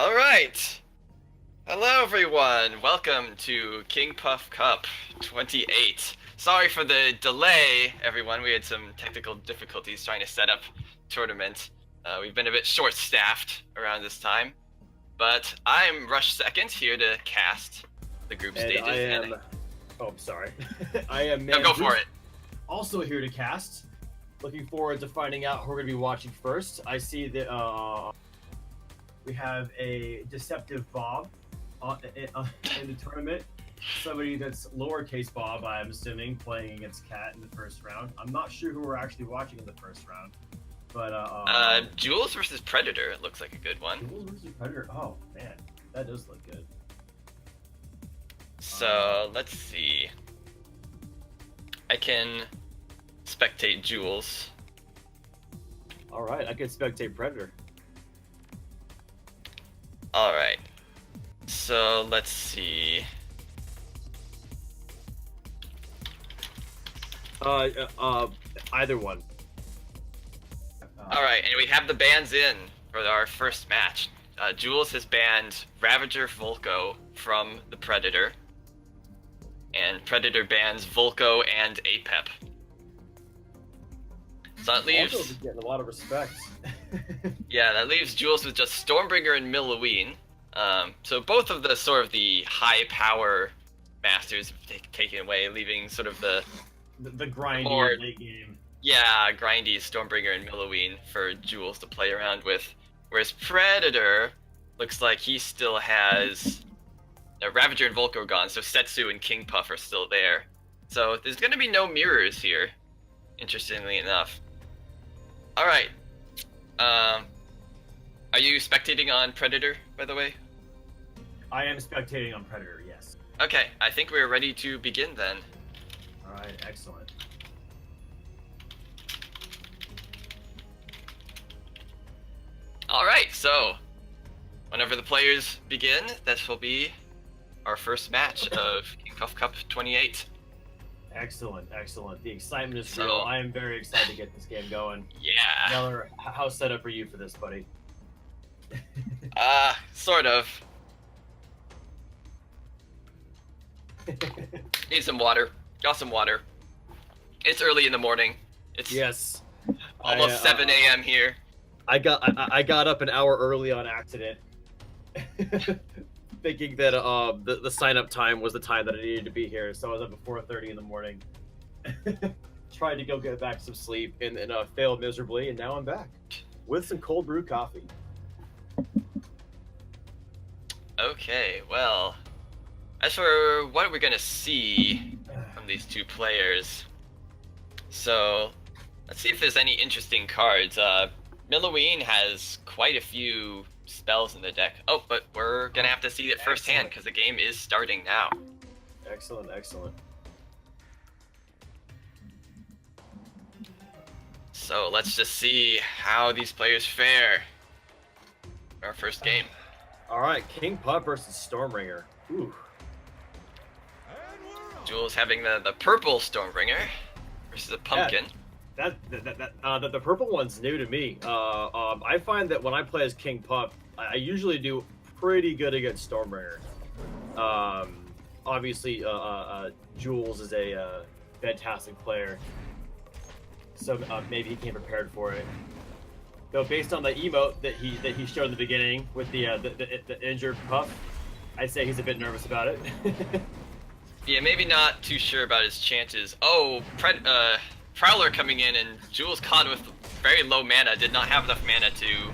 All right. Hello, everyone. Welcome to King Puff Cup 28. Sorry for the delay, everyone. We had some technical difficulties trying to set up tournament. We've been a bit short-staffed around this time, but I'm Rush Second here to cast the group stages. I am. Oh, I'm sorry. I am. No, go for it. Also here to cast. Looking forward to finding out who we're going to be watching first. I see that we have a Deceptive Bob in the tournament. Somebody that's lowercase Bob, I'm assuming, playing against Cat in the first round. I'm not sure who we're actually watching in the first round, but Jules versus Predator. It looks like a good one. Jules versus Predator. Oh man, that does look good. So let's see. I can spectate Jules. All right, I can spectate Predator. All right. So let's see. Either one. All right, and we have the bans in for our first match. Jules has banned Ravager Volko from the Predator, and Predator bans Volko and Apep. So that leaves. Volko's getting a lot of respect. Yeah, that leaves Jules with just Stormbringer and Milloween. So both of the sort of the high power masters taken away, leaving sort of the grindy more, late game. Yeah, grindy Stormbringer and Milloween for Jules to play around with. Whereas Predator looks like he still has Ravager and Volko gone, so Setsu and King Puff are still there. So there's going to be no mirrors here, interestingly enough. All right. Are you spectating on Predator, by the way? I am spectating on Predator, yes. Okay, I think we're ready to begin then. All right, excellent. All right, so whenever the players begin, this will be our first match of King Puff Cup 28. Excellent, excellent. The excitement is real. I am very excited to get this game going. Yeah. Neller, how set up are you for this, buddy? Sort of. Need some water. Got some water. It's early in the morning. It's yes. Almost 7 a.m. here. I got up an hour early on accident, thinking that the sign up time was the time that I needed to be here. So I was up at 4:30 in the morning. Tried to go get back some sleep and failed miserably, and now I'm back with some cold brew coffee. Okay, well, as for what we're gonna see from these two players, so let's see if there's any interesting cards. Milloween has quite a few spells in the deck. Oh, but we're gonna have to see it firsthand because the game is starting now. Excellent, excellent. So let's just see how these players fare. Our first game. All right, King Puff versus Stormbringer. Ooh. Jules having the purple Stormbringer versus a pumpkin. Yeah, the purple one's new to me. I find that when I play as King Puff, I usually do pretty good against Stormbringer. Obviously, Jules is a fantastic player, so maybe he came prepared for it. Though based on the emote that he showed in the beginning with the injured Puff, I'd say he's a bit nervous about it. Yeah, maybe not too sure about his chances. Oh, Prowler coming in, and Jules caught with very low mana, did not have enough mana to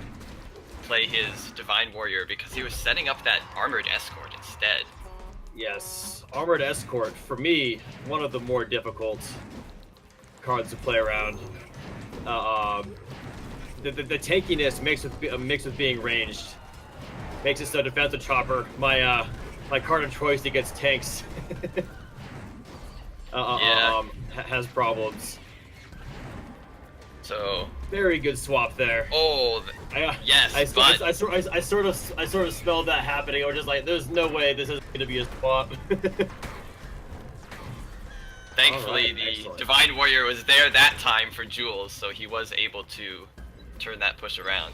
play his Divine Warrior because he was setting up that Armored Escort instead. Yes, Armored Escort, for me, one of the more difficult cards to play around. The tankiness mixed with being ranged makes it so defensive chopper my card of choice against tanks has problems. So very good swap there. Oh, yes, I sort of smelled that happening. I was just like, there's no way this is going to be a swap. Thankfully, the excellent. Divine Warrior was there that time for Jules, so he was able to turn that push around.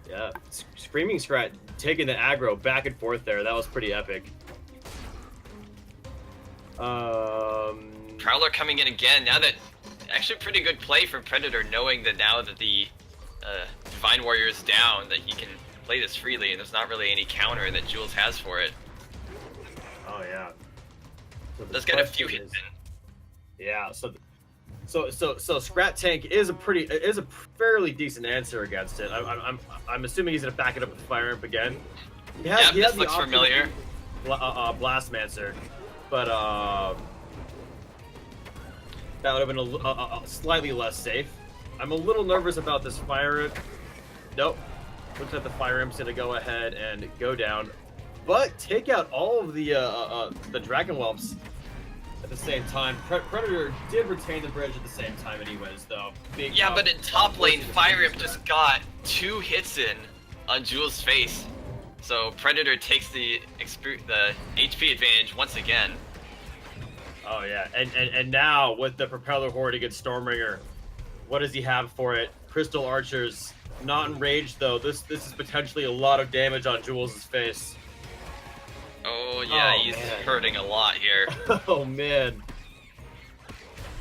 Yeah, Screaming Scrat taking the aggro back and forth there. That was pretty epic. Prowler coming in again. Now that actually pretty good play for Predator, knowing that now that the Divine Warrior is down, that he can play this freely, and there's not really any counter that Jules has for it. Oh yeah. So Let's get a few hits in. Yeah. So Scrat Tank is a fairly decent answer against it. I'm assuming he's gonna back it up with Fire Imp again. He has This the looks option familiar. Blastmancer, but that would have been a slightly less safe. I'm a little nervous about this Fire Imp. Nope. Looks like the Fire Imp's gonna go ahead and go down, but take out all of the Dragon Whelps at the same time. Predator did retain the bridge at the same time anyways, though. But in top lane, Fire Imp just got 2 hits in on Jules' face. So Predator takes the HP advantage once again. Oh yeah, and now with the Propeller Horde against Stormbringer, what does he have for it? Crystal Archers, not enraged though. This is potentially a lot of damage on Jules' face. Oh yeah, he's hurting a lot here. Oh man.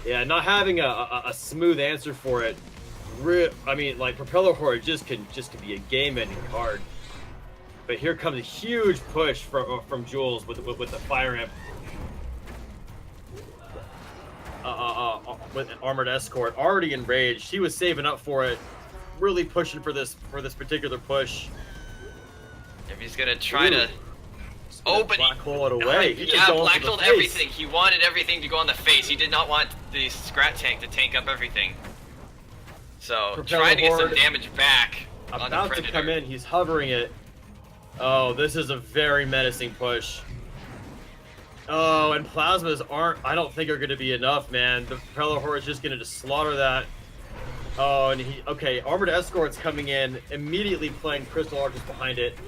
Yeah, not having a smooth answer for it. I mean, like Propeller Horde just can be a game-ending card. But here comes a huge push from Jules with the Fire Imp. With an Armored Escort already enraged. He was saving up for it, really pushing for this particular push. If he's gonna try to but black hole it away. Black holed everything. He wanted everything to go on the face. He did not want the Scrat Tank to tank up everything. So trying to get some damage back on the about Predator. to come in. He's hovering it. Oh, this is a very menacing push. Oh, and plasmas I don't think are going to be enough, man. The Propeller Horde is just going to just slaughter that. Oh, and okay, Armored Escort's coming in, immediately playing Crystal Archers behind it.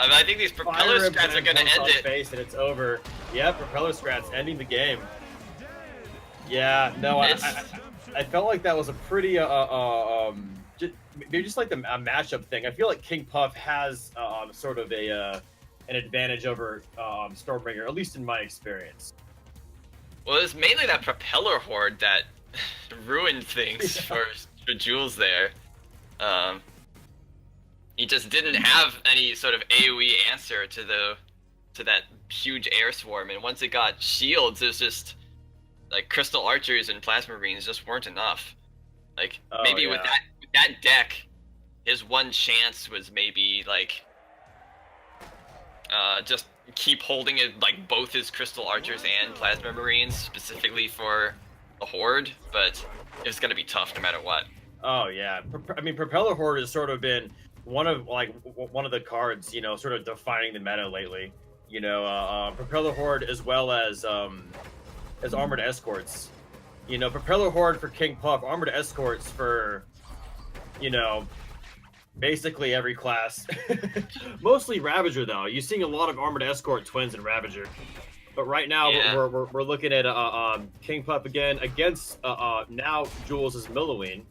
I think these Propeller Scrats are going to end it. Face and it's over. Yeah, Propeller Scrats ending the game. Yeah, no, I felt like that was a pretty, maybe just like a matchup thing. I feel like King Puff has sort of an advantage over Stormbringer, at least in my experience. Well, it's mainly that Propeller Horde that ruined things for Jules there. He just didn't have any sort of AoE answer to that huge air swarm, and once it got shields, it was just like Crystal Archers and Plasma Marines just weren't enough. Like with that deck, his one chance was maybe like just keep holding it, like both his Crystal Archers and Plasma Marines specifically for the Horde, but it's gonna be tough no matter what. Oh yeah, I mean Propeller Horde has sort of been one of the cards, you know, sort of defining the meta lately. You know, Propeller Horde as well as Armored Escorts. You know, Propeller Horde for King Puff, Armored Escorts for, you know, basically every class. Mostly Ravager though. You're seeing a lot of Armored Escort twins and Ravager. But right now we're looking at King Puff again against now Jules' Milloween.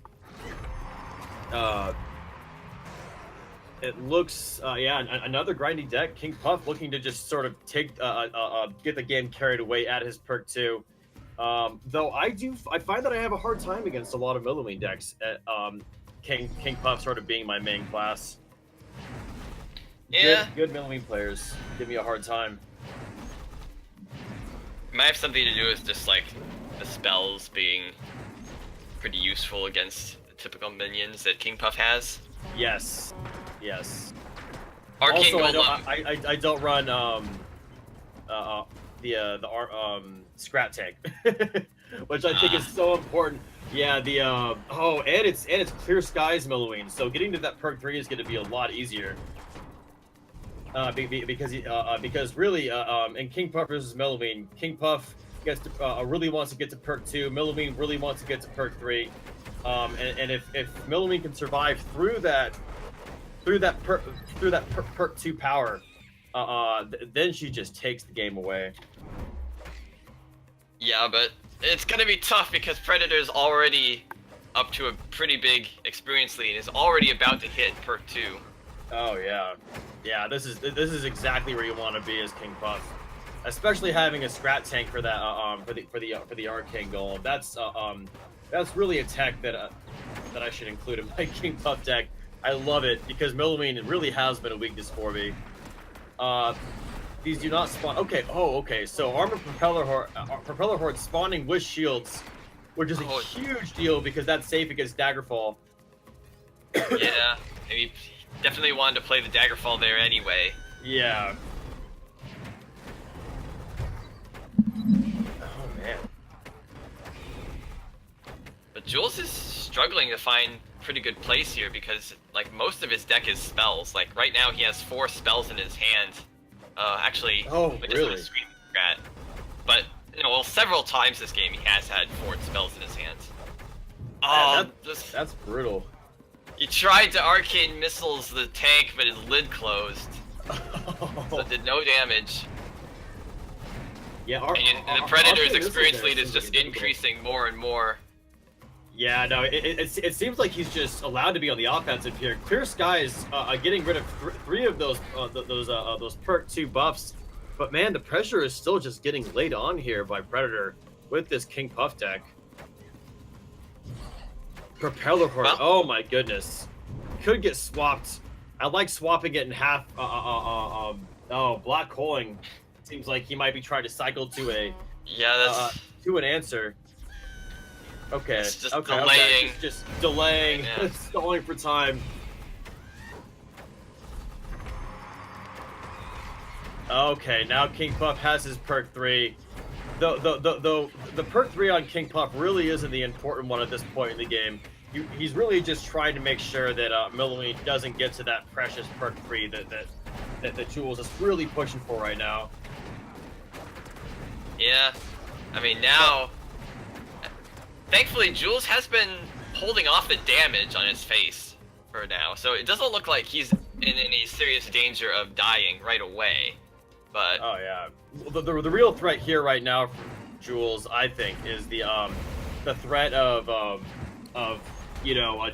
It looks another grindy deck. King Puff looking to just sort of take get the game carried away at his perk 2. Though I find that I have a hard time against a lot of Milloween decks. King Puff sort of being my main class. Yeah. Good Milloween players give me a hard time. It might have something to do with just like the spells being pretty useful against the typical minions that King Puff has. Yes. Yes. Arcane also, Golem. I don't run the Scrat Tank, which I think is so important. Yeah, the and it's Clear Skies Milloween, so getting to that perk 3 is going to be a lot easier. Because really, in King Puff versus Milloween, King Puff gets to, really wants to get to perk 2. Milloween really wants to get to perk 3. And if Milloween can survive through that perk 2 power, then she just takes the game away. Yeah, but it's gonna be tough because Predator's already up to a pretty big experience lead and is already about to hit perk 2. Oh yeah, yeah. This is exactly where you want to be as King Puff, especially having a Scrat Tank for that for the Arcane Golem. That's really a tech that I should include in my King Puff deck. I love it because Milloween really has been a weakness for me. These do not spawn. Okay. Oh, okay. So Armored Propeller Horde spawning with shields, which is a huge deal because that's safe against Daggerfall. Yeah, maybe definitely wanted to play the Daggerfall there anyway. Yeah. Oh man. But Jules is struggling to find pretty good place here because like most of his deck is spells. Like right now he has 4 spells in his hand. Actually, oh I just really? want to screen Scrat. But you know, well, several times this game he has had 4 spells in his hands. Oh, that's brutal. He tried to Arcane Missiles the tank, but his lid closed. So it did no damage. Yeah, and the Predator's experience lead is just increasing more and more. Yeah, no, it seems like he's just allowed to be on the offensive here. Clear Skies getting rid of 3 of those perk 2 buffs, but man, the pressure is still just getting laid on here by Predator with this King Puff deck. Propeller Horde, well, oh my goodness, could get swapped. I like swapping it in half. Black Holing seems like he might be trying to cycle to a to an answer. Okay, it's just okay, delaying. Okay. Just delaying, yeah. stalling for time. Okay, now King Puff has his perk 3. The perk 3 on King Puff really isn't the important one at this point in the game. He's really just trying to make sure that Milloween doesn't get to that precious perk 3 that Jules is really pushing for right now. Yeah, I mean now, thankfully Jules has been holding off the damage on his face for now, so it doesn't look like he's in any serious danger of dying right away. But oh yeah, the real threat here right now for Jules, I think, is the threat of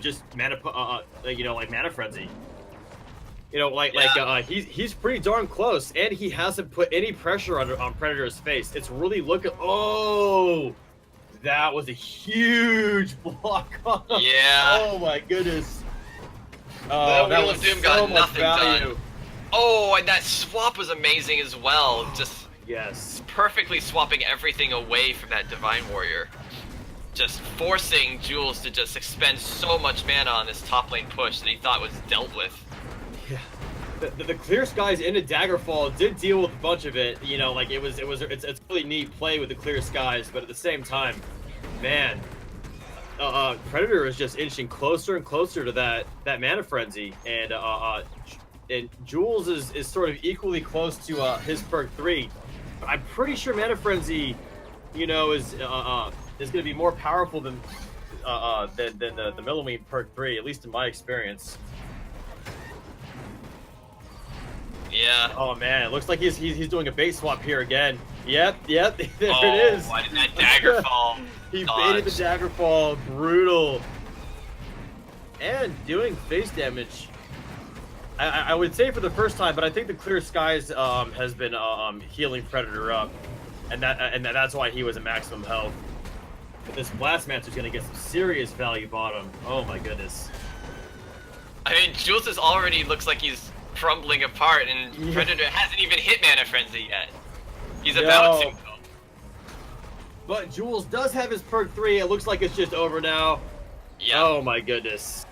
just mana like Mana Frenzy. You know, he's pretty darn close, and he hasn't put any pressure on Predator's face. It's really oh, that was a huge block. Yeah. Oh my goodness. Oh, that Wheel was of Doom so got much nothing value. done. Oh, and that swap was amazing as well. Just yes, perfectly swapping everything away from that Divine Warrior. Just forcing Jules to just expend so much mana on this top lane push that he thought was dealt with. Yeah. The Clear Skies into Daggerfall did deal with a bunch of it. You know, like it's really neat play with the Clear Skies, but at the same time, man, Predator is just inching closer and closer to that Mana Frenzy, and Jules is sort of equally close to his perk 3. I'm pretty sure Mana Frenzy, you know, is going to be more powerful than the Milloween perk 3, at least in my experience. Yeah. Oh man, it looks like he's doing a base swap here again. Yep, there it is. Why did that dagger fall? He baited the dagger fall, brutal. And doing face damage. I would say for the first time, but I think the Clear Skies has been healing Predator up, and that's why he was at maximum health. But this Blastmancer's gonna get some serious value bottom. Oh my goodness. I mean, Jules is already looks like he's crumbling apart, and yeah. Predator hasn't even hit Mana Frenzy yet. He's about to. But Jules does have his perk 3. It looks like it's just over now. Yeah. Oh my goodness.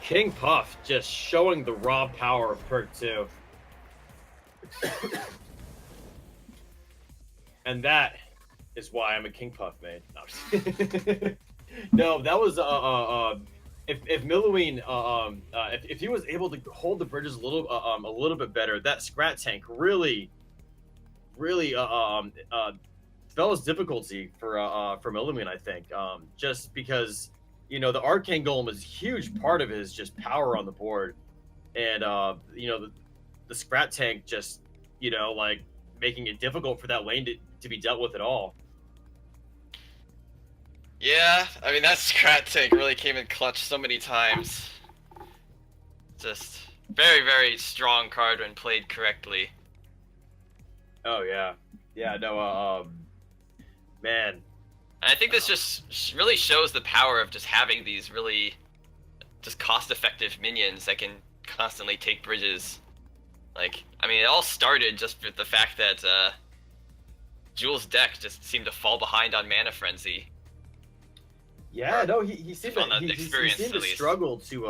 King Puff just showing the raw power of perk 2. And that is why I'm a King Puff main. No, that was if Milloween if he was able to hold the bridges a little bit better, that Scrat Tank really spells difficulty for Milloween, I think. Just because, you know, the Arcane Golem is a huge part of his just power on the board, and you know, the Scrat Tank just, you know, like making it difficult for that lane to be dealt with at all. Yeah, I mean that Scrat tank really came in clutch so many times. Just very, very strong card when played correctly. Oh yeah, yeah. No, man. And I think this just really shows the power of just having these really just cost-effective minions that can constantly take bridges. Like, I mean, it all started just with the fact that Jules' deck just seemed to fall behind on Mana Frenzy. Yeah, no, he seemed on to, the he experience, seemed at to least. struggle to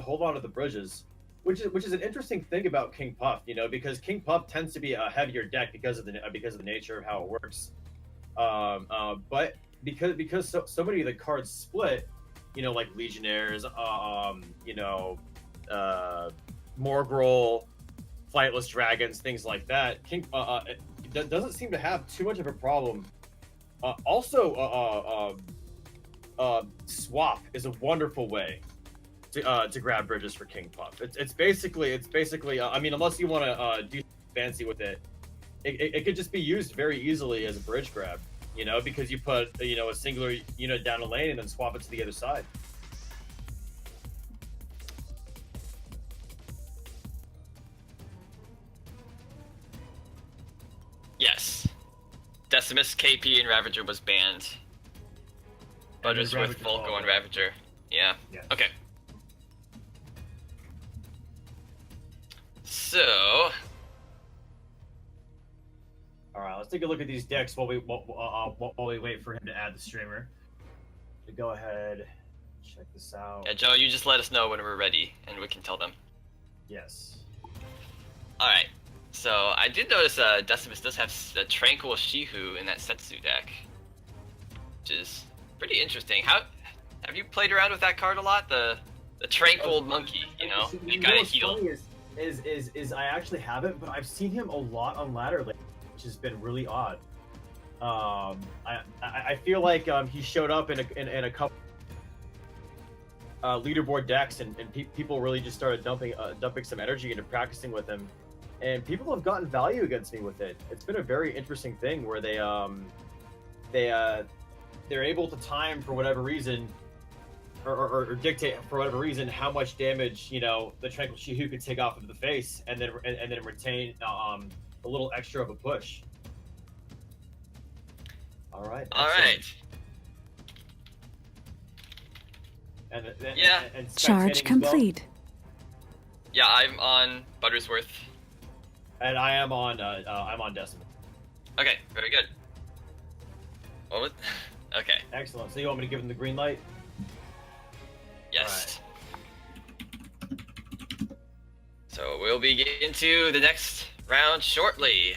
hold on to the bridges, which is an interesting thing about King Puff, you know, because King Puff tends to be a heavier deck because of the nature of how it works. But because so many of the cards split, you know, like Legionnaires, you know, Morgul, Flightless Dragons, things like that. King it doesn't seem to have too much of a problem. Swap is a wonderful way to grab bridges for King Puff. It's basically I mean, unless you want to do fancy with it, it could just be used very easily as a bridge grab, you know, because you put, you know, a singular unit down a lane and then swap it to the other side. Yes. Decimus, KP, and Ravager was banned. But it's with Volko and Ravager. Yeah. Yes. Okay. So, All right, let's take a look at these decks while we wait for him to add the streamer. So go ahead, check this out. yeah, Joe, you just let us know when we're ready, and we can tell them. Yes. Alright, so I did notice Decimus does have a Tranquil Shihu in that Setsu deck, which is pretty interesting. How have you played around with that card a lot? The Tranquil Monkey, you know? You It know got a what's heal. funny is I actually haven't, but I've seen him a lot on ladder lately, which has been really odd. I feel like he showed up in a couple leaderboard decks, and people really just started dumping some energy into practicing with him, and people have gotten value against me with it. It's been a very interesting thing where they're able to time for whatever reason, or dictate for whatever reason how much damage, you know, the Tranquil Shihu could take off of the face, and then retain a little extra of a push. All right. All right. Yeah. And Charge spectating as well. complete. Yeah, I'm on Buttersworth. And I'm on Decimus. Okay, very good. What was... Okay, Excellent. So you want me to give him the green light? yes. So we'll be getting to the next round shortly.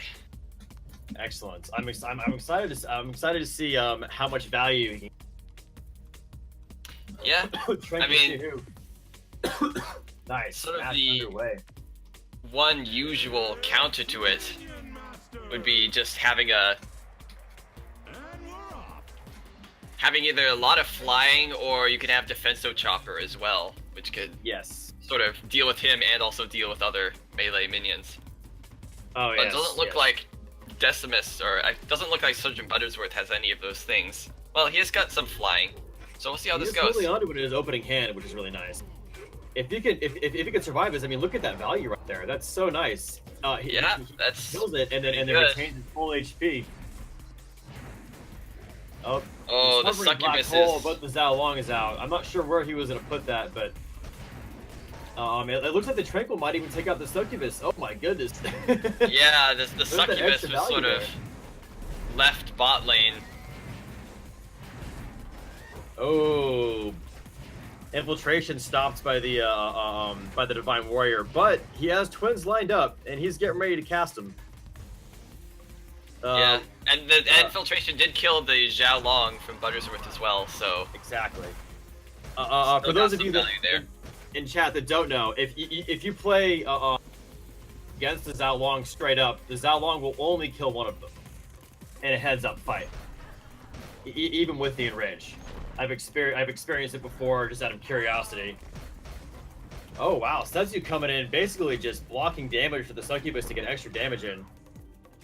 Excellent. I'm excited to see how much value he. Yeah, Tranquil mean, Shihu. Nice. sort of Match the- underway. one usual counter to it would be just having either a lot of flying, or you can have Defenso Chopper as well, which could Yes. sort of deal with him and also deal with other melee minions. Oh But yes. it doesn't look yes. like Decimus, or it doesn't look like Sergeant Buttersworth has any of those things. Well, he has got some flying, so we'll see how He's this goes. totally onto it in his opening hand, which is really nice. If he can survive this, I mean, look at that value right there. That's so nice. He That's kills it and then good. retains his full HP. Oh, Oh, the he's hovering black succubus hole, is... but the Zhao Long is out. I'm not sure where he was gonna put that, but it looks like the Tranquil might even take out the succubus. Oh my goodness. Yeah, the that succubus extra was value sort of there. left bot lane. Oh, infiltration stopped by the Divine Warrior, but he has twins lined up and he's getting ready to cast them. Yeah, and the infiltration did kill the Zhao Long from Buttersworth as well, so... Exactly. Still For those got of you some that value there. in chat that don't know, if you play against the Zhao Long straight up, the Zhao Long will only kill one of them in a heads-up fight, even with the enrage. I've experienced it before, just out of curiosity. Oh wow, Setsu coming in, basically just blocking damage for the succubus to get extra damage in.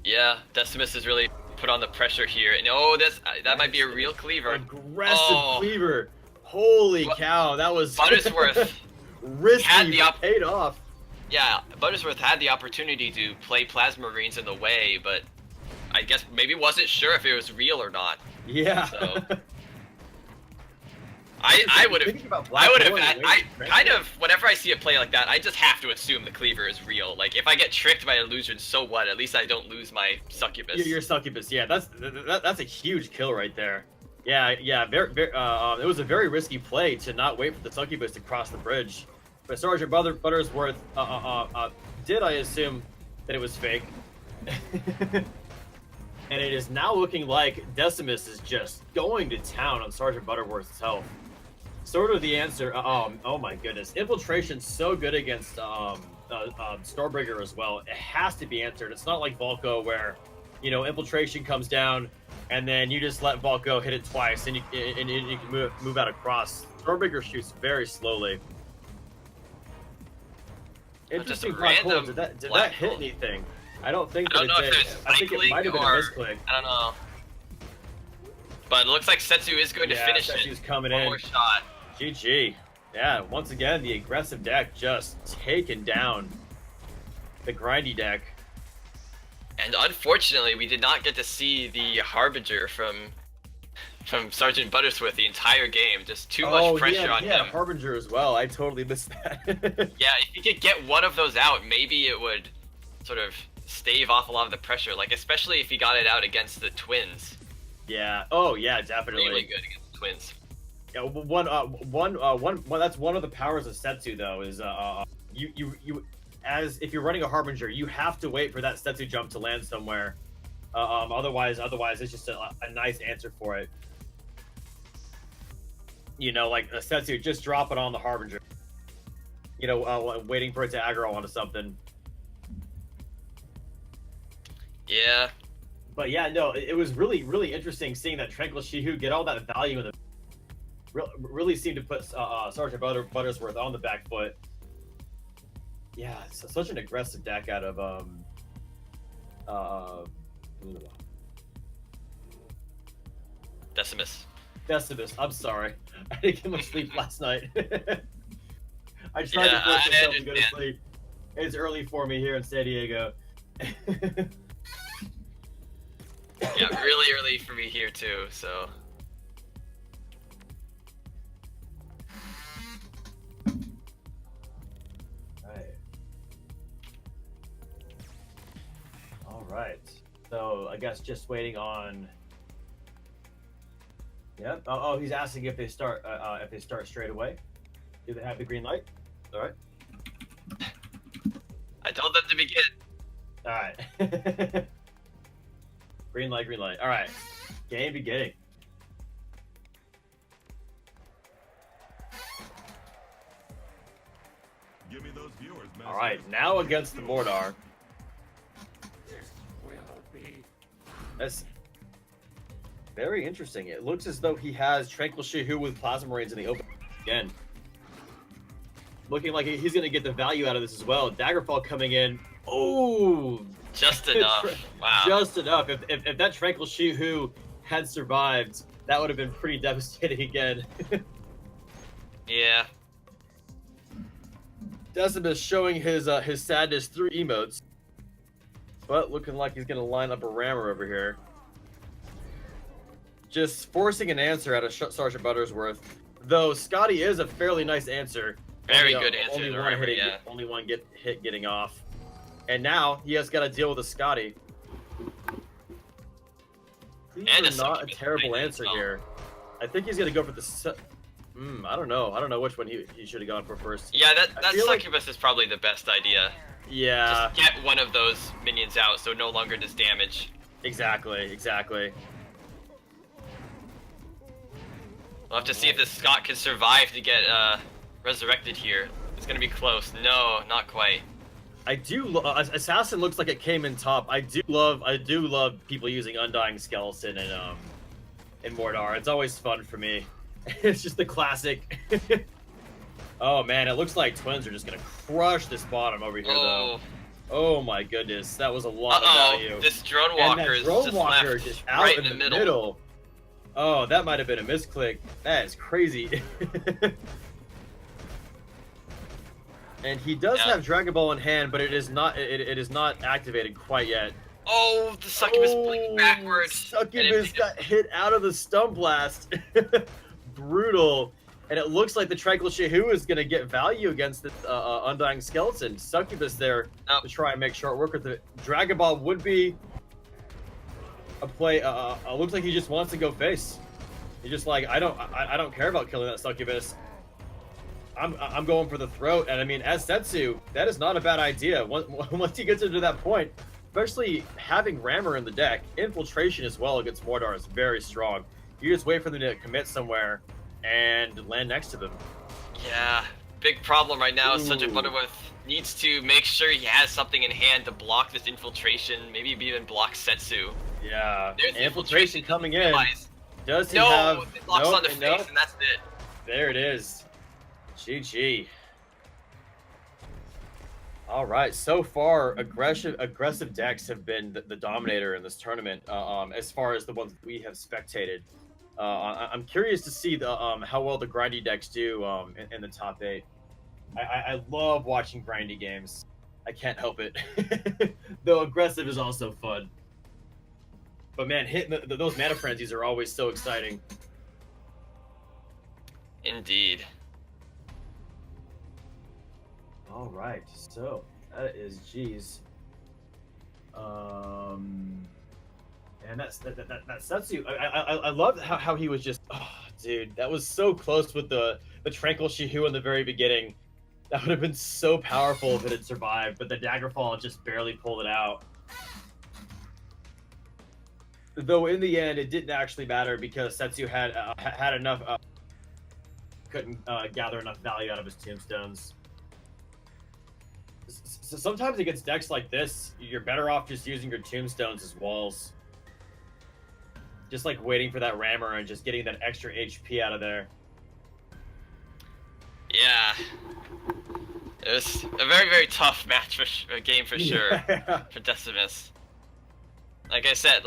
Yeah, Decimus is really put on the pressure here. And oh, that might be a real cleaver. Aggressive cleaver. Holy cow, that was Buttersworth risky, but paid off. Yeah, Buttersworth had the opportunity to play Plasma Marines in the way, but I guess maybe wasn't sure if it was real or not. Yeah. So I would have kind of, whenever I see a play like that, I just have to assume the cleaver is real. Like, if I get tricked by illusion, so what? At least I don't lose my succubus. Your succubus, yeah, that's a huge kill right there. Yeah, it was a very risky play to not wait for the succubus to cross the bridge. But Sergeant Buttersworth did, I assume, that it was fake. And it is now looking like Decimus is just going to town on Sergeant Butterworth's health. Sort of the answer. Oh my goodness, Infiltration's so good against Stormbreaker as well. It has to be answered. It's not like Volko where, you know, Infiltration comes down and then you just let Volko hit it twice and you can move out across. Stormbreaker shoots very slowly. Interesting black hole. Did that hit anything? I don't think that it did. I think it might have been a misclick. I don't know. But it looks like Setsu is going to finish it. Setsu's coming in. One more shot. GG. Yeah, once again, the aggressive deck just taken down the grindy deck. And unfortunately, we did not get to see the Harbinger from Sergeant Buttersworth the entire game. Just too much pressure on him. Yeah, Harbinger as well. I totally missed that. Yeah, if he could get one of those out, maybe it would sort of stave off a lot of the pressure. Like, especially if he got it out against the twins. Yeah. Oh, yeah, definitely. Really good against the twins. Yeah, that's one of the powers of Setsu though, is if you're running a Harbinger, you have to wait for that Setsu jump to land somewhere. Otherwise it's just a nice answer for it. You know, like a Setsu, just drop it on the Harbinger. You know, waiting for it to aggro onto something. Yeah. But yeah, no, it was really interesting seeing that Tranquil Shihu get all that value in the. Really seemed to put Sergeant Buttersworth on the back foot. Yeah, it's such an aggressive deck out of Decimus. I'm sorry, I didn't get much sleep last night. I tried to force myself to go to sleep. It's early for me here in San Diego. Yeah, really early for me here too. So. Right. So I guess just waiting on. Yep. Oh, he's asking if they start straight away. Do they have the green light? All right. I told them to begin. All right. Green light. All right. Game beginning. Give me those viewers, man. All right. Now against the Mordor. That's very interesting. It looks as though he has Tranquil Shihu with Plasma Marines in the open again. Looking like he's going to get the value out of this as well. Daggerfall coming in. Oh! Just enough. Wow. Just enough. If that Tranquil Shihu had survived, that would have been pretty devastating again. Yeah. Decimus showing his sadness through emotes. But looking like he's going to line up a rammer over here. Just forcing an answer out of Sergeant Buttersworth. Though Scotty is a fairly nice answer. Very good answer. Only one hit getting off. And now he has got to deal with a Scotty. These are not a terrible answer here. I think he's going to go for the... I don't know. I don't know which one he should have gone for first. Yeah, that succubus is probably the best idea. Yeah. Just get one of those minions out so no longer does damage. Exactly. We'll have to see if this Scott can survive to get resurrected here. It's gonna be close. No, not quite. I do. Assassin looks like it came in top. I do love people using Undying Skeleton in Mordor. It's always fun for me. It's just the classic. Oh man, it looks like twins are just gonna crush this bottom over here though. Oh my goodness, that was a lot of Uh-oh, value. this drone And walker that is drone just walker left just out right in the middle. Oh, that might have been a misclick. That is crazy. And he does have Dragon Ball in hand, but it is not activated quite yet. Oh, the succubus blinked backwards. Succubus got hit out of the stun blast. Brutal. And it looks like the Tranquil Shehu is going to get value against this Undying Skeleton. Succubus there to try and make short work with it. Dragon Ball would be a play. Looks like he just wants to go face. He's just like, I don't care about killing that Succubus. I'm going for the throat. And I mean, as Setsu, that is not a bad idea. Once he gets into that point, especially having Rammer in the deck, infiltration as well against Mordor is very strong. You just wait for them to commit somewhere and land next to them. Yeah, big problem right now is Sergeant Butterworth needs to make sure he has something in hand to block this infiltration, maybe even block Setsu. Yeah, there's infiltration coming in. Does he no, have... it locks on the face, and that's it. There it is. GG. All right, so far, aggressive decks have been the dominator in this tournament, as far as the ones we have spectated. I'm curious to see how well the grindy decks do in the top 8. I love watching grindy games. I can't help it. Though aggressive is also fun. But man, hitting those mana frenzies are always so exciting. Indeed. All right, so that is G's. And that's Setsu. I love how he was just, oh, dude, that was so close with the Tranquil Shehu in the very beginning. That would have been so powerful if it had survived, but the Daggerfall just barely pulled it out. Though in the end, it didn't actually matter because Setsu had enough, couldn't gather enough value out of his tombstones. So sometimes against decks like this, you're better off just using your tombstones as walls. Just like waiting for that rammer and just getting that extra HP out of there. Yeah. It was a very, very tough match game for sure for Decimus. Like I said,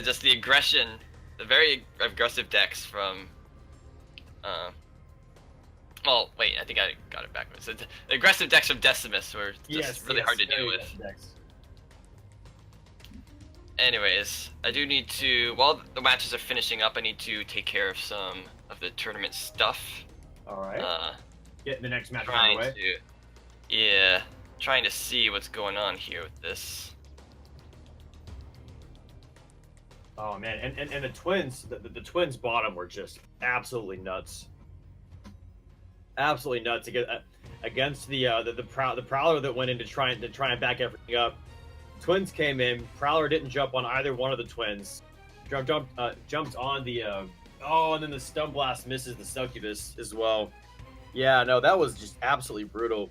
just the aggression, the very aggressive decks from well, wait, I think I got it backwards. So the aggressive decks from Decimus were just really hard to deal with. Anyways, I do need to, while the matches are finishing up, I need to take care of some of the tournament stuff. Alright. Get the next match out of the way. Yeah, trying to see what's going on here with this. Oh man, and the twins, the twins bottom were just absolutely nuts. Absolutely nuts to get against the Prowler that went in to try and back everything up. Twins came in. Prowler didn't jump on either one of the twins. Jumped on the and then the stun blast misses the Succubus as well. Yeah, no, that was just absolutely brutal.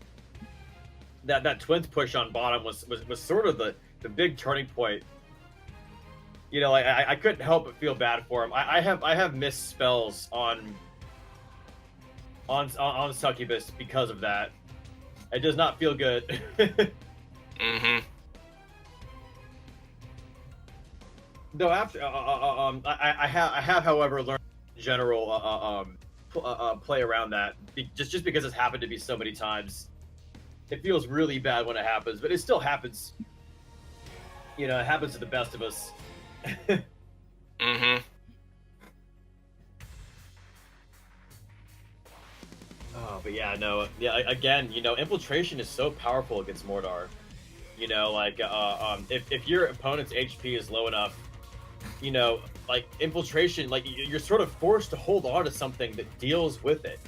That twins push on bottom was sort of the big turning point. You know, I couldn't help but feel bad for him. I have missed spells on Succubus because of that. It does not feel good. Mm-hmm. Though after I have however learned in general play around that just because it's happened to me so many times. It feels really bad when it happens, but it still happens. You know, it happens to the best of us. Mm-hmm. Oh, but yeah, no, yeah. Again, you know, infiltration is so powerful against Mordor. You know, like if your opponent's HP is low enough, you know, like infiltration, like you're sort of forced to hold on to something that deals with it.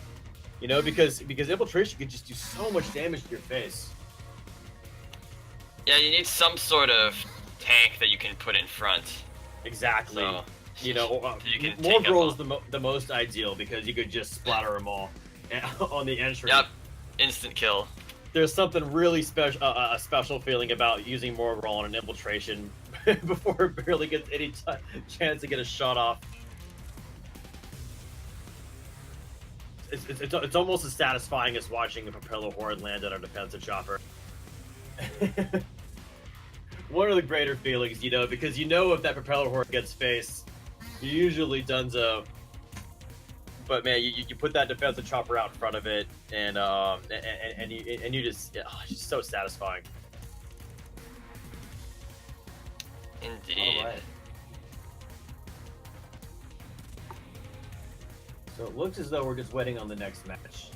You know, because infiltration could just do so much damage to your face. Yeah, you need some sort of tank that you can put in front. Exactly. So, you know, more roll is the most ideal because you could just splatter them all on the entry. Yep, instant kill. There's something really special, a special feeling about using more roll on an infiltration before it barely gets any chance to get a shot off. It's almost as satisfying as watching a Propeller Horde land on a defensive chopper. One of the greater feelings, you know, because you know if that propeller horn gets faced, you're usually donezo. But man, you put that defensive chopper out in front of it, and you just, it's just so satisfying. Indeed. All right. So it looks as though we're just waiting on the next match.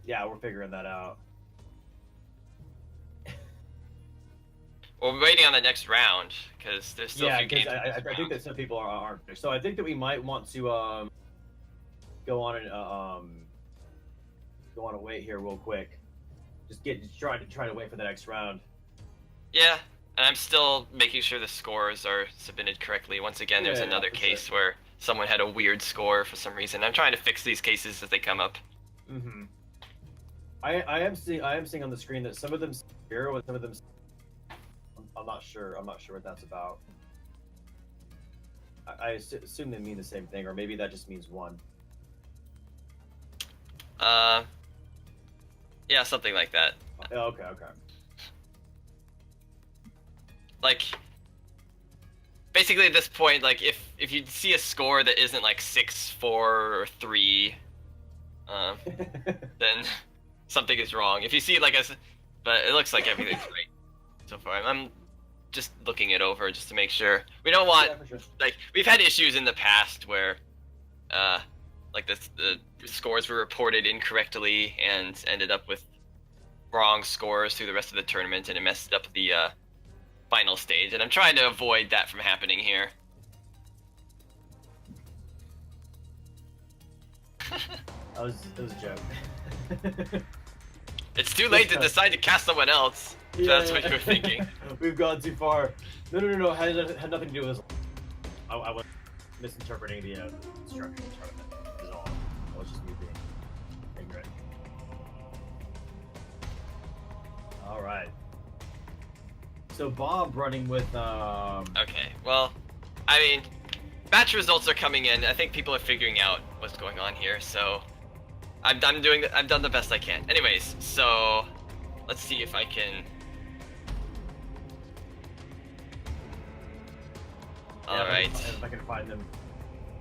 Yeah, we're figuring that out. Well, we're waiting on the next round because there's still a few games. I think that some people aren't there. So I think that we might want to go on and wait here real quick. Just try to wait for the next round. Yeah, and I'm still making sure the scores are submitted correctly. Once again, there's another case where someone had a weird score for some reason. I'm trying to fix these cases as they come up. Mm-hmm. I am seeing on the screen that some of them 0 and some of them. I'm not sure what that's about. I assume they mean the same thing, or maybe that just means 1. Yeah, something like that. Okay. Like, basically at this point, like if you see a score that isn't like 6, 4, or 3, then something is wrong. If you see like but it looks like everything's right so far. I'm just looking it over just to make sure. We don't want like we've had issues in the past where like the scores were reported incorrectly and ended up with wrong scores through the rest of the tournament, and it messed up the final stage, and I'm trying to avoid that from happening here. That was a joke. It's too late to decide to cast someone else. If that's what you were thinking. We've gone too far. No. It had nothing to do with this. I was misinterpreting the structure of the tournament. Is all. That was just me being ignorant. All right. So Bob running with. Okay. Well, I mean, batch results are coming in. I think people are figuring out what's going on here. So I've done the best I can. Anyways, so let's see if I can. All right. If I can find them.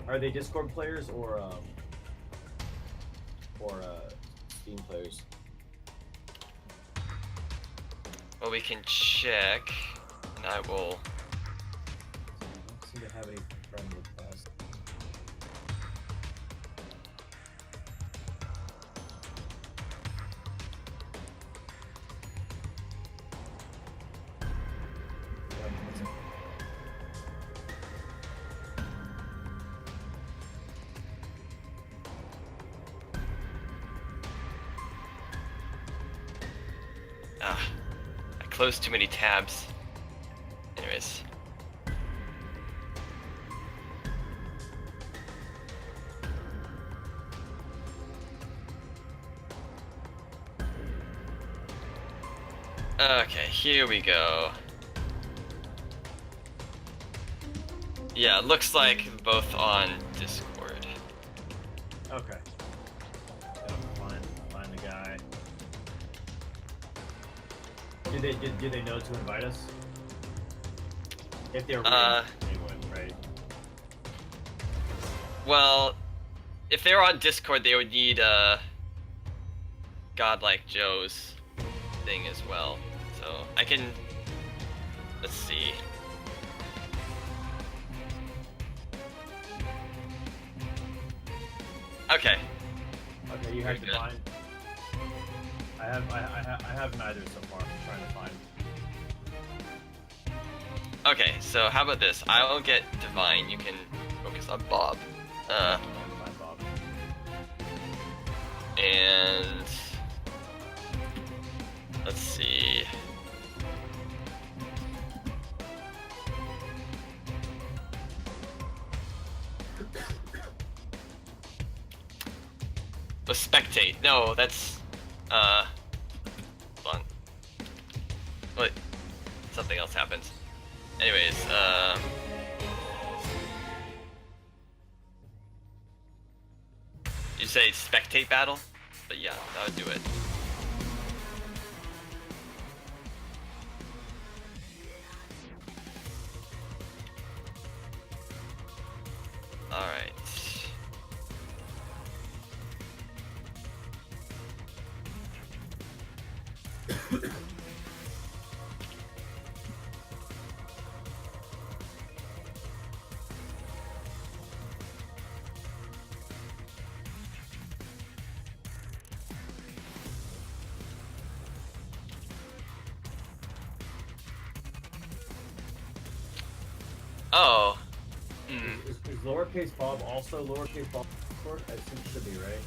Are they Discord players or Steam players? Well, we can check, and I will. I don't seem to have any friend requests. I closed too many tabs. Anyways. Okay, here we go. Yeah, looks like both on Discord. Okay. Find the guy. Did they know to invite us? If they were they would, right? Well, if they were on Discord, they would need Godlike Joe's thing as well. So I can. Let's see. Okay. Okay, you have to find. I have neither so far. I'm trying to find. Okay, so how about this? I'll get Divine. You can focus on Bob. Find Bob. And let's see. The spectate. No, that's hold on. What? Something else happens. Anyways, you say spectate battle? But yeah, that would do it. Alright. Oh. Hmm. Is lowercase Bob also lowercase Bob Discord? I think it should be, right?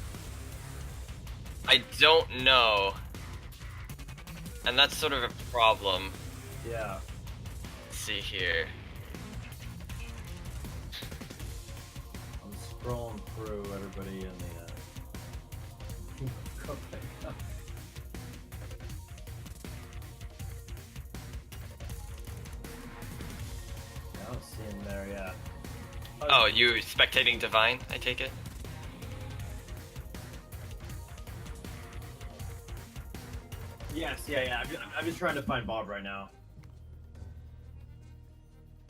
I don't know. And that's sort of a problem. Yeah. Let's see here. I'm scrolling through everybody in the. I don't see him there, yeah. Oh, you spectating Divine, I take it? Yes, yeah. I'm just trying to find Bob right now.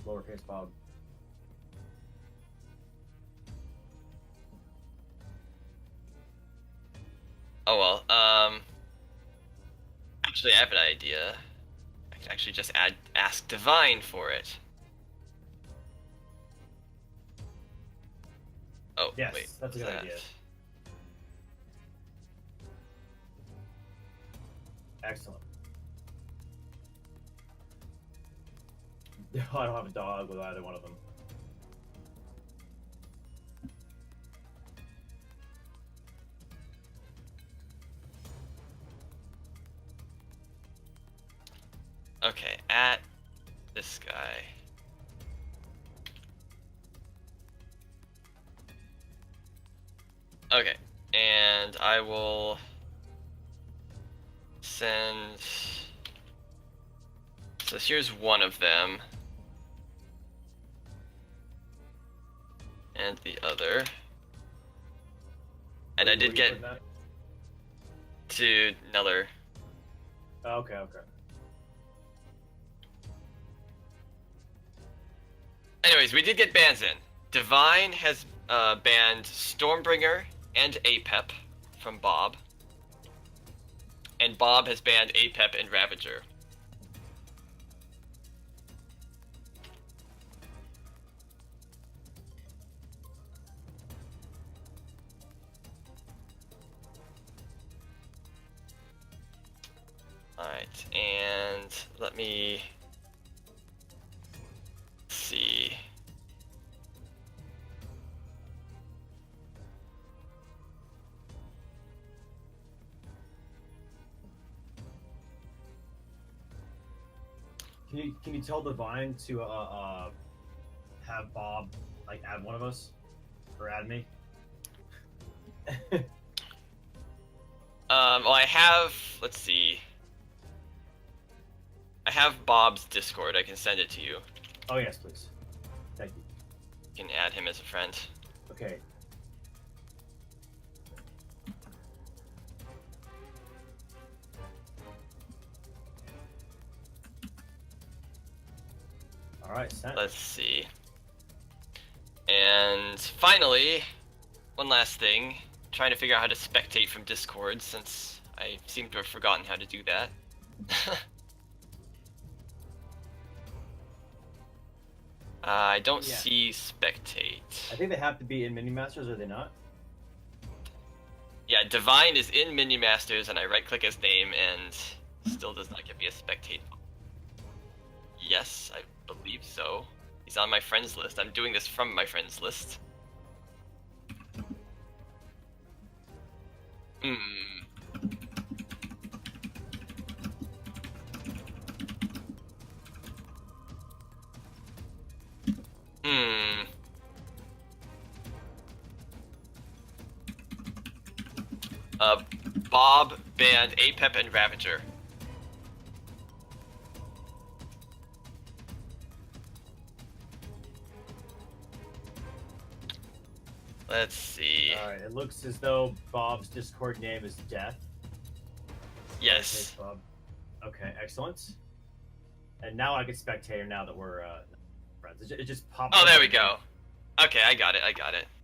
Lowercase Bob. Oh well, actually I have an idea. I can actually just ask Divine for it. Oh, Yes, wait. that's a good idea. Excellent. I don't have a dog with either one of them. Okay, at this guy. Okay, and I will send. So here's one of them. And the other. And I Where did you get putting that? to Neller. Oh, okay. Anyways, we did get bans in. Divine has banned Stormbringer and Apep from Bob. And Bob has banned Apep and Ravager. Alright, and let me see. Can you tell Divine to have Bob like add one of us or add me? Well, I have, let's see. I have Bob's Discord. I can send it to you. Oh yes, please. Thank you. You can add him as a friend. Okay. All right, sent. Let's see. And finally, one last thing. Trying to figure out how to spectate from Discord since I seem to have forgotten how to do that. I don't Yeah. see spectate. I think they have to be in Minion Masters, are they not? Yeah, Divine is in Minion Masters, and I right-click his name, and still does not give me a spectate. Yes, I believe so. He's on my friends list. I'm doing this from my friends list. Hmm. Hmm. Bob banned Apep and Ravager. Let's see. see. All right. It looks as though Bob's Discord name is Death. Yes. Thanks, Bob. Okay, excellent. And now I can spectate now that we're friends. It just pops. Oh, up there on we me. go. Okay, I got it.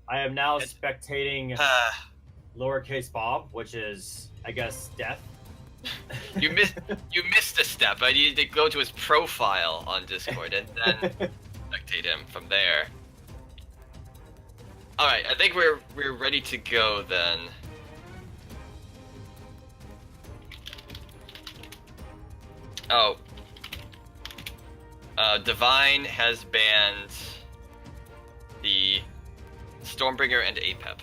I am now It's- spectating lowercase Bob, which is, I guess, Death. You missed a step. I needed to go to his profile on Discord and then spectate him from there. All right, I think we're ready to go then. Oh. Divine has banned the Stormbringer and Apep.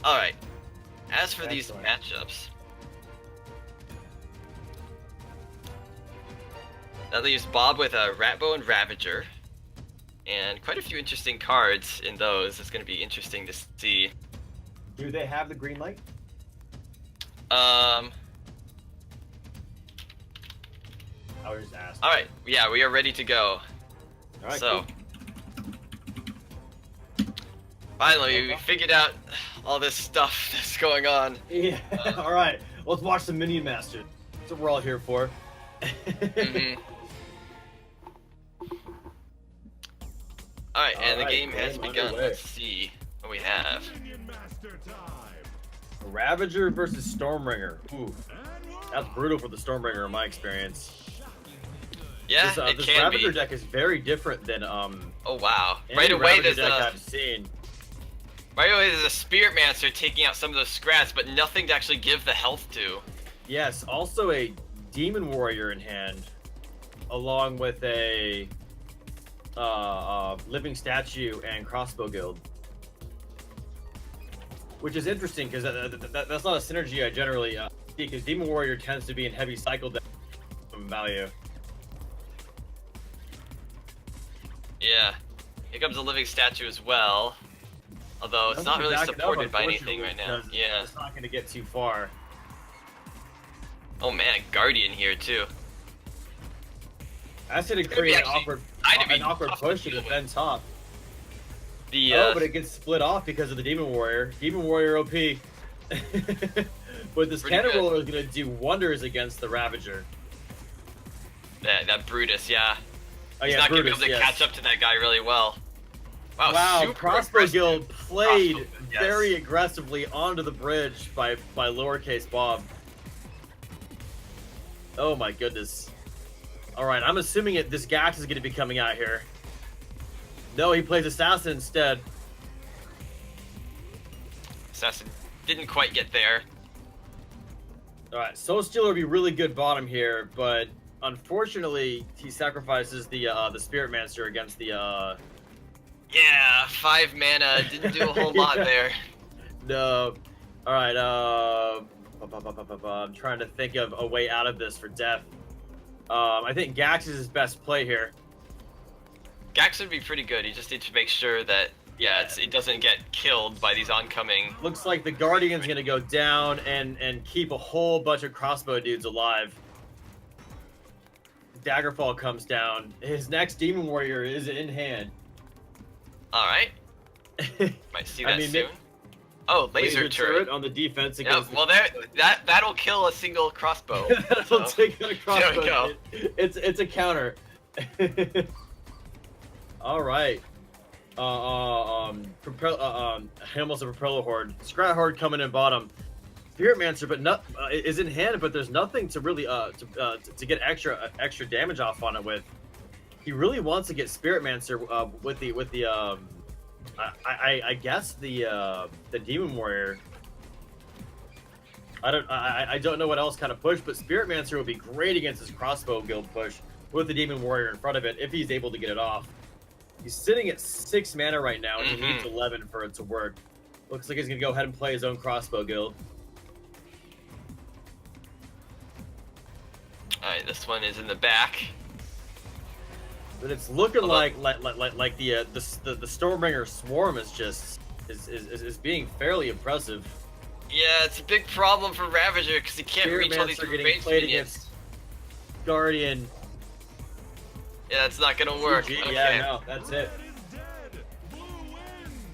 Alright. As for these Excellent. matchups, that leaves Bob with a Ratbo and Ravager. And quite a few interesting cards in those. It's going to be interesting to see. Do they have the green light? Um. I was just asked. All right. Yeah, we are ready to go. All right, So, cool. finally, we figured out all this stuff that's going on. Yeah. All right. Let's watch some Minion Masters. That's what we're all here for. Mhm. All right, and the Alright, game has game begun. underway. Let's see what we have. Minion Master time. Ravager versus Stormbringer. Ooh, And that's brutal for the Stormbringer in my experience. Yeah, This, it this can Ravager be. deck is very different than Oh wow! any Right away, Ravager there's deck a I've seen. Spirit Mancer taking out some of those scraps, but nothing to actually give the health to. Yes, also a Demon Warrior in hand, along with a Living Statue and Crossbow Guild. Which is interesting, because that's not a synergy I generally see, because Demon Warrior tends to be in heavy cycle deck value. Yeah, here comes a living statue as well. Although it's not really supported by anything right now. Yeah. It's not going to get too far. Oh man, Guardian here too. That's going to gonna be create actually kind of an awkward tough to push to deal with. defend top. The Oh, but it gets split off because of the Demon Warrior. Demon Warrior OP. But this Pretty Cannon good. Roller is going to do wonders against the Ravager. that Brutus, yeah. Oh, He's yeah, not Brutus, gonna be able to yes. catch up to that guy really well. Wow, Wow, super Crossbow aggressive. Guild played Crossbow, yes. very aggressively onto the bridge by lowercase Bob. Oh my goodness. Alright, I'm assuming this Gax is going to be coming out here. No, he plays Assassin instead. Assassin didn't quite get there. Alright, Soul Stealer would be really good bottom here, but unfortunately, he sacrifices the Spirit Mancer against the, Yeah, 5 mana, didn't do a whole lot Yeah. there. No. Alright, I'm trying to think of a way out of this for Death. I think Gax is his best play here. Gax would be pretty good, he just needs to make sure that, it doesn't get killed by these oncoming. Looks like the Guardian's gonna go down and keep a whole bunch of crossbow dudes alive. Daggerfall comes down. His next Demon Warrior is in hand. Alright, might see that I mean, soon. Oh, laser turret. on the defense Yeah, against. well, that'll kill a single crossbow. That'll so- take out a crossbow. There we go. It's a counter. All right. Almost a Propeller Horde. Scrat Horde coming in bottom. Spirit Mancer, but is in hand, but there's nothing to really to get extra damage off on it with. He really wants to get Spirit Mancer with the I guess the Demon Warrior. I don't know what else kind of push, but Spirit Mancer would be great against his Crossbow Guild push with the Demon Warrior in front of it if he's able to get it off. He's sitting at 6 mana right now, and he needs 11 for it to work. Looks like he's gonna go ahead and play his own Crossbow Guild. Alright, this one is in the back. But it's looking Although- like the Stormbringer Swarm is just is being fairly impressive. Yeah, it's a big problem for Ravager because he can't Spirit reach all these Mancer getting ranged played minions. against Guardian. Yeah, that's not gonna work. GG, Okay. Yeah, no, that's it. Red is dead. Blue wins.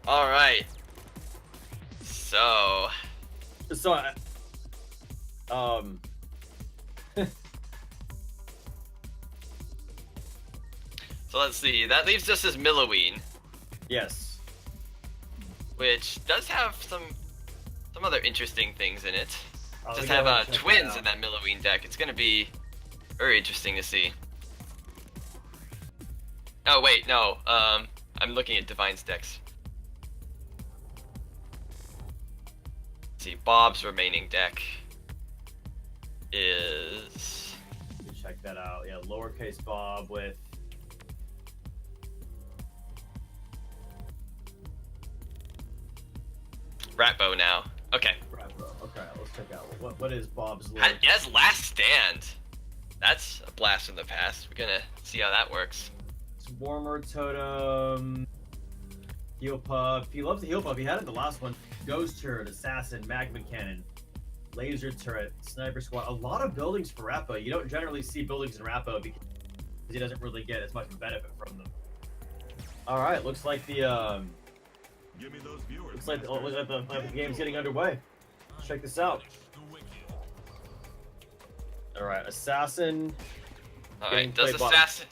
All right. So, So, so let's see. That leaves us as Milloween, yes. which does have some other interesting things in it. I'll Just go have ahead and check twins out. in that Milloween deck. It's gonna be very interesting to see. Oh wait, no. I'm looking at Divine's decks. Let's see, Bob's remaining deck is Check that out. Yeah, lowercase Bob with. Ratbow now. Okay. Right, bro. Okay, let's check out what is Bob's He link. has Last Stand. That's a blast from the past. We're gonna see how that works. Swarmer Totem, Heal Puff. He loves the Heal Puff. He had it in the last one. Ghost Turret, Assassin, Magma Cannon, Laser Turret, Sniper Squad. A lot of buildings for Rappo. You don't generally see buildings in Rappo because he doesn't really get as much benefit from them. All right, looks like the Give me those viewers. looks like the game's getting underway. Check this out. All right, Assassin. All Getting right. Does played by- Assassin?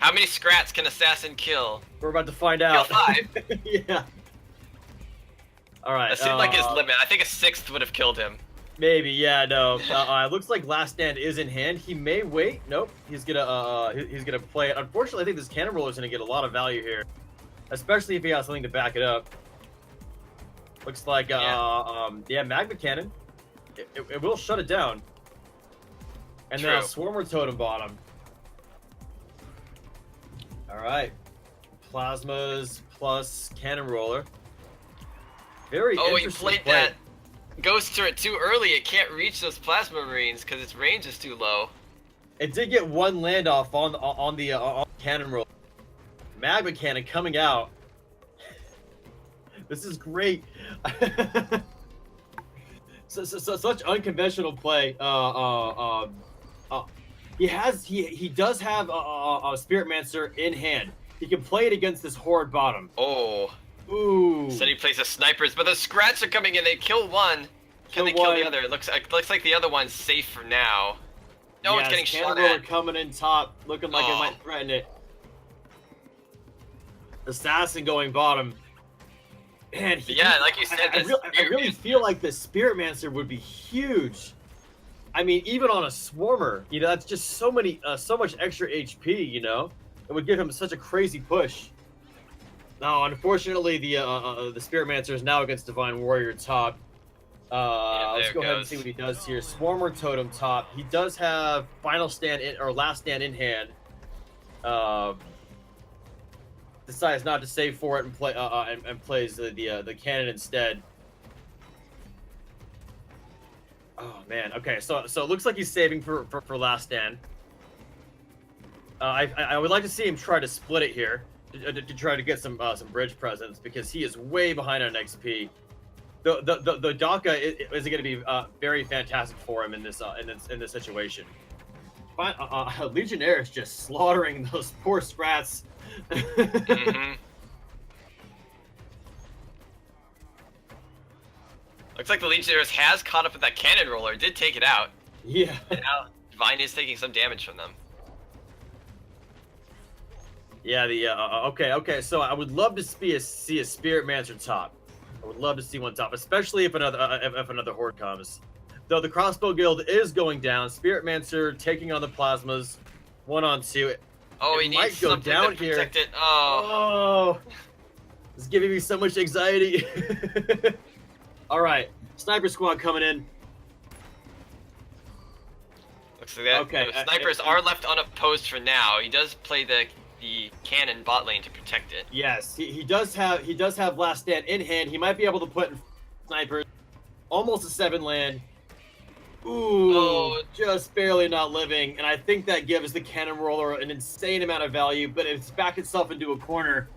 How many scrats can Assassin kill? We're about to find Kill out. 5. Yeah. All right. That seemed like his limit. I think a 6th would have killed him. Maybe, yeah, no. Looks like Last Stand is in hand. He may wait. Nope. He's gonna play it. Unfortunately, I think this Cannon Roller is gonna get a lot of value here, especially if he has something to back it up. Looks like yeah, Magma Cannon. It will shut it down. And then a True. Swarmer Totem bottom. All right. Plasmas plus Cannon Roller. Very Oh, he interesting played play. that Ghost Turret too early. It can't reach those Plasma Marines because its range is too low. It did get one land off on the Cannon Roller. Magma Cannon coming out. This is great. Such unconventional play. He does have a Spirit Mancer in hand. He can play it against this Horde bottom. Oh. Ooh. Said he plays the snipers, but the scrats are coming in. They kill one. Can they Kill kill one. the other? It looks like the other one's safe for now. No one's getting Cannon shot Roller at. coming in top, looking like it Oh. might threaten it. Assassin going bottom. Man, Yeah, like you said, I the really Spirit feel like the Spirit Mancer would be huge. I mean, even on a Swarmer, you know, that's just so much extra HP. You know, it would give him such a crazy push. Now, unfortunately, the Spirit Mancer is now against Divine Warrior top. Let's there go it ahead and goes. see what he does here. Swarmer Totem top. He does have Final Stand or Last Stand in hand. Decides not to save for it and play and plays the cannon instead. Oh man. Okay. So it looks like he's saving for Last Stand. I would like to see him try to split it here to try to get some bridge presence because he is way behind on XP. The Daka is going to be very fantastic for him in this situation. Legionnaire is just slaughtering those poor sprats. Mm-hmm. Looks like the Legionnaires has caught up with that Cannon Roller. It did take it out. Yeah. And now Divine is taking some damage from them. Yeah. Okay. So I would love to see a Spirit Mancer top. I would love to see one top, especially if another Horde comes. Though the Crossbow Guild is going down, Spirit Mancer taking on the Plasmas, 1-on-2. Oh, It he might needs go something down to here. protect it. Oh. Oh, it's giving me so much anxiety. All right, Sniper Squad coming in. Looks like that. Okay, The snipers are left unopposed for now. He does play the cannon bot lane to protect it. Yes, he does have Last Stand in hand. He might be able to put in snipers. Almost a 7 land. Ooh, Oh. just barely not living. And I think that gives the Cannon Roller an insane amount of value, but it's backed itself into a corner.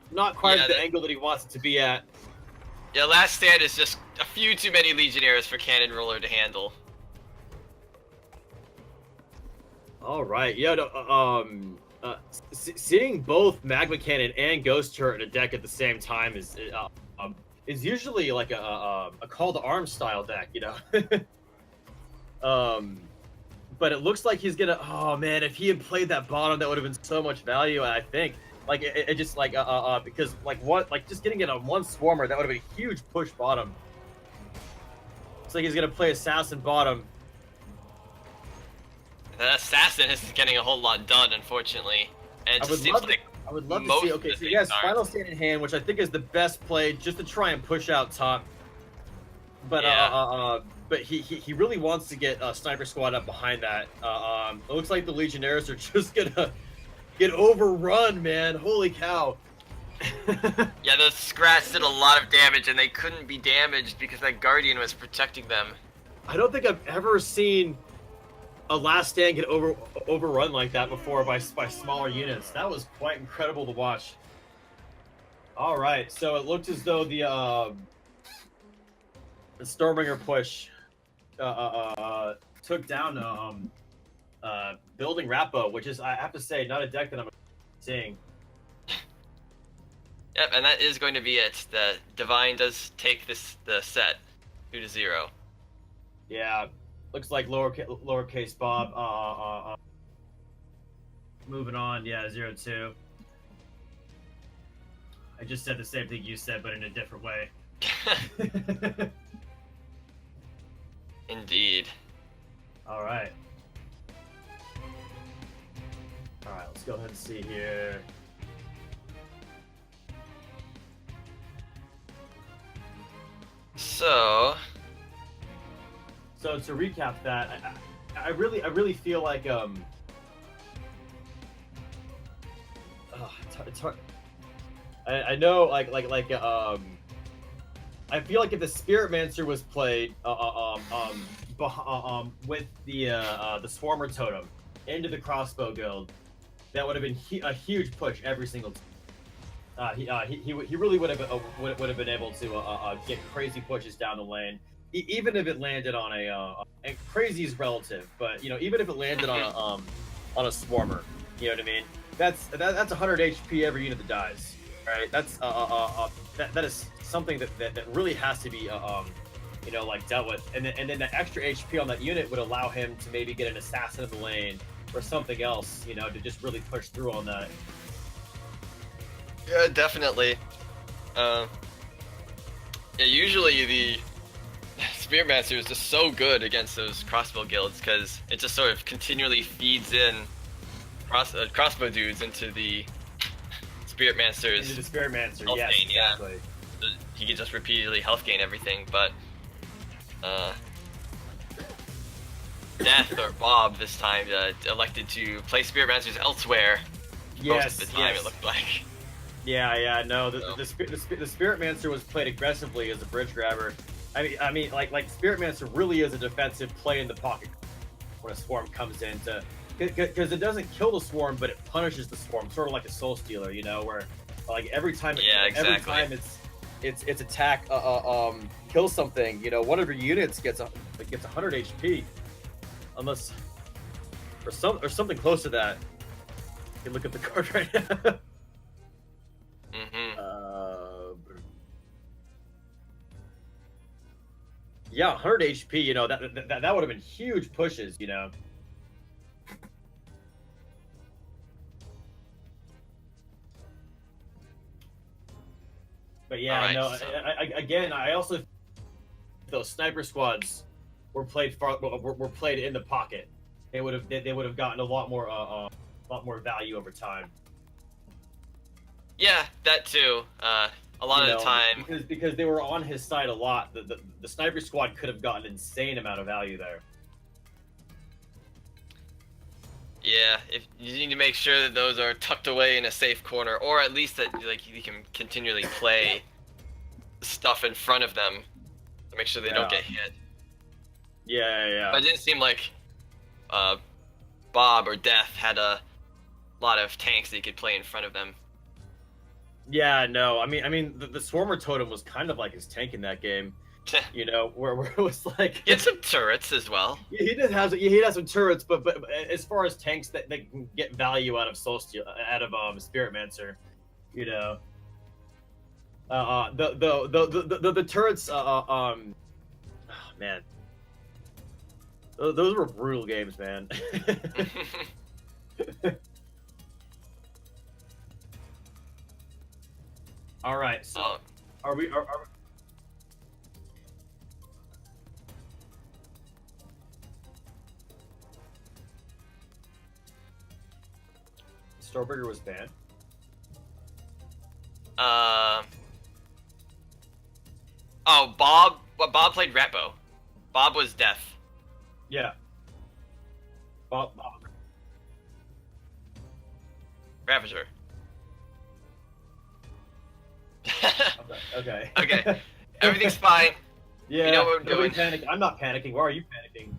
Not quite Yeah, at the that- angle that he wants it to be at. Yeah, Last Stand is just a few too many Legionnaires for Cannon Roller to handle. All right. Yeah. No, seeing both Magma Cannon and Ghost Turret in a deck at the same time is usually like a call to arms style deck, you know. But it looks like he's gonna. Oh man, if he had played that bottom, that would have been so much value. I think. Like it just like because like just getting it on one Swarmer, that would have been a huge push bottom. Looks like he's gonna play Assassin bottom. The Assassin isn't getting a whole lot done, unfortunately. And it just seems like I would love to most see. of Okay, the so he has things are. Final Stand in hand, which I think is the best play, just to try and push out top. But Yeah. but he really wants to get Sniper Squad up behind that. It looks like the Legionnaires are just gonna get overrun, man. Holy cow! Yeah, those Scrats did a lot of damage, and they couldn't be damaged because that Guardian was protecting them. I don't think I've ever seen a Last Stand get overrun like that before by smaller units. That was quite incredible to watch. All right, so it looked as though the Stormbringer push took down Building Rappo, which is, I have to say, not a deck that I'm seeing. Yep, and that is going to be it. The Divine does take the set 2-0. Yeah, looks like lowercase Bob. Moving on, yeah, 0-2. I just said the same thing you said, but in a different way. Indeed. All right. All right, let's go ahead and see here. So So to recap that, I really feel like it's hard. I know I feel like if the Spiritmancer was played with the Swarmer Totem into the Crossbow Guild, that would have been a huge push every single time. He really would have been able to get crazy pushes down the lane, even if it landed on and crazy is relative, but you know, even if it landed on a Swarmer, you know what I mean? That's 100 HP every unit that dies, right? That's that is something that really has to be you know, like dealt with, and then the extra HP on that unit would allow him to maybe get an assassin in the lane or something else, you know, to just really push through on that. yeah, definitely. Yeah, usually the Spearmancer is just so good against those crossbow guilds because it just sort of continually feeds in crossbow dudes into the Spiritmancer's Into the Spiritmancer, health yes, gain, yeah. exactly. He could just repeatedly health gain everything, but Death or Bob this time elected to play Spiritmancers elsewhere. Yes, Most of the time yes. it looked like. Yeah, no. So. The Spiritmancer was played aggressively as a bridge grabber. I mean, like Spiritmancer really is a defensive play in the pocket when a swarm comes in to, because it doesn't kill the swarm, but it punishes the swarm, sort of like a soul stealer, you know, where like every time every time its attack kills something, you know, one of your units gets 100 HP, unless or something close to that. You can look at the card right now. Yeah, 100 HP. You know, that would have been huge pushes. You know. But yeah, Right, no. so. Again, I also those sniper squads were played were played in the pocket. They would have gotten a lot more value over time. Yeah, that too. A lot of the time. Because they were on his side a lot. The sniper squad could have gotten an insane amount of value there. Yeah, if you need to make sure that those are tucked away in a safe corner, or at least that like you can continually play stuff in front of them to make sure they don't get hit. Yeah. But it didn't seem like Bob or Death had a lot of tanks that you could play in front of them. Yeah, no. I mean, the Swarmer Totem was kind of like his tank in that game. You know, where it was like Get some turrets as well. he has some turrets, but as far as tanks that can get value out of Spirit Mancer, you know, the turrets, man, those were brutal games, man. All right, so are we? Storberger was banned. Oh, Bob. Well, Bob played Ratbo. Bob was deaf. Yeah. Bob. Ravager. Okay. Okay. Everything's fine. Yeah. We know what we're doing. Panic. I'm not panicking. Why are you panicking?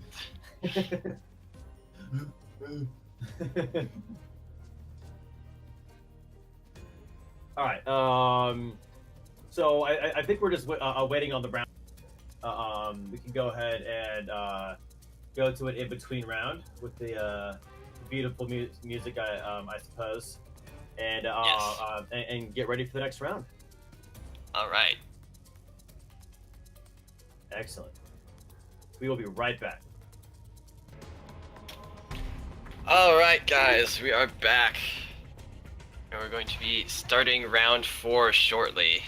All right. So I think we're just waiting on the round. We can go ahead and go to an in-between round with the beautiful music, I suppose, and Yes. and get ready for the next round. All right. Excellent. We will be right back. All right, guys, we are back. And we're going to be starting round 4 shortly.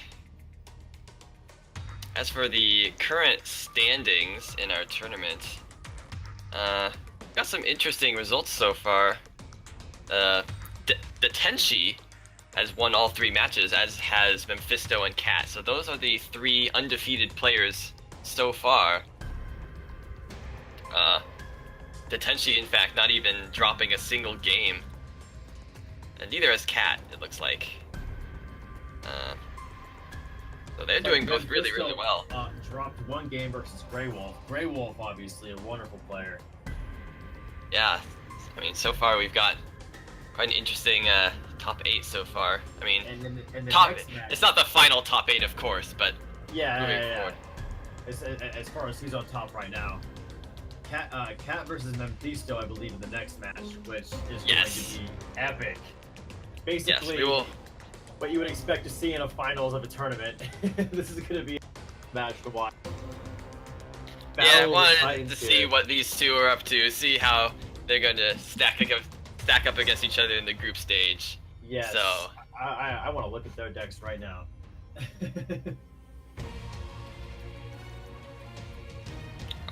As for the current standings in our tournament, got some interesting results so far. The Tenshi has won all 3 matches, as has Mephisto and Cat. So those are the 3 undefeated players so far. The Tenshi, in fact, not even dropping a single game. And neither has Cat, it looks like. So they're doing both really, really well. Dropped 1 game versus Grey Wolf. Grey Wolf, obviously, a wonderful player. Yeah, I mean, so far we've got quite an interesting top 8 so far. I mean, And the top. next match, It's not the final top 8, of course, but yeah. forward. As far as who's on top right now, Cat versus Mephisto, I believe, in the next match, which is going to be epic. Basically, Yes, we will. what you would expect to see in a finals of a tournament. This is going to be a match to watch. Yeah, I Battle of the wanted Titans to see here. what these 2 are up to, see how they're going to stack up against each other in the group stage. Yes. So I want to look at their decks right now.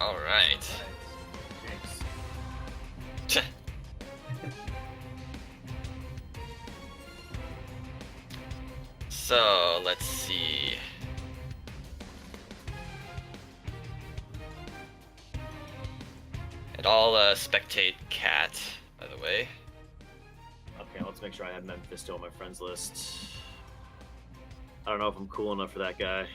all right. Jinx. So let's see. And I'll spectate Cat, by the way. Okay, let's make sure I have Mephisto on my friends list. I don't know if I'm cool enough for that guy.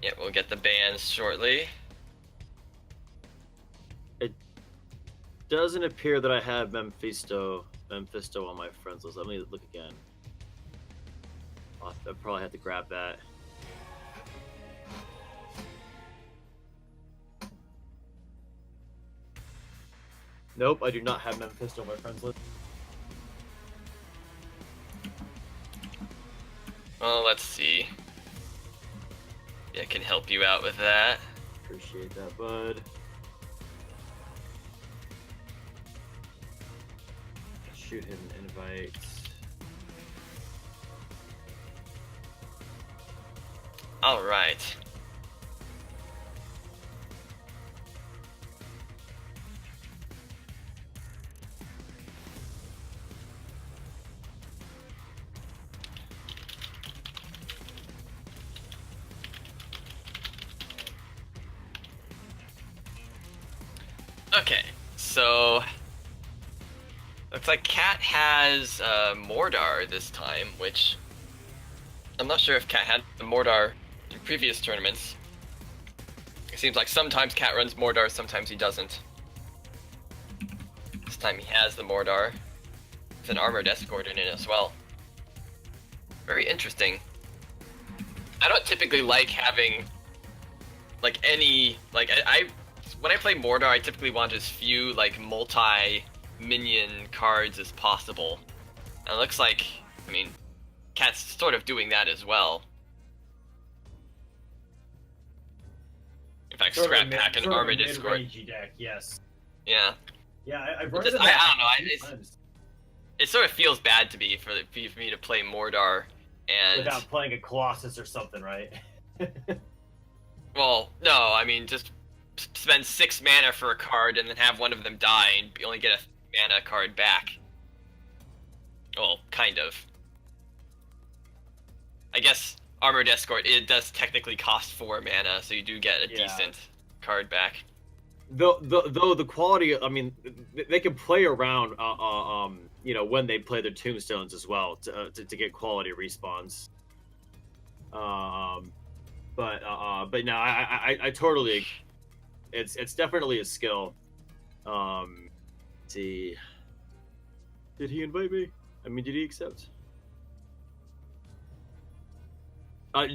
Yeah, we'll get the bans shortly. It doesn't appear that I have Mephisto on my friends list. Let me look again. I probably have to grab that. Nope, I do not have Mephisto on my friends list. Well, let's see. Yeah, I can help you out with that. Appreciate that, bud. Shoot him an invite. All right. Okay, so looks like Cat has Mordar this time, which I'm not sure if Cat had the Mordar in previous tournaments. It seems like sometimes Cat runs Mordar, sometimes he doesn't. This time he has the Mordar with an armored escort in it as well. Very interesting. I don't typically like having like any like I when I play Mordor, I typically want as few like multi minion cards as possible. And it looks like, I mean, Cat's sort of doing that as well. In fact, Sort of Scrap a Pack and sort of a Armored Escort. mid-rangey deck, yes. Yeah. Yeah, I've It heard just- of I that don't know, a few it's- times It sort of feels bad to me for me to play Mordor and without playing a Colossus or something, right? well, no, I mean just spend 6 mana for a card and then have one of them die and you only get a mana card back. Well, kind of. I guess Armored Escort, it does technically cost 4 mana, so you do get a Yeah. decent card back. Though the quality, I mean, they can play around, you know, when they play their tombstones as well to get quality respawns. But no, I totally agree. It's definitely a skill. Let's see, did he invite me? I mean, did he accept?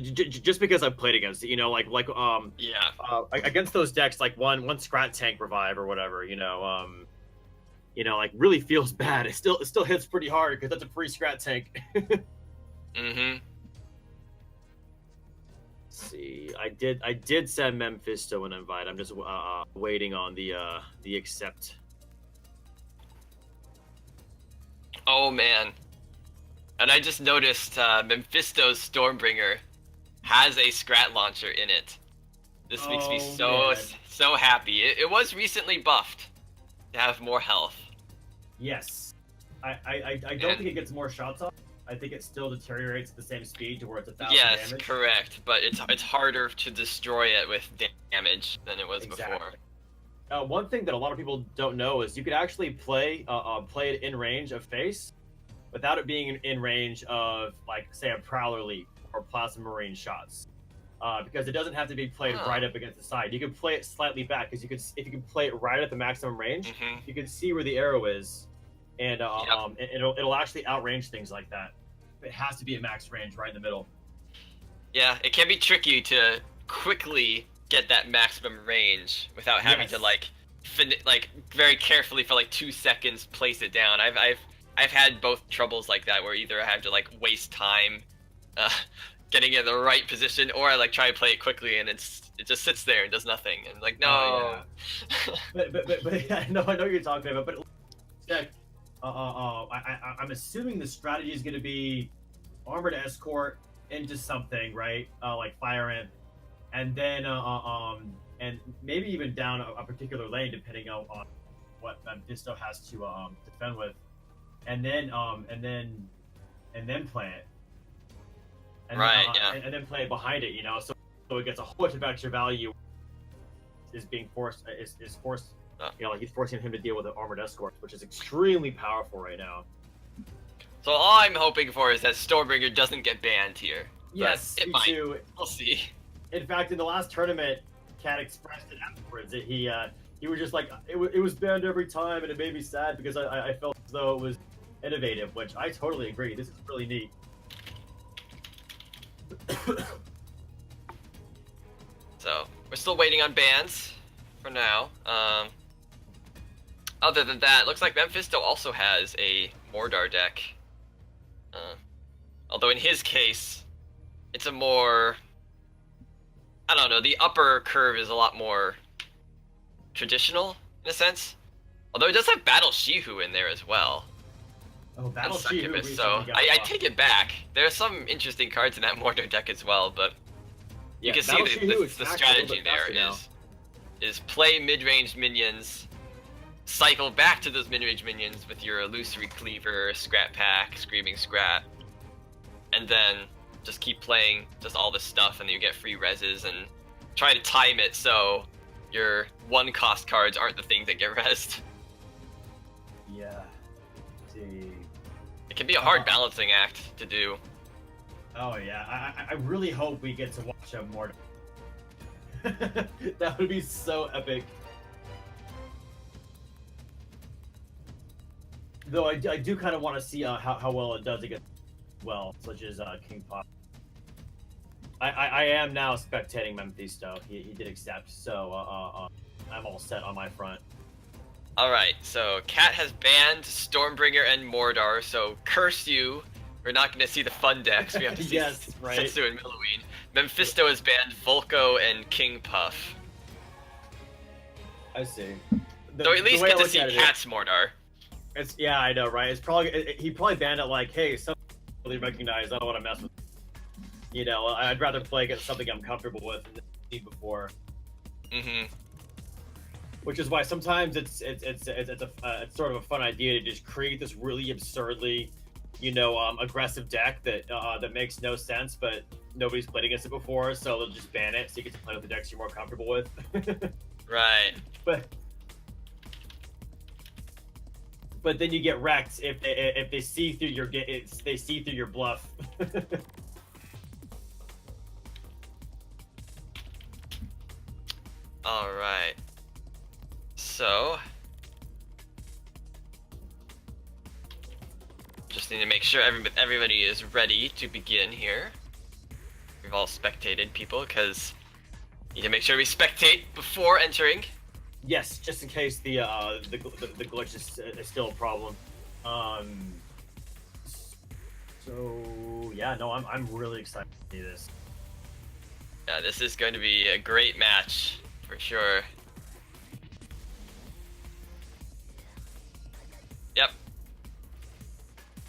Just because I've played against it, you know, Yeah. against those decks, like one Scrat Tank Revive or whatever, you know, like really feels bad. It still hits pretty hard because that's a free Scrat Tank. Mm-hmm. See, I did send Mephisto an invite. I'm just waiting on the accept. Oh man. And I just noticed Mephisto's Stormbringer has a Scrat Launcher in it. This makes me Oh, so happy. It was recently buffed to have more health. Yes, I don't think it gets more shots off. I think it still deteriorates at the same speed to where it's 1,000 Yes, damage. correct. But it's harder to destroy it with damage than it was before. One thing that a lot of people don't know is you could actually play it in range of face without it being in range of, like, say, a Prowler Leap or Plasma Marine shots. Because it doesn't have to be played right up against the side. You can play it slightly back, because if you can play it right at the maximum range, you can see where the arrow is, and it'll actually outrange things like that. It has to be at max range, right in the middle. Yeah, it can be tricky to quickly get that maximum range without having to like very carefully for like 2 seconds place it down. I've had both troubles like that where either I have to like waste time getting in the right position, or I like try to play it quickly and it just sits there and does nothing. And like, no. Oh, yeah. but yeah, I know what you're talking about. But I'm assuming the strategy is going to be Armored Escort into something, right? Like Fire Imp, and then and maybe even down a particular lane depending on what Mephisto has to defend with, and then play it. And right. then, and then play it behind it, you know, so it gets a whole bunch of extra value. Is being forced is forced. You know, like he's forcing him to deal with an Armored Escort, which is extremely powerful right now. So all I'm hoping for is that Stormbringer doesn't get banned here. Yes, it me might. too. We'll see. In fact, in the last tournament, Cat expressed it afterwards. That he was just like, it was banned every time, and it made me sad because I felt as though it was innovative, which I totally agree. This is really neat. So we're still waiting on bans for now. Other than that, it looks like Mephisto also has a Mordor deck. Although in his case, it's a more, I don't know, the upper curve is a lot more traditional in a sense. Although it does have Battle Shihu in there as well. Oh, Battle And Shihu Succubus, recently so got I buffed. take it back. There are some interesting cards in that Mordor deck as well, but you Yeah, can see Battle the Shihu is the actually a little strategy bit there faster now. is play mid-range minions, cycle back to those mid-range minions with your Illusory Cleaver, Scrap Pack, Screaming Scrap, and then just keep playing just all this stuff, and then you get free reses, and try to time it so your one-cost cards aren't the things that get resed. Yeah. Let's see. It can be a hard balancing act to do. Oh yeah, I really hope we get to watch a more. That would be so epic. Though I do kind of want to see how well it does against well, such as King Pop. I am now spectating Mephisto. He did accept, so I'm all set on my front. Alright, so Cat has banned Stormbringer and Mordor, so curse you. We're not going to see the fun decks. We have to see Yes, right. Setsu and Milloween. Mephisto has banned Volko and King Puff. I see. So at least way get I to look see at it Cat's Mordor. It's yeah, I know, right? It's probably he probably banned it like, hey, something really recognized. I don't want to mess with. You know, I'd rather play against something I'm comfortable with than seen before. Mm-hmm. Which is why sometimes it's sort of a fun idea to just create this really absurdly, you know, aggressive deck that that makes no sense, but nobody's played against it before, so they'll just ban it so you get to play with the decks you're more comfortable with. Right. But then you get wrecked if they see through your they see through your bluff. All right. So, just need to make sure everybody is ready to begin here. We've all spectated people because need to make sure we spectate before entering. Yes, just in case the glitch is still a problem. So yeah, no, I'm really excited to see this. Yeah, this is going to be a great match for sure. Yep.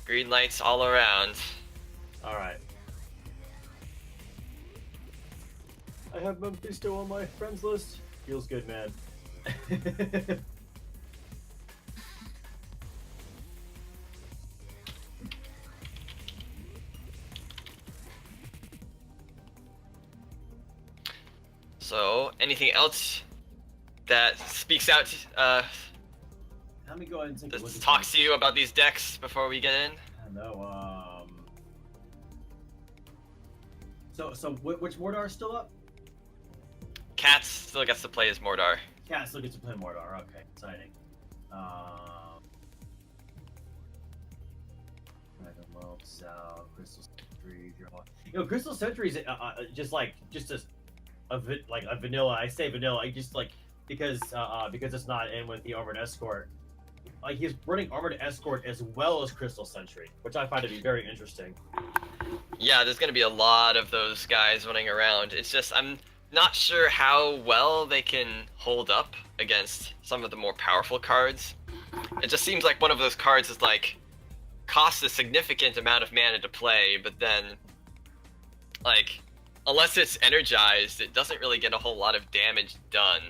Green lights all around. All right. I have Mephisto on my friends list. Feels good, man. So, anything else that speaks out, Let me go ahead and take a look at talks to you about these decks before we get in? I know. So which Mordor is still up? Cat still gets to play as Mordor. Cat still gets to play Mordor. Okay, exciting. Dragon World, South, Crystal Century. You know, Crystal Century is just a vanilla. I say vanilla. I just like because it's not in with the Armored Escort. Like he's running Armored Escort as well as Crystal Century, which I find to be very interesting. Yeah, there's gonna be a lot of those guys running around. It's just I'm not sure how well they can hold up against some of the more powerful cards. It just seems like one of those cards is like costs a significant amount of mana to play, but then like unless it's energized, it doesn't really get a whole lot of damage done.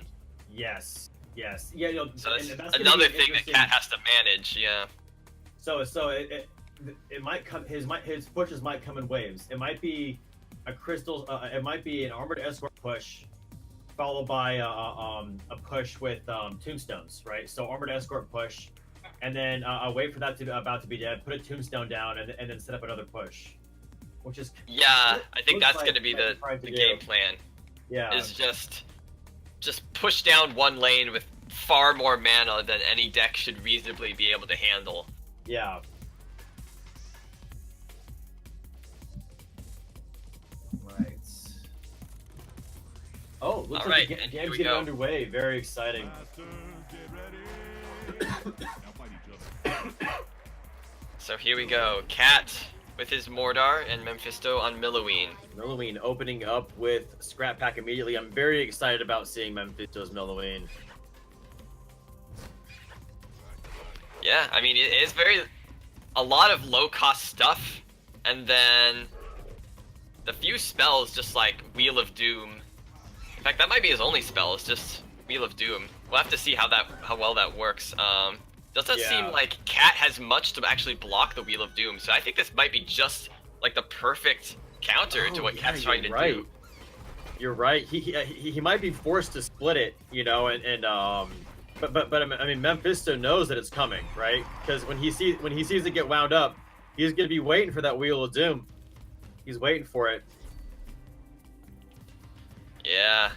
Yes. Yeah. You know, So that's that's another thing that Cat has to manage. Yeah. So it might come. His pushes might come in waves. It might be a crystal. It might be an Armored Escort push, followed by a push with tombstones, right? So Armored Escort push, and then wait for that to about to be dead. Put a tombstone down, and then set up another push, which is Yeah, I think that's like going to be the game plan. Yeah. Is just push down one lane with far more mana than any deck should reasonably be able to handle. Yeah. Right. Oh, looks All like right, the and here game's we getting go. underway. Very exciting. Masters, get ready. Now fight each other. So here we go. Cat with his Mordor and Mephisto on Milloween. Milloween opening up with Scrap Pack immediately. I'm very excited about seeing Mephisto's Milloween. Yeah, I mean it is a lot of low cost stuff, and then the few spells just like Wheel of Doom. In fact, that might be his only spell. It's just Wheel of Doom. We'll have to see how well that works. Doesn't Yeah. seem like Cat has much to actually block the Wheel of Doom, so I think this might be just like the perfect counter to what Cat's trying to do. You're right. He might be forced to split it, you know, but I mean Mephisto knows that it's coming, right? Because when he sees it get wound up, he's gonna be waiting for that Wheel of Doom. He's waiting for it. Yeah.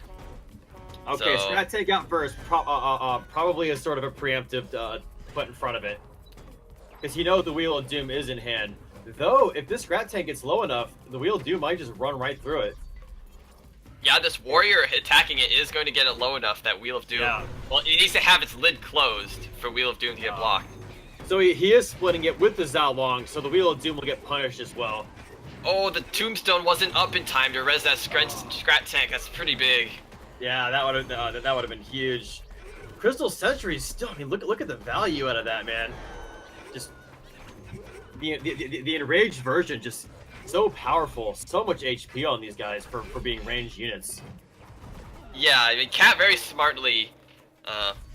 Okay, So- Scrat take out first. Probably as sort of a preemptive put in front of it, because he knows the Wheel of Doom is in hand. Though, if this Scrat Tank gets low enough, the Wheel of Doom might just run right through it. Yeah, this warrior attacking it is going to get it low enough that Wheel of Doom. Yeah. Well, it needs to have its lid closed for Wheel of Doom to get blocked. So he is splitting it with the Zhao Long, so the Wheel of Doom will get punished as well. Oh, the tombstone wasn't up in time to res that Scrat Tank. That's pretty big. Yeah, that would have been huge. Crystal Sentry still. I mean, look at the value out of that, man. Just the enraged version, just so powerful, so much HP on these guys for being ranged units. Yeah, I mean, Cat very smartly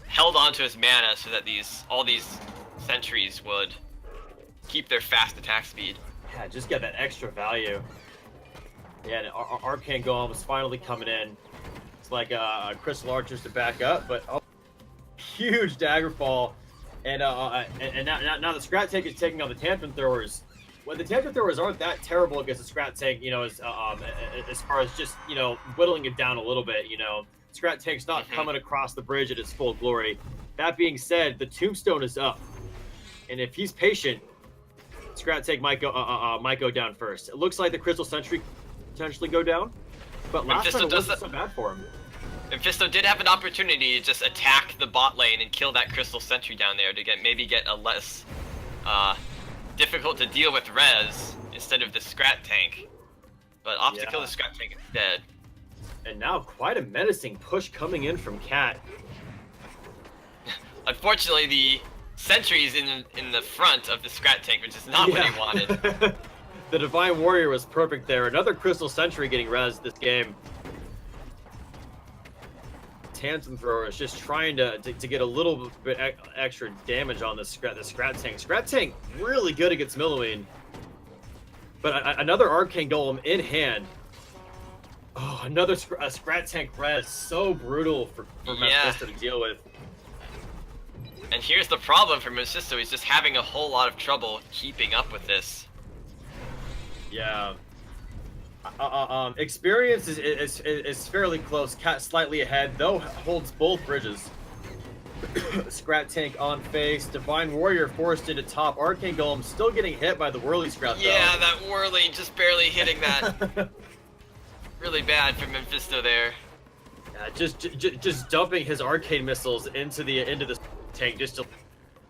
held onto his mana so that all these sentries would keep their fast attack speed. Yeah, just get that extra value. Yeah, and Arcane Golem is finally coming in. It's like Crystal Archers to back up, but huge Daggerfall. And now the Scrat Tank is taking on the Tantrum Throwers. Well, the Tantrum Throwers aren't that terrible against the Scrat Tank, you know, as far as just, you know, whittling it down a little bit, you know. Scrat Tank's not coming across the bridge at its full glory. That being said, the Tombstone is up. And if he's patient, Scrat Tank might go down first. It looks like the Crystal Sentry potentially go down, but last time it wasn't so bad for him. Mephisto did have an opportunity to just attack the bot lane and kill that Crystal Sentry down there to maybe get a less difficult to deal with res instead of the Scrat Tank, but opts to kill the Scrat Tank instead. And now quite a menacing push coming in from Cat. Unfortunately, the sentries in the front of the Scrat Tank, which is not what he wanted. The Divine Warrior was perfect there. Another Crystal Sentry getting res this game. Tantrum Thrower is just trying to get a little bit extra damage on the Scrat Tank. Scrat Tank really good against Milloween. But another Arcane Golem in hand. Oh, another Scrat Tank res. So brutal for Mephisto to deal with. And here's the problem for Mephisto, he's just having a whole lot of trouble keeping up with this. Yeah. Experience is fairly close. Cat slightly ahead, though holds both bridges. Scrat Tank on face. Divine Warrior forced into top. Arcane Golem still getting hit by the Whirly Scrat though. Yeah, that Whirly just barely hitting that. Really bad for Mephisto there. Just dumping his arcane missiles into the tank just to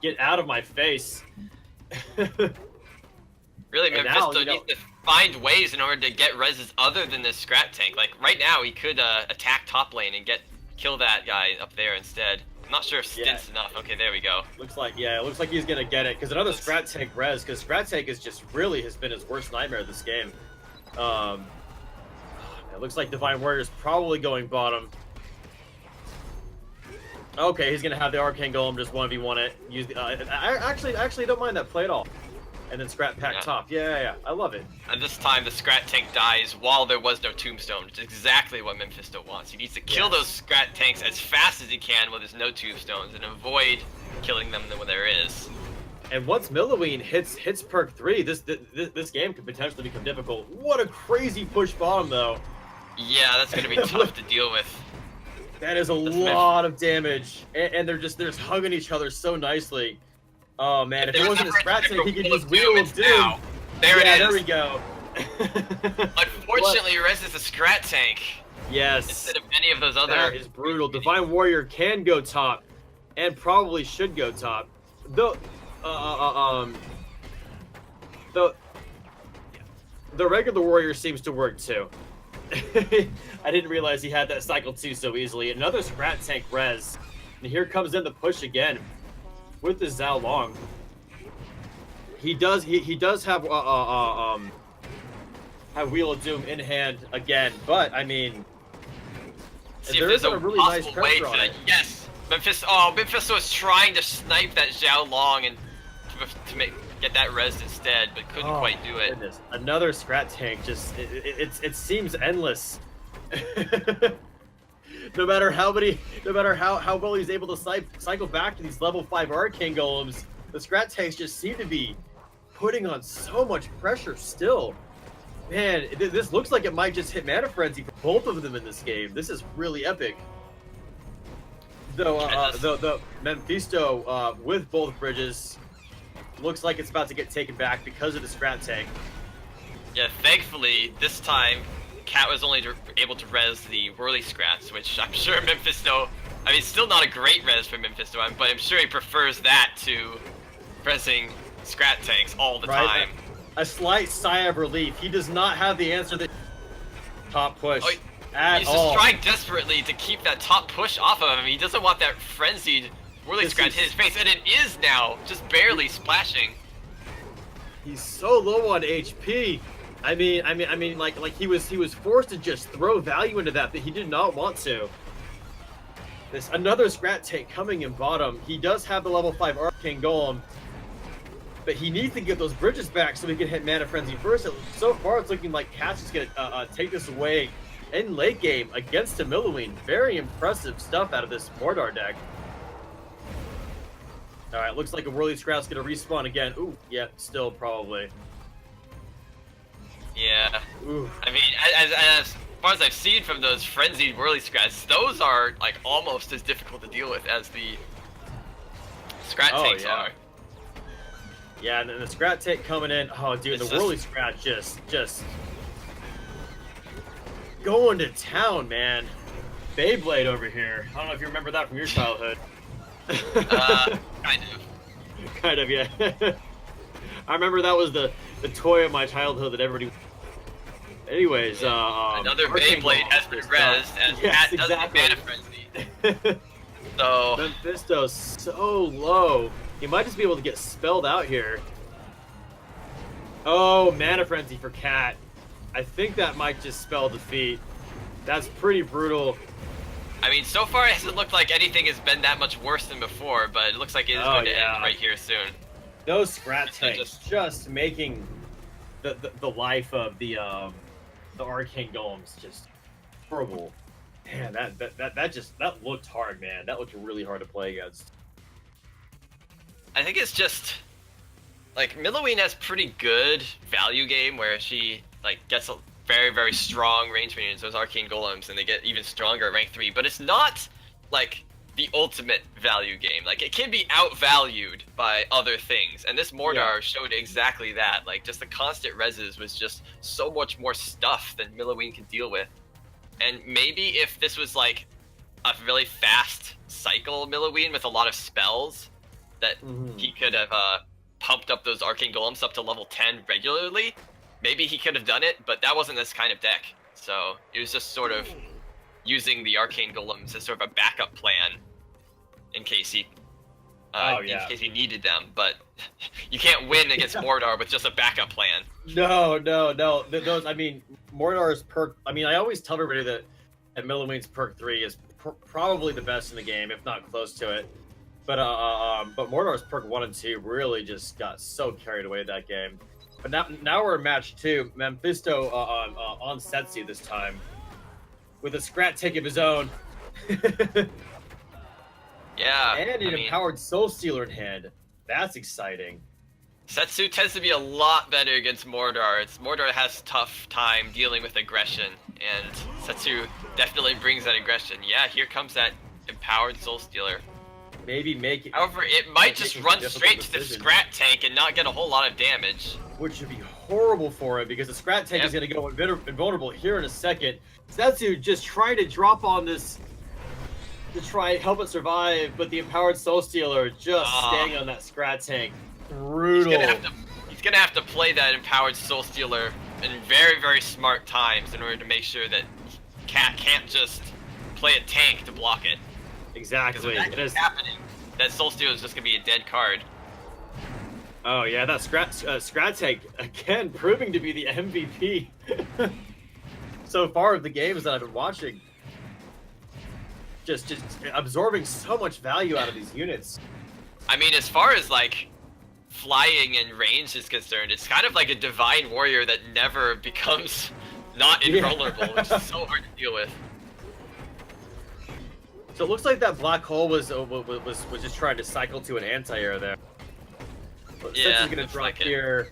get out of my face. Really, Mephisto needs to find ways in order to get reses other than this Scrat Tank. Like right now, he could attack top lane and kill that guy up there instead. I'm not sure if Stint's enough. Okay, there we go. Looks like he's gonna get it because another Scrat Tank res. Because Scrat Tank is just really has been his worst nightmare this game. It looks like Divine Warrior's probably going bottom. Okay, he's gonna have the Arcane Golem just 1v1 it. Use the, I actually don't mind that play at all. And then Scrat Pack top. Yeah, I love it. And this time the Scrat Tank dies while there was no Tombstone, which is exactly what Mephisto wants. He needs to kill those Scrat Tanks as fast as he can when there's no Tombstones and avoid killing them when there is. And once Milloween hits perk 3, this game could potentially become difficult. What a crazy push bottom though. Yeah, that's gonna be tough to deal with. That is a lot of damage, and they're just hugging each other so nicely. Oh man, if it wasn't a Scrat Tank, he could use Wheel of Doom. There it is. There we go. Unfortunately, Rez is a Scrat Tank. Yes. Instead of any of those other. That is brutal. Divine Warrior can go top, and probably should go top. Though, the regular Warrior seems to work too. I didn't realize he had that cycle too so easily. Another Scrat Tank res, and here comes in the push again with the Zhao Long. He does have Wheel of Doom in hand again, but I mean, there is a really nice pressure on it. Yes, Mephisto is trying to snipe that Zhao Long and to get that res instead, but couldn't quite do it. Goodness. Another Scrat Tank, just it seems endless. No matter how well he's able to cycle back to these level 5 Arcane Golems, the Scrat Tanks just seem to be putting on so much pressure still. Man, this looks like it might just hit Mana Frenzy for both of them in this game. This is really epic. Though the Mephisto with both bridges looks like it's about to get taken back because of the Scrat tank. Yeah, thankfully, this time, Cat was only able to res the Whirly Scrats, which I'm sure Mephisto... I mean, still not a great res for Mephisto, but I'm sure he prefers that to resing Scrat tanks all the time. A slight sigh of relief. He does not have the answer that top push at He's all. just trying desperately to keep that top push off of him. He doesn't want that frenzied Whirly Scratch hit his face, and it is now, just barely splashing. He's so low on HP. I mean, like he was forced to just throw value into that, but he did not want to. This another Scrat tank coming in bottom. He does have the level 5 Arcane Golem, but he needs to get those bridges back so he can hit Mana Frenzy first. So far, it's looking like Cat's is gonna take this away in late game against a Milloween. Very impressive stuff out of this Mordor deck. All right, looks like a Whirly Scrat's gonna respawn again. Ooh, yeah, still probably. Yeah. Ooh. I mean, as far as I've seen from those frenzied Whirly Scrats, those are like almost as difficult to deal with as the Scrat tanks are. Yeah, and then the Scrat tank coming in. Oh, dude, the Whirly Scrat just going to town, man. Beyblade over here. I don't know if you remember that from your childhood. Kind of. Kind of, yeah. I remember that was the toy of my childhood that everybody. Anyways, another Beyblade has been rezzed, and Cat doesn't Mana Frenzy. So Mephisto's so low. He might just be able to get spelled out here. Oh, Mana Frenzy for Cat. I think that might just spell defeat. That's pretty brutal. I mean, so far it hasn't looked like anything has been that much worse than before, but it looks like it is going to end right here soon. Those Scrat tanks just making the life of the Arcane Golems just horrible. Man, that looked hard, man. That looked really hard to play against. I think it's just like Milloween has pretty good value game where she like gets a very, very strong range minions, those Arcane Golems, and they get even stronger at rank 3, but it's not like the ultimate value game. Like, it can be outvalued by other things, and this Mordor showed exactly that. Like, just the constant reses was just so much more stuff than Milloween can deal with. And maybe if this was like a really fast cycle Milloween with a lot of spells, that he could have pumped up those Arcane Golems up to level 10 regularly, maybe he could have done it, but that wasn't this kind of deck. So it was just sort of using the Arcane Golems as sort of a backup plan in case he in case he needed them. But you can't win against Mordor with just a backup plan. No. Those, I mean, Mordor's perk. I mean, I always tell everybody that Milloween's perk 3 is probably the best in the game, if not close to it. But Mordor's perk 1 and 2 really just got so carried away that game. But now we're in match 2. Mephisto on Setsu this time, with a Scrat tank of his own. Yeah, and an empowered Soul Stealer in hand. That's exciting. Setsu tends to be a lot better against Mordor. Mordor has a tough time dealing with aggression, and Setsu definitely brings that aggression. Yeah, here comes that empowered Soul Stealer. Maybe make it. However, it might just run straight to the Scrat tank and not get a whole lot of damage. Which would be horrible for it, because the Scrat tank is going to go invulnerable here in a second. Setsu just trying to drop on this to try and help it survive, but the empowered Soul Stealer just staying on that Scrat tank. Brutal. He's gonna have to play that empowered Soul Stealer in very, very smart times in order to make sure that Cat can't just play a tank to block it. Exactly. Because if that keeps happening, that Soul Stealer is just gonna be a dead card. Oh yeah, that Scrat tank again proving to be the MVP so far of the games that I've been watching. Just absorbing so much value out of these units. I mean, as far as like flying and range is concerned, it's kind of like a divine warrior that never becomes not invulnerable, which is so hard to deal with. So it looks like that black hole was just trying to cycle to an anti-air there. Yeah, Setsu's gonna drop here.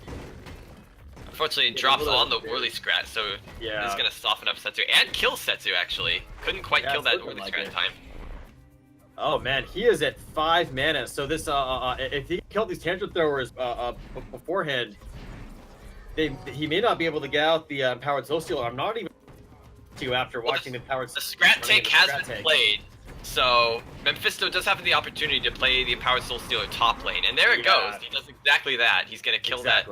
Unfortunately, it drops on the Whirly Scrat, so yeah, it's gonna soften up Setsu and kill Setsu. Actually, couldn't quite kill that Whirly Scrat in time. Oh man, he is at 5 mana. So this if he killed these tantrum throwers beforehand, he may not be able to get out the empowered soul stealer. I'm not even to after watching the empowered. The Scrat Tank has been played, so Mephisto does have the opportunity to play the empowered soul stealer top lane, and there it goes. He does exactly that. He's gonna kill that.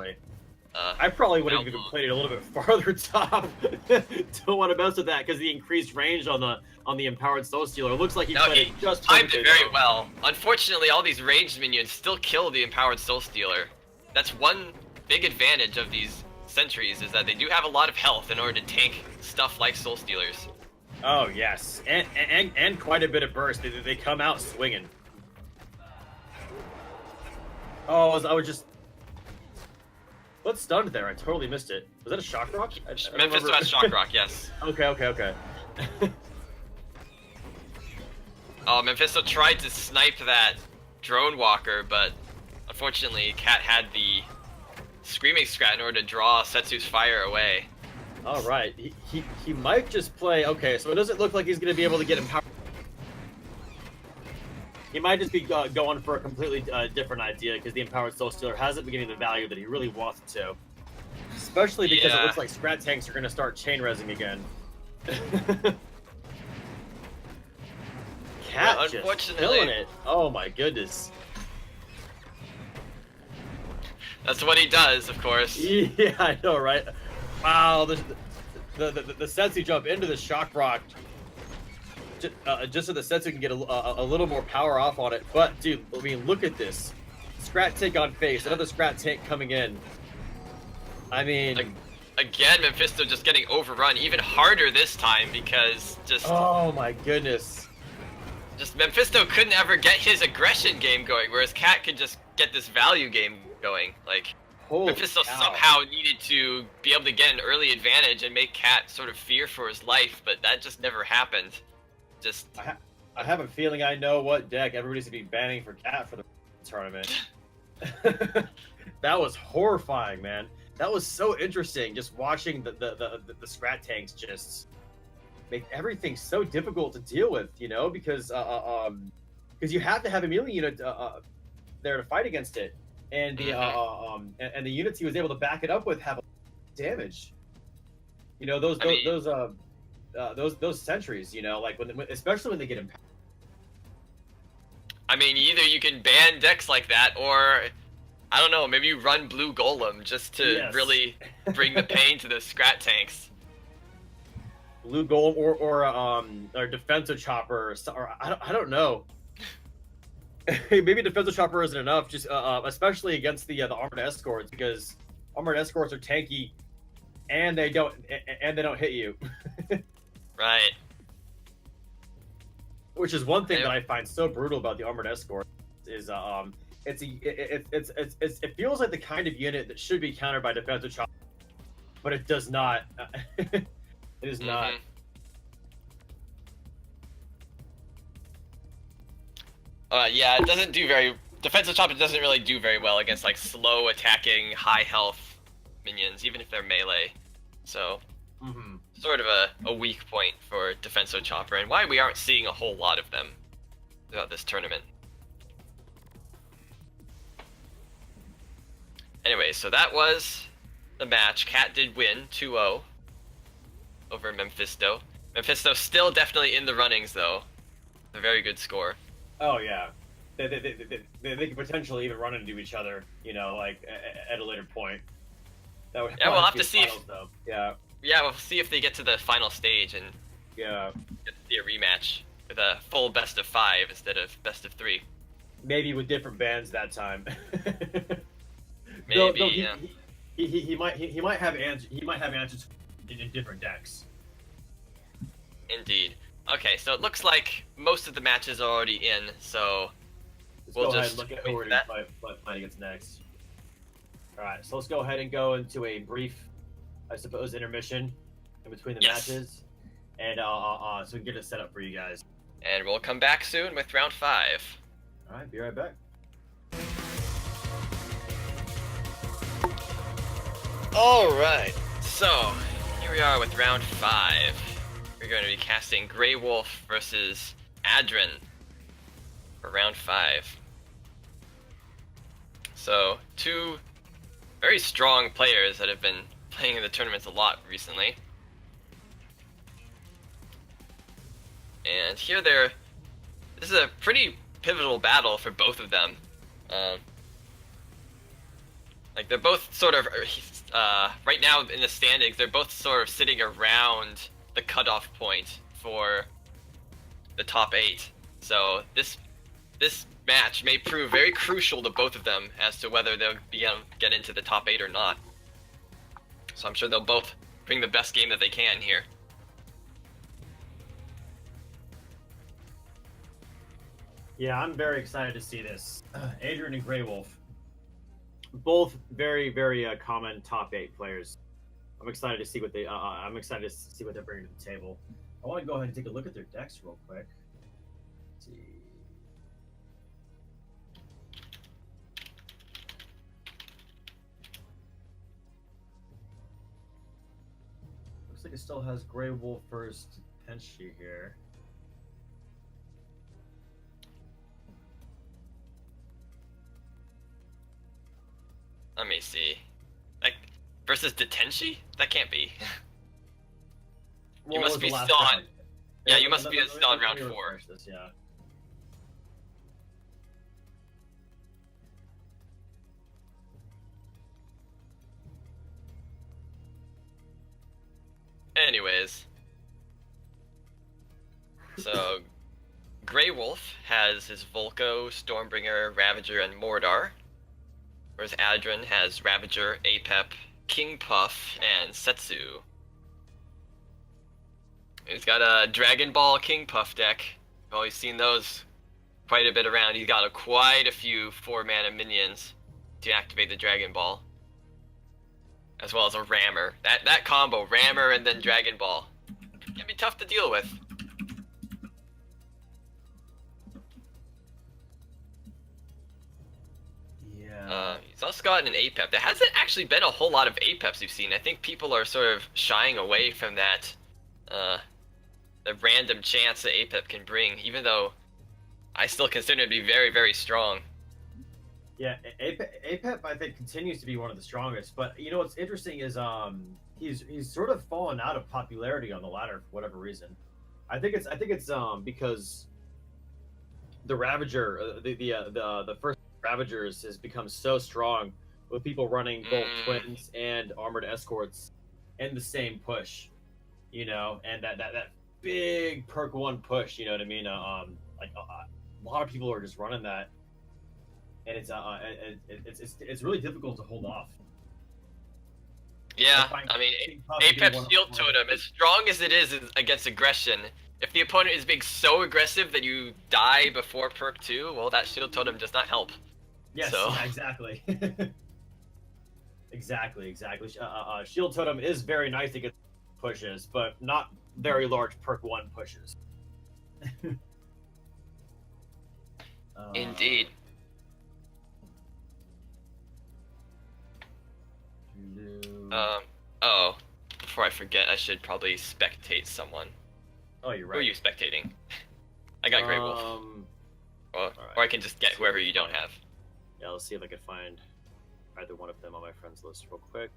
I probably would have even played it a little bit farther top. Don't want to mess with that because the increased range on the empowered soul stealer. It looks like he played it just timed it very well. Unfortunately, all these ranged minions still kill the empowered soul stealer. That's one big advantage of these sentries, is that they do have a lot of health in order to tank stuff like soul stealers. Oh yes, and quite a bit of burst. They come out swinging. Oh, I was just. What's stunned there? I totally missed it. Was that a shock rock? Mephisto has shock rock, yes. Okay. Oh, Mephisto tried to snipe that drone walker, but unfortunately, Cat had the screaming scrat in order to draw Setsu's fire away. All right, he might just play. Okay, so it doesn't look like he's going to be able to get empowered. He might just be going for a completely different idea because the empowered soul stealer hasn't been getting the value that he really wants it to. Especially because it looks like Scrat Tanks are going to start chain resing again. Cat just killing it. Oh my goodness. That's what he does, of course. Yeah, I know, right? Wow, the Setsu jump into the shock rock. Just so the Setsu can get a little more power off on it. But, dude, I mean, look at this. Scrat Tank on face. Another Scrat Tank coming in. I mean... Again, Mephisto just getting overrun even harder this time because just... Oh, my goodness. Just Mephisto couldn't ever get his aggression game going, whereas Cat could just get this value game going. Like, holy Mephisto cow. somehow needed to be able to get an early advantage and make Cat sort of fear for his life, but that just never happened. Just I have a feeling I know what deck everybody's gonna be banning for Cat for the tournament. That was horrifying, man. That was so interesting. Just watching the Scrat Tanks just make everything so difficult to deal with, you know, because you have to have a melee unit there to fight against it, and the and the units he was able to back it up with have damage. You know, those sentries, you know, like especially when they get empowered. I mean, either you can ban decks like that, or I don't know, maybe you run Blue Golem just to really bring the pain to the Scrat Tanks. Blue Golem or Defensive Chopper, or I don't know. Maybe Defensive Chopper isn't enough, just especially against the Armored Escorts, because Armored Escorts are tanky, and they don't hit you. Right. Which is one thing that I find so brutal about the Armored Escort is it feels like the kind of unit that should be countered by Defensive Chopper, but it does not. It is not. Yeah, it doesn't do very. Defensive Chopper doesn't really do very well against like slow attacking, high health minions, even if they're melee. So. Sort of a weak point for Defensive Chopper, and why we aren't seeing a whole lot of them throughout this tournament. Anyway, so that was the match. Cat did win 2-0 over Mephisto. Mephisto still definitely in the runnings, though. A very good score. Oh, yeah. They could potentially even run into each other, you know, like at a later point. That would we'll have to see finals, though. Yeah, we'll see if they get to the final stage and get to see a rematch with a full best of 5 instead of best of 3. Maybe with different bands that time. Maybe, though yeah. He might have answers in different decks. Indeed. Okay, so it looks like most of the matches are already in, so we'll go ahead and look at who we're going to play against next. All right, so let's go ahead and go into a brief, I suppose, intermission in between the matches, and so we can get it set up for you guys. And we'll come back soon with round 5. All right, be right back. All right, so here we are with round 5. We're going to be casting Grey Wolf versus Adrin. for round 5. So, 2 very strong players that have been playing in the tournaments a lot recently. And here this is a pretty pivotal battle for both of them. Like they're both sort of, right now in the standings, they're both sort of sitting around the cutoff point for the top 8. So this match may prove very crucial to both of them as to whether they'll get into the top 8 or not. So I'm sure they'll both bring the best game that they can here. Yeah, I'm very excited to see this. Adrian and Grey Wolf, both very, very common top 8 players. I'm excited to see what they. I'm excited to see what they're bringing to the table. I want to go ahead and take a look at their decks real quick. Let's see. Looks like it still has Grey Wolf first Tenshi here. Let me see. Like, versus Detenshi? That can't be. You must be still on. Yeah, you must be still on round 4. This, yeah. Anyways. So, Grey Wolf has his Volko, Stormbringer, Ravager, and Mordar. Whereas Adrian has Ravager, Apep, King Puff, and Setsu. He's got a Dragon Ball King Puff deck. I've always seen those quite a bit around. He's got quite a few 4-mana minions to activate the Dragon Ball. As well as a Rammer. That combo, Rammer and then Dragon Ball, can be tough to deal with. He's also got an Apep. There hasn't actually been a whole lot of Apeps we've seen. I think people are sort of shying away from that, the random chance that Apep can bring, even though I still consider it to be very, very strong. Yeah, Apep I think continues to be one of the strongest. But you know what's interesting is he's sort of fallen out of popularity on the ladder for whatever reason. I think it's because the Ravager, the first Ravagers has become so strong with people running both twins and armored escorts in the same push, you know, and that big perk 1 push, you know what I mean? Like a lot of people are just running that, and it's really difficult to hold off. Yeah, I mean, Apep's Shield Totem, as strong as it is against aggression, if the opponent is being so aggressive that you die before perk 2, well, that Shield Totem does not help. Yes, so. Yeah, exactly. exactly. Shield Totem is very nice against pushes, but not very large perk 1 pushes. Indeed. Oh, before I forget, I should probably spectate someone. Oh, you're right. Who are you spectating? I got Grey Wolf. Or I can just get whoever you don't have. Yeah, let's see if I can find either one of them on my friends list real quick.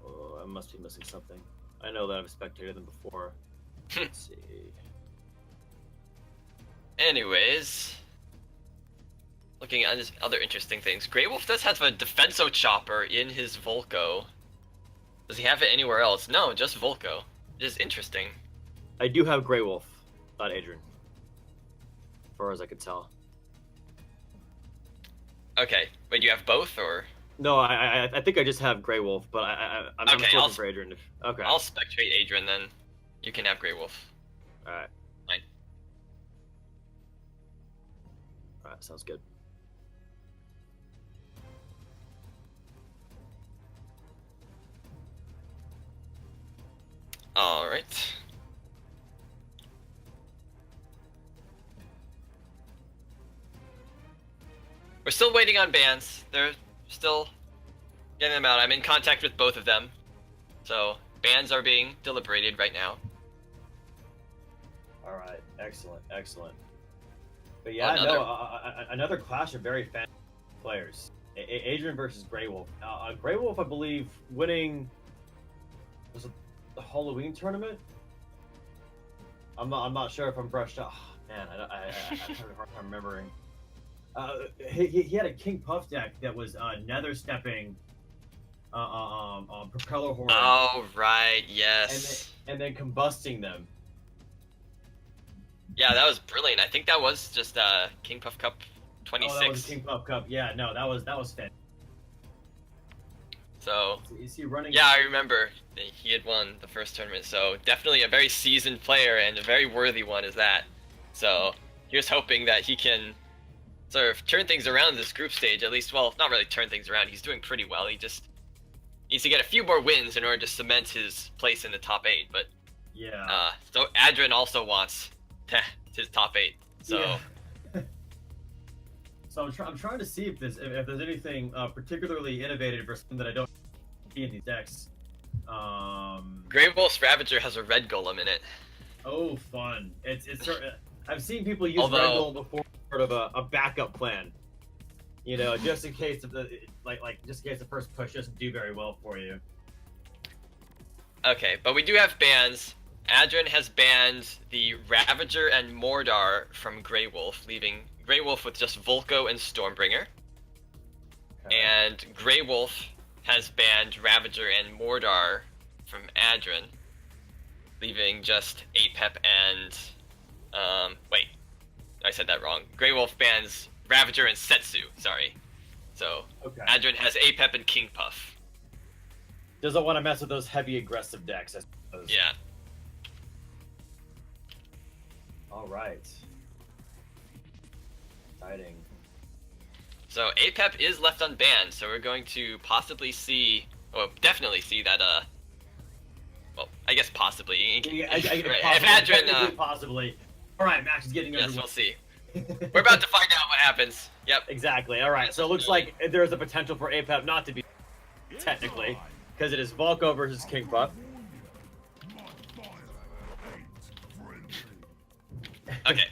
Oh, I must be missing something. I know that I've spectated them before. Let's see. Anyways, looking at other interesting things, Grey Wolf does have a Defenso Chopper in his Volko. Does he have it anywhere else? No, just Volko. It is interesting. I do have Grey Wolf, not Adrian. As far as I could tell. Okay, wait, you have both, or? No, I think I just have Grey Wolf, but I'm okay, looking for Adrian. Okay. I'll spectate Adrian then. You can have Grey Wolf. Alright. Fine. Alright, sounds good. Alright. We're still waiting on bans. They're still getting them out. I'm in contact with both of them. So bans are being deliberated right now. All right, excellent, excellent. But yeah, another clash of very fan players. Adrian versus Grey Wolf. Grey Wolf, I believe, winning was it the Halloween tournament? I'm not sure if I'm brushed up. Oh, man, I have a hard time remembering. He had a King Puff deck that was nether stepping, propeller horde. Oh right, yes. And then combusting them. Yeah, that was brilliant. I think that was just King Puff Cup 26. Oh, that was King Puff Cup. Yeah, no, that was fantastic. So is he running? Yeah, I remember he had won the first tournament. So definitely a very seasoned player and a very worthy one is that. So here's hoping that he can sort of turn things around this group stage. At least, well, not really turn things around. He's doing pretty well. He just needs to get a few more wins in order to cement his place in the top 8. But yeah. So Adrian also wants his top 8. So. Yeah. So I'm trying to see if there's anything particularly innovative or something that I don't see in these decks. Grey Wolf's Ravager has a red golem in it. Oh, fun! It's sort of, I've seen people use red golem before, sort of a backup plan. You know, just in case of the just in case the first push doesn't do very well for you. Okay, but we do have bans. Adrian has banned the Ravager and Mordar from Grey Wolf, leaving Grey Wolf with just Volko and Stormbringer. Okay. And Grey Wolf has banned Ravager and Mordar from Adrian, leaving just Apep and wait, I said that wrong. Grey Wolf bans Ravager and Setsu, sorry. So okay. Adrian has Apep and King Puff. Doesn't want to mess with those heavy aggressive decks, I suppose. Yeah. All right. Exciting. So Apep is left unbanned, so we're going to possibly see, well, definitely see that. Well, I guess possibly. Yeah, if Adrian, possibly. All right, Max is getting. Yes, we'll see. We're about to find out what happens. Yep. Exactly. All right. So it looks like there is a potential for Apep not to be technically, because it is Volko versus King Puff. Okay.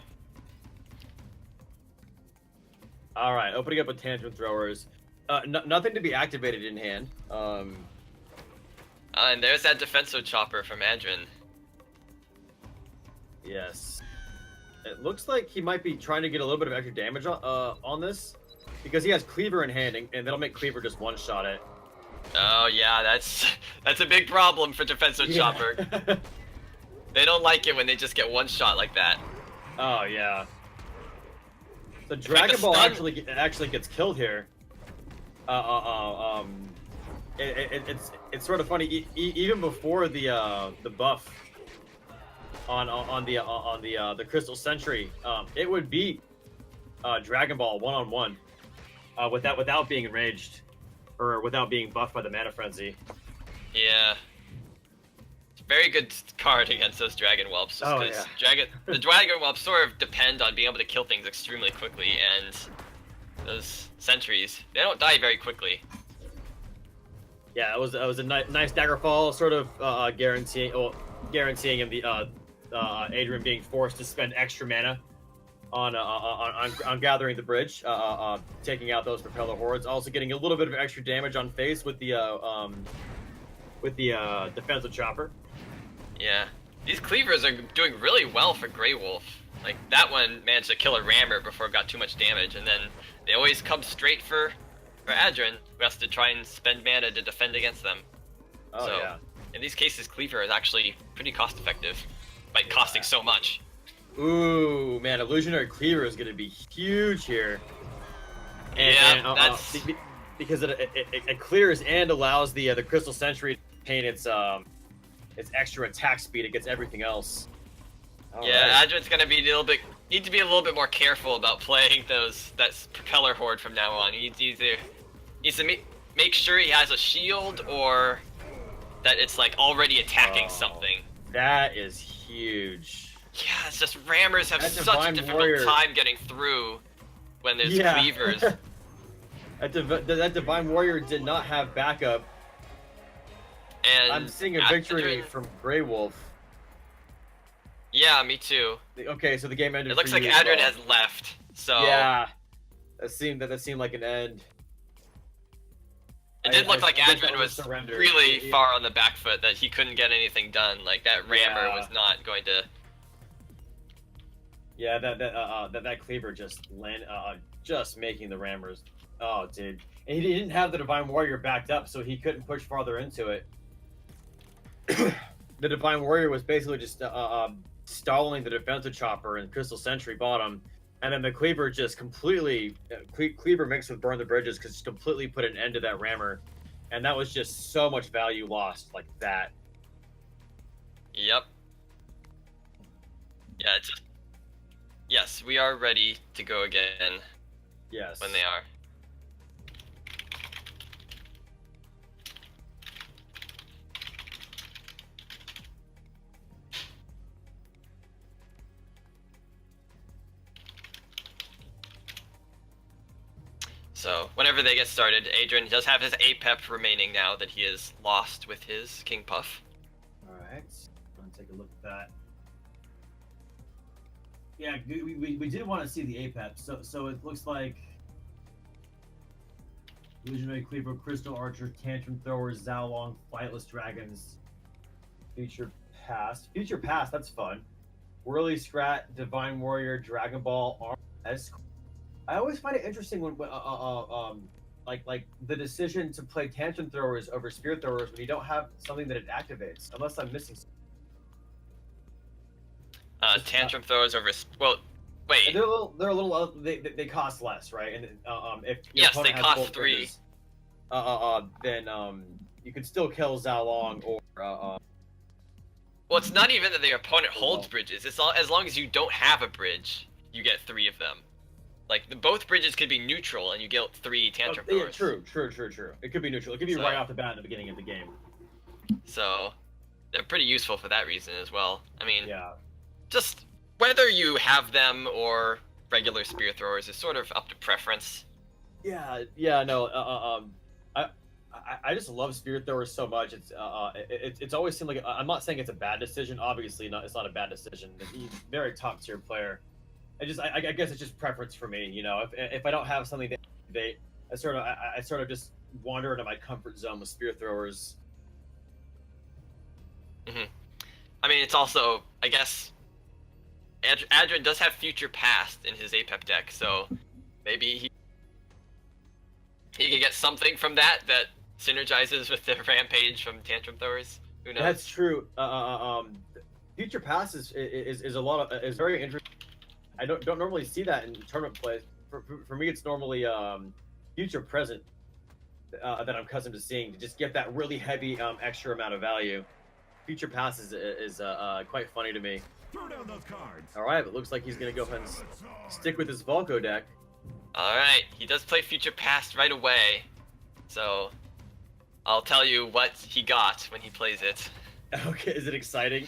All right, opening up with tangent throwers. Nothing to be activated in hand. And there's that defensive chopper from Adrian. Yes. It looks like he might be trying to get a little bit of extra damage on this, because he has Cleaver in hand, and that'll make Cleaver just one-shot it. Oh yeah, that's a big problem for defensive chopper. They don't like it when they just get one shot like that. Oh yeah. The Dragon Ball actually gets killed here. It's sort of funny. Even before the buff on the Crystal Sentry, it would beat Dragon Ball 1-on-1 without being enraged or without being buffed by the Mana Frenzy. Yeah. Very good card against those Dragon Whelps, just because the Dragon Whelps sort of depend on being able to kill things extremely quickly, and those sentries, they don't die very quickly. Yeah, it was a nice Daggerfall, sort of guaranteeing him the Adrian being forced to spend extra mana on gathering the bridge, taking out those propeller hordes, also getting a little bit of extra damage on face with the defensive chopper. Yeah, these cleavers are doing really well for Grey Wolf. Like, that one managed to kill a rammer before it got too much damage, and then they always come straight for Adrian, who has to try and spend mana to defend against them. Oh, so, yeah. In these cases, Cleaver is actually pretty cost-effective, by costing so much. Ooh, man, Illusionary Cleaver is going to be huge here. That's... because it clears and allows the Crystal Sentry to paint its extra attack speed against everything else. Right. Adrian's gonna be need to be a little bit more careful about playing that propeller horde from now on. He needs to make sure he has a shield, or that it's like already attacking something. That is huge. Yeah, it's just rammers have such a difficult time getting through when there's cleavers. That Divine Warrior did not have backup. And I'm seeing a victory from Grey Wolf. Yeah, me too. Okay, so the game ended. It looks for like you as Adrian well. has left. So yeah, that seemed like an end. It did look like Adrian was surrendered. really far on the back foot, that he couldn't get anything done. Like that rammer was not going to. Yeah, that cleaver just just making the rammers. Oh, dude, and he didn't have the Divine Warrior backed up, so he couldn't push farther into it. The Divine Warrior was basically just stalling the defensive chopper and Crystal Sentry bottom, and then the cleaver just completely cleaver mixed with Burn the Bridges just completely put an end to that rammer, and that was just so much value lost like that. Yep. Yeah, it's just... Yes, we are ready to go again. Yes. When they are. So, whenever they get started, Adrian does have his APEP remaining now that he has lost with his King Puff. Alright, I'm gonna take a look at that. Yeah, we did want to see the APEP, so it looks like Illusionary Cleaver, Crystal Archer, Tantrum Thrower, Zalong, Flightless Dragons, Future Past. Future Past, that's fun. Whirly Scrat, Divine Warrior, Dragon Ball, Arm S. I always find it interesting when like the decision to play Tantrum Throwers over Spear Throwers when you don't have something that it activates, unless I'm missing something. Tantrum Throwers over... Well, wait. They're a little they cost less, right? And if your yes, opponent they has cost both 3. bridges, then you could still kill Zalong or Well, it's not even that the opponent holds bridges. It's all, as long as you don't have a bridge, you get 3 of them. Like, both bridges could be neutral, and you get 3 Tantrum Throwers. True. It could be neutral. It could be right off the bat in the beginning of the game. So, they're pretty useful for that reason as well. I mean, yeah. Just whether you have them or regular Spear Throwers is sort of up to preference. Yeah, no. I just love Spear Throwers so much. It's always seemed like I'm not saying it's a bad decision. Obviously, it's not a bad decision. He's a very top tier player. I guess it's just preference for me. You know, if I don't have something to activate, I sort of just wander into my comfort zone with Spear Throwers. Mm-hmm. I mean, it's also, I guess, Adrian does have Future Past in his APEP deck, so maybe he can get something from that synergizes with the Rampage from Tantrum Throwers. Who knows? That's true. Future Past is very interesting. I don't normally see that in tournament play. For me, it's normally Future Present that I'm accustomed to seeing to just get that really heavy extra amount of value. Future Past is quite funny to me. Throw down those cards. All right, but looks like he's gonna go ahead and stick with his Volko deck. All right, he does play Future Past right away, so I'll tell you what he got when he plays it. Okay, is it exciting?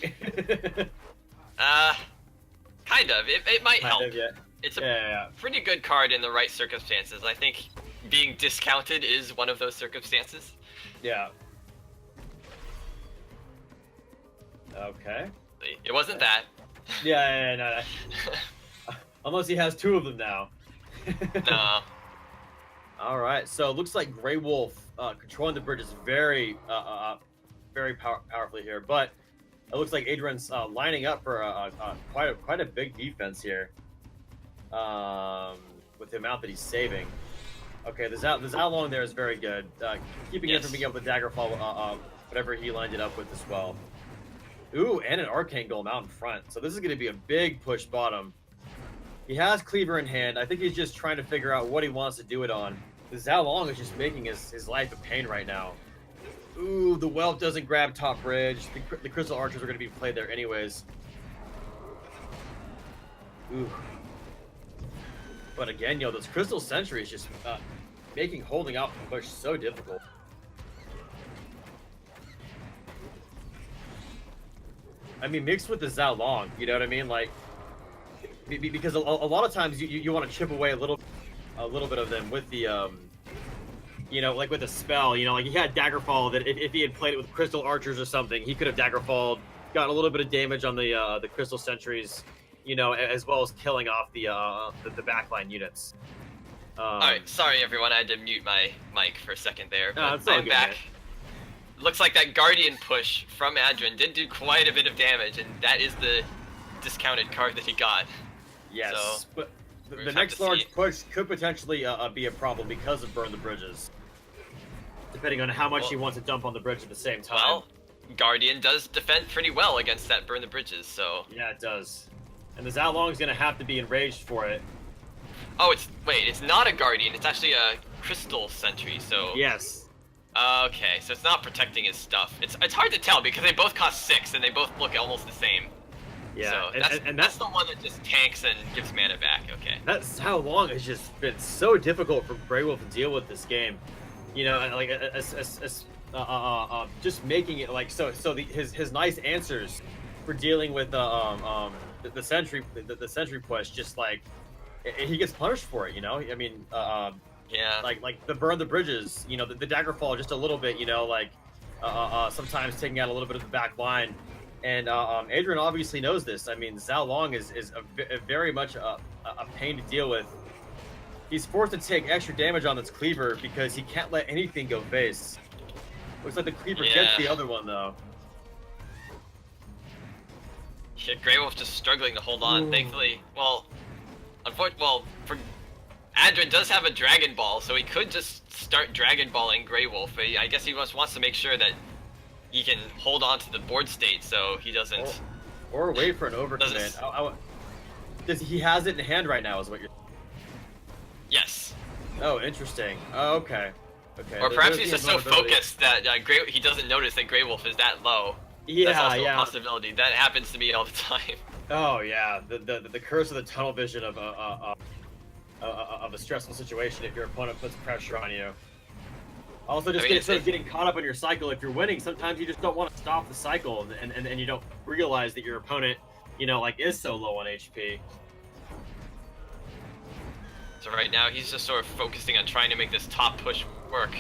Kind of. It might help. Kind of, yeah. It's a pretty good card in the right circumstances. I think being discounted is one of those circumstances. Yeah. Okay. It wasn't that. Yeah, no. Unless he has 2 of them now. No. All right, so it looks like Grey Wolf controlling the bridge is very powerfully here, but it looks like Adrian's lining up for quite a big defense here with the amount that he's saving. Okay, the Zalong there is very good, keeping him from being able to daggerfall whatever he lined it up with as well. Ooh, and an Arcane Golem out in front. So this is going to be a big push bottom. He has Cleaver in hand. I think he's just trying to figure out what he wants to do it on. The Zalong is just making his life a pain right now. Ooh, the Whelp doesn't grab top bridge. The Crystal Archers are going to be played there anyways. Ooh. But again, this Crystal Sentry is just making holding out the push so difficult. I mean, mixed with the Zalong, you know what I mean? Like, because a lot of times you want to chip away a little bit of them with the you know, like with a spell, you know, like he had Daggerfall that if he had played it with Crystal Archers or something, he could have Daggerfalled, gotten a little bit of damage on the Crystal Sentries, you know, as well as killing off the backline units. Alright, sorry everyone, I had to mute my mic for a second there, but it's all I'm good, back. man. Looks like that Guardian push from Adrian did do quite a bit of damage, and that is the discounted card that he got. Yes, So, but we'll the have next to large see. push could potentially be a problem because of Burn the Bridges, depending on how much Well- he wants to dump on the bridge at the same time. Well, Guardian does defend pretty well against that Burn the Bridges, so... Yeah, it does. And the Zhao Long's gonna have to be enraged for it. Oh, it's not a Guardian, it's actually a Crystal Sentry, so... Yes. Okay, so it's not protecting his stuff. It's hard to tell because they both cost 6 and they both look almost the same. Yeah, So and that's the one that just tanks and gives mana back, okay. That's how long has just been so difficult for Grey Wolf to deal with this game. You know, like just making it like his nice answers for dealing with the sentry push, just like he gets punished for it. You know, I mean, Yeah. like the Burn the Bridges. You know, the Daggerfall just a little bit. You know, like sometimes taking out a little bit of the back line. And Adrian obviously knows this. I mean, Zhao Long is very much a pain to deal with. He's forced to take extra damage on this cleaver because he can't let anything go face. Looks like the cleaver gets the other one though. Shit, Grey Wolf just struggling to hold on. Ooh. Thankfully, well, for Adrian does have a Dragon Ball, so he could just start Dragon Balling Grey Wolf. But I guess he just wants to make sure that he can hold on to the board state so he doesn't... Or wait for an overcommand. He has it in hand right now, is what you're... Yes. Oh, interesting. Oh, okay. Okay. Or perhaps There's he's the just so vulnerability. focused that he doesn't notice that Grey Wolf is that low. Yeah, That's also yeah. a possibility. That happens to me all the time. Oh yeah, the curse of the tunnel vision of a stressful situation if your opponent puts pressure on you. Also, just getting caught up in your cycle. If you're winning, sometimes you just don't want to stop the cycle, and you don't realize that your opponent, you know, like is so low on HP. So right now he's just sort of focusing on trying to make this top push work.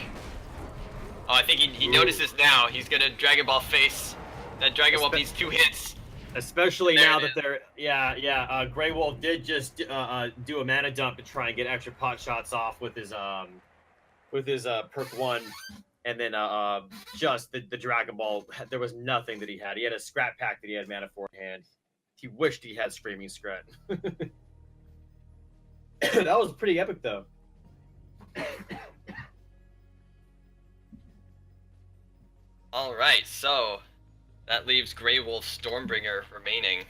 Oh, I think he notices now. He's gonna Dragon Ball face. That Dragon Ball needs 2 hits. Especially There now it that they're Grey Wolf did just do a mana dump to try and get extra pot shots off with his perk 1, and then just the Dragon Ball. There was nothing that he had. He had a scrap pack that he had mana for in hand. He wished he had Screaming Scrat. That was pretty epic though. All right, so that leaves Grey Wolf Stormbringer remaining.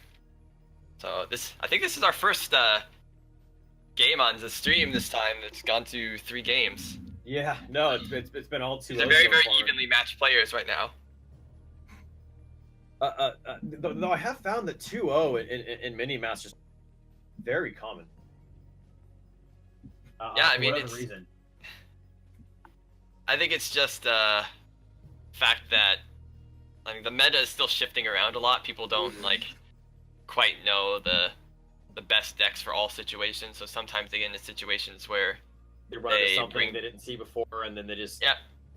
So I think this is our first game on the stream this time that's gone to 3 games. Yeah, no, it's been all too. They're very evenly matched players right now. Though I have found that 2-0 in Minion Masters very common. Yeah, I for mean, whatever reason. I think it's just fact that the meta is still shifting around a lot. People don't quite know the best decks for all situations, so sometimes they get into situations where they run into something they didn't see before, and then they just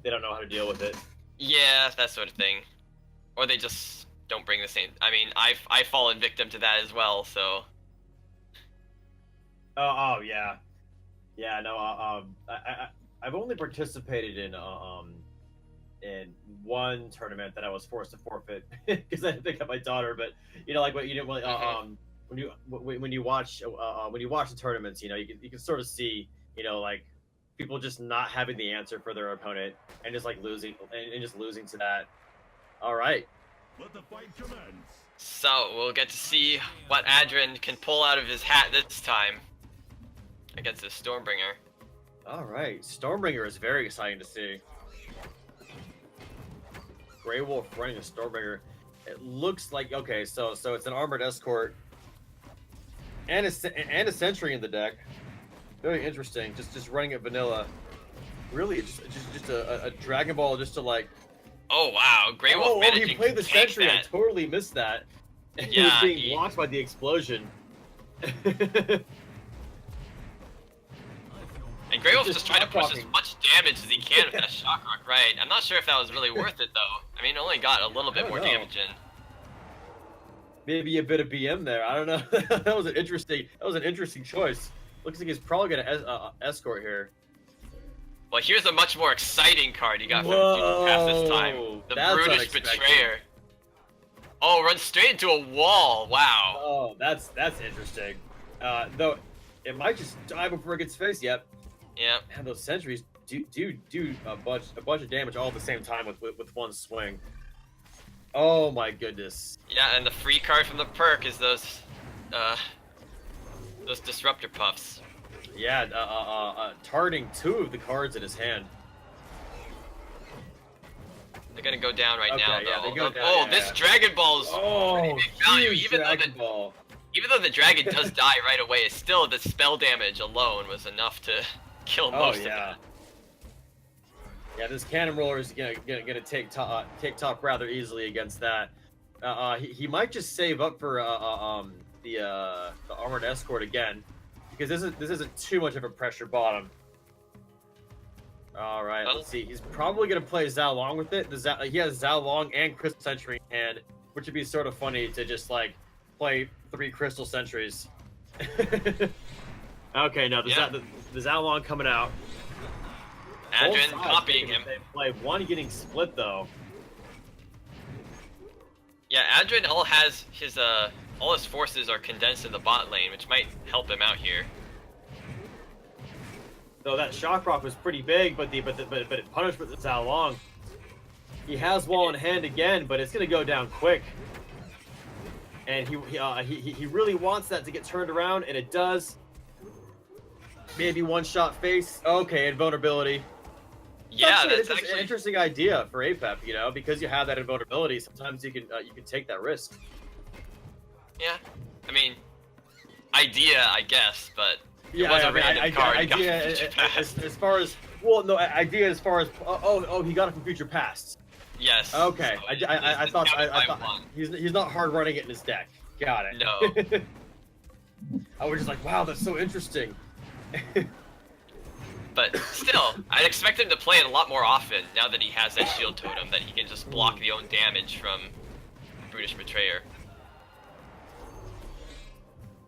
they don't know how to deal with it. Yeah, that sort of thing, or they just don't bring the same. I mean, I've fallen victim to that as well. So. Oh yeah, yeah. No, I've only participated in one tournament that I was forced to forfeit because I had to pick up my daughter. But you know, like what you didn't really when you watch the tournaments, you know, you can sort of see, you know, like people just not having the answer for their opponent and just like losing to that. All right. Let the fight commence. So we'll get to see what Adrian can pull out of his hat this time against this Stormbringer. All right, Stormbringer is very exciting to see. Grey Wolf running a Stormbringer. It looks like okay, so it's an armored escort and a sentry in the deck. Very interesting. Just running it vanilla. Really, just a Dragon Ball just to like. Oh wow, Grey Wolf managing he played the to tank sentry. that. I totally missed that. Yeah, he was being blocked by the explosion. And Grey Wolf just trying to push as much damage as he can with that shock rock, right? I'm not sure if that was really worth it though. I mean, it only got a little bit more damage in. Maybe a bit of BM there. I don't know. That was an interesting choice. Looks like he's probably gonna escort here. Well, here's a much more exciting card he got from Future Past this time. The Brutish Betrayer. Oh, runs straight into a wall. Wow. Oh, that's interesting. Though it might just die before it gets face. Yep. Yeah. And those sentries do a bunch of damage all at the same time with one swing. Oh my goodness. Yeah, and the free card from the perk is those disruptor puffs. Yeah, targeting 2 of the cards in his hand. They're gonna go down right now. Yeah, though. they go down. Oh, this Dragon Ball's pretty big value. Even though the dragon does die right away, still the spell damage alone was enough to kill most of it. Yeah, this cannon roller is gonna take top rather easily against that. He might just save up for the armored escort again, because this isn't too much of a pressure bottom. All right, let's see. He's probably gonna play Zhao Long with it. He has Zhao Long and Crystal Sentry in hand, which would be sort of funny to just like play 3 Crystal Sentries. Okay, no, the Zhao Long coming out. Adrian copying him. Play one getting split though. Yeah, Adrian all his forces are condensed in the bot lane, which might help him out here. Though that shock rock was pretty big, but it punished with the Zhao Long. He has wall in hand again, but it's gonna go down quick. And he really wants that to get turned around, and it does. Maybe one shot face. Okay, invulnerability. Yeah, that's actually an interesting idea for APEP, you know, because you have that invulnerability. Sometimes you can take that risk. Yeah, I mean, idea, I guess, but it was yeah, a random card. Idea as far as idea as far as he got it from Future Past. Yes. Okay, so I thought he's not hard running it in his deck. Got it. No. I was just like, wow, that's so interesting. But still, I'd expect him to play it a lot more often now that he has that shield totem, that he can just block the own damage from Brutish Betrayer.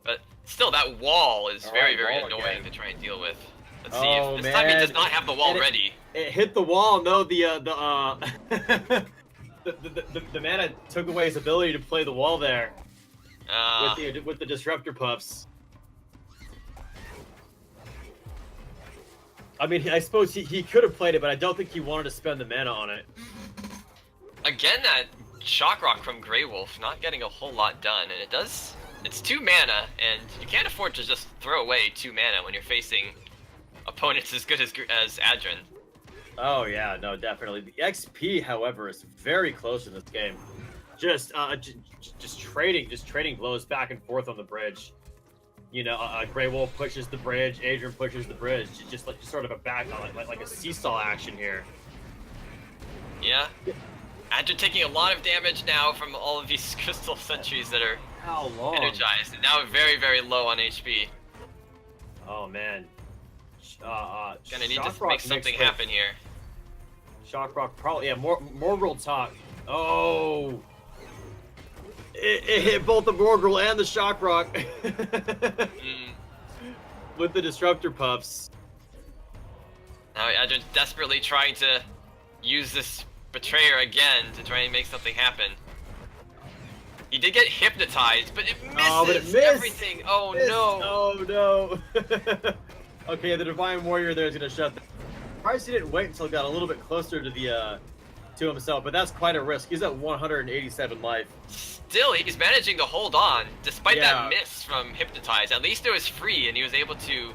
But still, that wall is very annoying to try and deal with. Let's see if this time he does not have the wall ready. It hit the wall. No, the mana took away his ability to play the wall there. With the disruptor puffs. I mean, I suppose he could have played it, but I don't think he wanted to spend the mana on it. Again, that Shock Rock from Grey Wolf not getting a whole lot done, and it's 2 mana, and you can't afford to just throw away 2 mana when you're facing opponents as good as Adrian. Oh yeah, no, definitely. The XP, however, is very close in this game. Just trading blows back and forth on the bridge. You know, Grey Wolf pushes the bridge, Adrian pushes the bridge. Just sort of a like a seesaw action here. Yeah. Adrian taking a lot of damage now from all of these crystal sentries that are energized, and now very, very low on HP. Oh man. Gonna need to make something happen here. Shock Rock, probably, yeah, Morgul talk. Oh! It hit both the Morgul and the Shock Rock. With the Disruptor Puffs. Now Adrian's desperately trying to use this Betrayer again to try and make something happen. He did get hypnotized, but it misses but it missed. Everything. Oh no! Oh no! Okay, the Divine Warrior there is gonna shut. Surprised he didn't wait until he got a little bit closer to the to himself, but that's quite a risk. He's at 187 life. Still, he's managing to hold on despite that miss from Hypnotize. At least it was free, and he was able to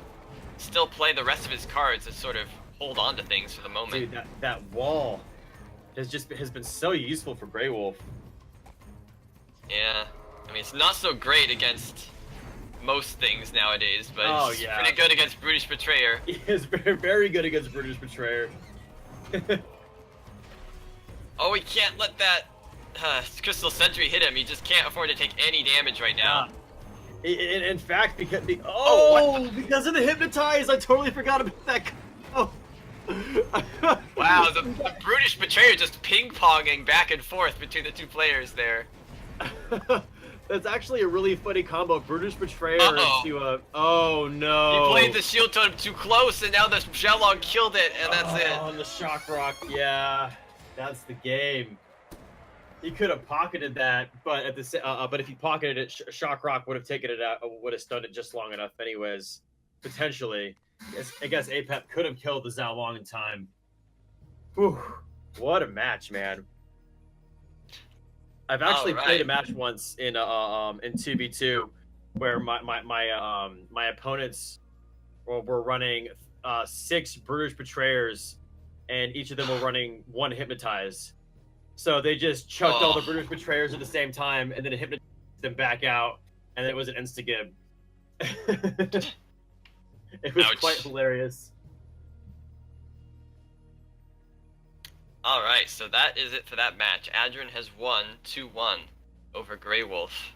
still play the rest of his cards to sort of hold on to things for the moment. Dude, that wall has been so useful for Grey Wolf. Yeah, I mean, it's not so great against most things nowadays, but it's pretty good against Brutish Betrayer. He is very, very good against Brutish Betrayer. Oh, we can't let that Crystal Sentry hit him. He just can't afford to take any damage right now. In fact, because of the Hypnotize, I totally forgot about that. Oh, Wow, the brutish betrayer just ping-ponging back and forth between the two players there. That's actually a really funny combo. Brutish Betrayer Uh-oh. into a... Oh, no. He played the shield totem too close, and now the Shellog killed it, and that's it. On the Shock Rock, yeah. That's the game. He could have pocketed that, but at the but if he pocketed it, Shock Rock would have taken it out, would have stunned it just long enough anyways. Potentially. I guess Apep could have killed the Zhao Long in time. Whew. What a match, man. I've actually played a match once in 2v2 where my opponents were running 6 Brutish Betrayers, and each of them were running 1 Hypnotize. So they just chucked all the Brutish Betrayers at the same time, and then hypnotized them back out, and it was an insta-gib. It was quite hilarious. All right, so that is it for that match. Adrian has won 2-1 over Grey Wolf.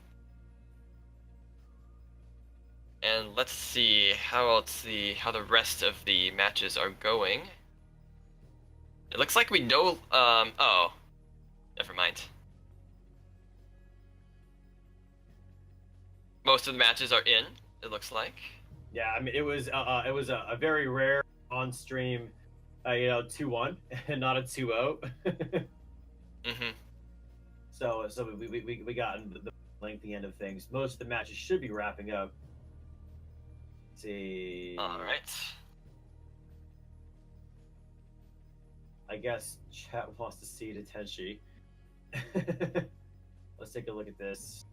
And let's see how the rest of the matches are going. It looks like we know. Oh, never mind. Most of the matches are in. It looks like. Yeah, I mean, it was a very rare on-stream, 2-1 and not a 2-0. Mm-hmm. So we got into the lengthy end of things. Most of the matches should be wrapping up. Let's see. All right. I guess chat wants to see Tenshi. Let's take a look at this.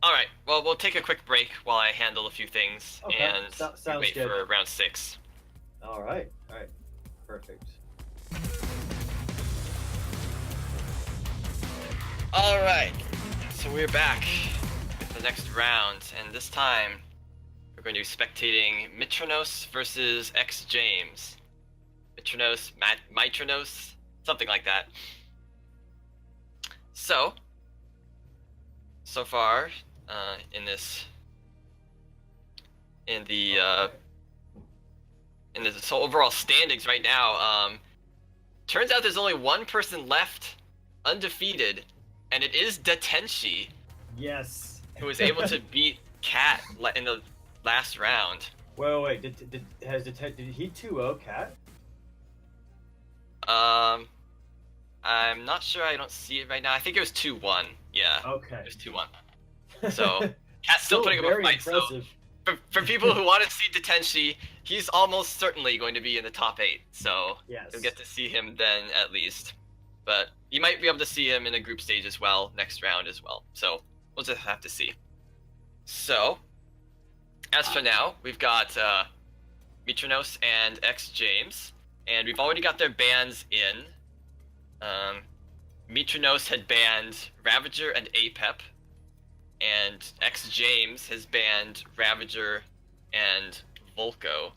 All right. Well, we'll take a quick break while I handle a few things and wait for round 6. All right. Perfect. All right. So we're back with the next round, and this time we're going to be spectating Mitronos versus X James. Mitronos, Mitronos, something like that. So far, in the overall standings right now, turns out there's only one person left undefeated, and it is Datenshi. Yes. Who was able to beat Cat in the last round. Wait. Did he 2-0 Cat? I'm not sure. I don't see it right now. I think it was 2-1. Yeah. Okay. It was 2-1. So Cat's still putting up a fight. Impressive. So for people who want to see Datenshi, he's almost certainly going to be in the top 8. So you'll get to see him then at least. But you might be able to see him in a group stage as well next round as well. So we'll just have to see. So as for now, we've got Mitronos and X James, and we've already got their bans in. Mitronos had banned Ravager and Apep, and X James has banned Ravager and Volko.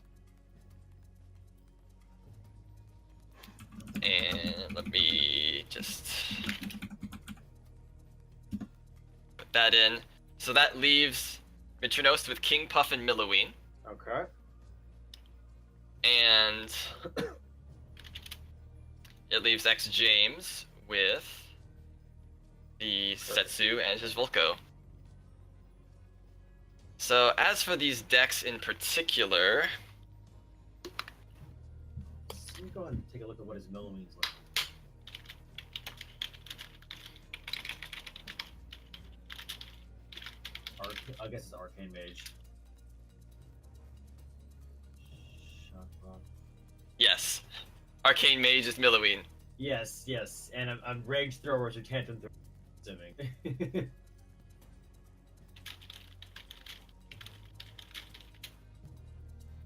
And let me just put that in. So that leaves Mitronos with King Puff and Milloween. Okay. And it leaves X James with the Setsu and his Volko. So as for these decks in particular, let me go ahead and take a look at what his Milloween's like. I guess it's Arcane Mage. yes, Arcane Mage is Milloween. Yes, and I'm Rage Thrower to Tantrum Thrower.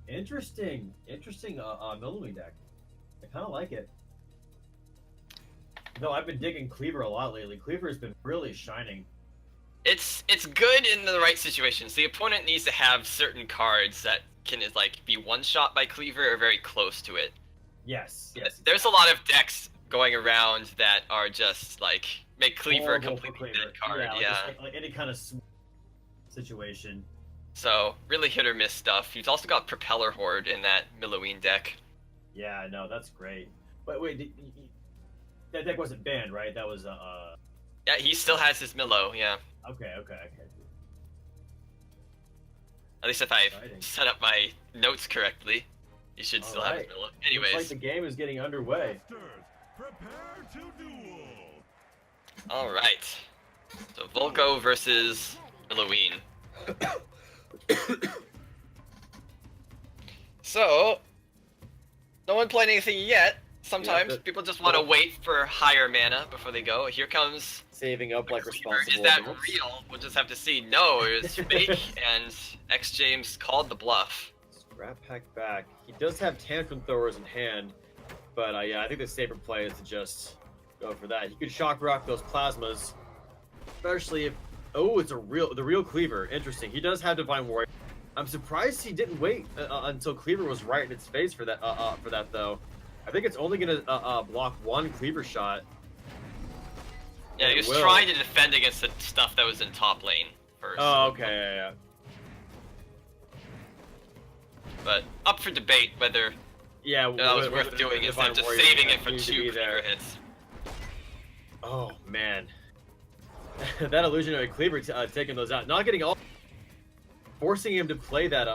Interesting. Millowing deck. I kind of like it. No, I've been digging Cleaver a lot lately. Cleaver has been really shining. It's good in the right situations. The opponent needs to have certain cards that can like be one shot by Cleaver or very close to it. Yes. There's a lot of decks going around that are just like make Cleaver a Horrible for completely Cleaver. dead card. Like, Yeah. like any kind of situation. So really hit or miss stuff. He's also got Propeller Horde in that Milloween deck. Yeah, no, that's great. But wait, that deck wasn't banned, right? That was Yeah, he still has his Millow. Yeah. Okay. At least if I Exciting. set up my notes correctly, he should still have his Alright. Millow. Looks like Anyways, the game is getting underway. Masters, prepare to duel. all right. So Volko versus Milloween. So, no one played anything yet. Sometimes people just want to wait for higher mana before they go. Here comes Saving up like Cleaver. responsible Is that adults. real? We'll just have to see. No, it's fake, and X James called the bluff. Scrap pack back. He does have tantrum throwers in hand, but yeah, I think the safer play is to just go for that. He could shock rock those plasmas, especially if it's the real Cleaver. Interesting. He does have Divine Warrior. I'm surprised he didn't wait until Cleaver was right in its face for that though. I think it's only gonna block one Cleaver shot. Yeah, he was trying to defend against the stuff that was in top lane first. Oh, okay, yeah. But up for debate whether Yeah, that was whether worth doing the instead of Divine just Warrior saving it for needed to 2 be Cleaver hits. Oh man, that illusionary Cleaver taking those out, not getting all, forcing him to play that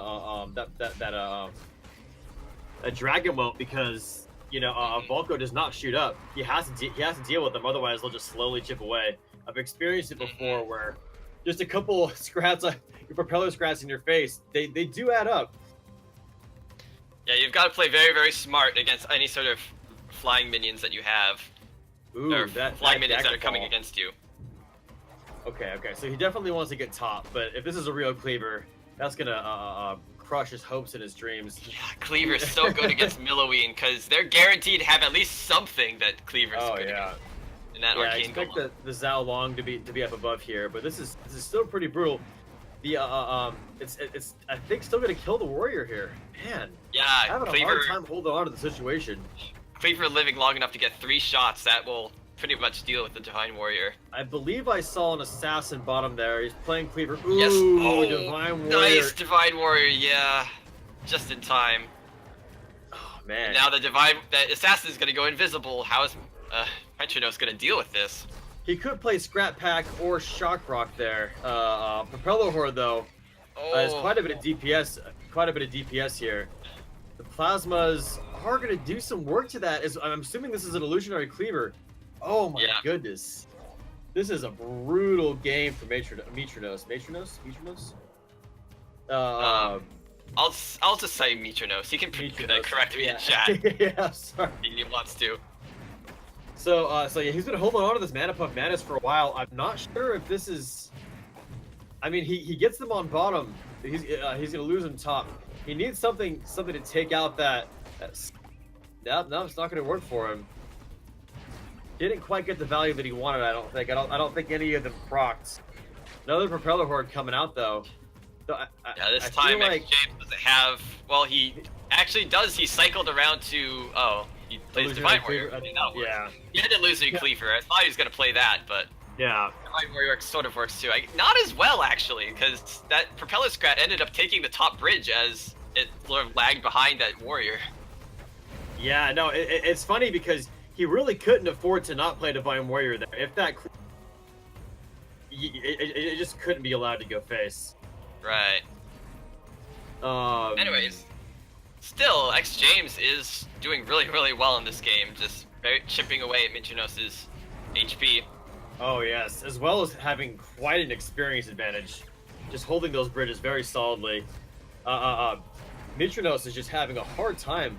Dragon Whelp because Volko does not shoot up. He has to deal with them, otherwise they'll just slowly chip away. I've experienced it before where just a couple scraps, your propeller scraps in your face, they do add up. Yeah, you've got to play very, very smart against any sort of flying minions that you have. Ooh, or flying minions that are Daggerfall. coming against you. Okay, so he definitely wants to get top, but if this is a real Cleaver, that's gonna crush his hopes and his dreams. Yeah, Cleaver is so good against Milloween because they're guaranteed to have at least something that Cleaver's Oh good yeah. against. In that Yeah, I arcane expect golem. the Zhao Long to be up above here, but this is still pretty brutal. The it's I think still gonna kill the warrior here. Man, Yeah, having a hard time holding on to the situation. Cleaver living long enough to get 3 shots, that will pretty much deal with the Divine Warrior. I believe I saw an assassin bottom there. He's playing Cleaver. Ooh, Yes. Oh, Divine Warrior. nice Divine Warrior, yeah. Just in time. Oh man. Now the assassin is gonna go invisible. How is Petronos gonna deal with this? He could play Scrap Pack or Shock Rock there. Propeller Horde though. There's quite a bit of DPS. Quite a bit of DPS here. The plasmas are going to do some work to that. I'm assuming this is an illusionary Cleaver. Oh my goodness. This is a brutal game for Mitronos. I'll just say Mitronos. He can correct me in chat Yeah, sorry. if he wants to. So yeah, he's been holding on to this Mana Puff Madness for a while. I'm not sure if this is. I mean, he gets them on bottom. He's gonna lose them top. He needs something to take out that. No, it's not gonna work for him. Didn't quite get the value that he wanted. I don't think. I don't think any of them procced. Another Propeller Horde coming out though. So Yeah, this I time feel like James doesn't have. Well, he actually does. He cycled around to. Oh, he plays Illusionary Divine Warrior. Cleaver, That'll work. yeah. He had Illusionary Cleaver. I thought he was gonna play that, but Yeah. Divine Warrior sort of works too. Not as well actually, because that Propeller Scrat ended up taking the top bridge as it sort of lagged behind that warrior. Yeah, no, it's funny because he really couldn't afford to not play Divine Warrior there. If that, it just couldn't be allowed to go face. Right. Anyways, still, X James is doing really, really well in this game, just chipping away at Mitronos' HP. Oh yes, as well as having quite an experience advantage, just holding those bridges very solidly. Mitronos is just having a hard time,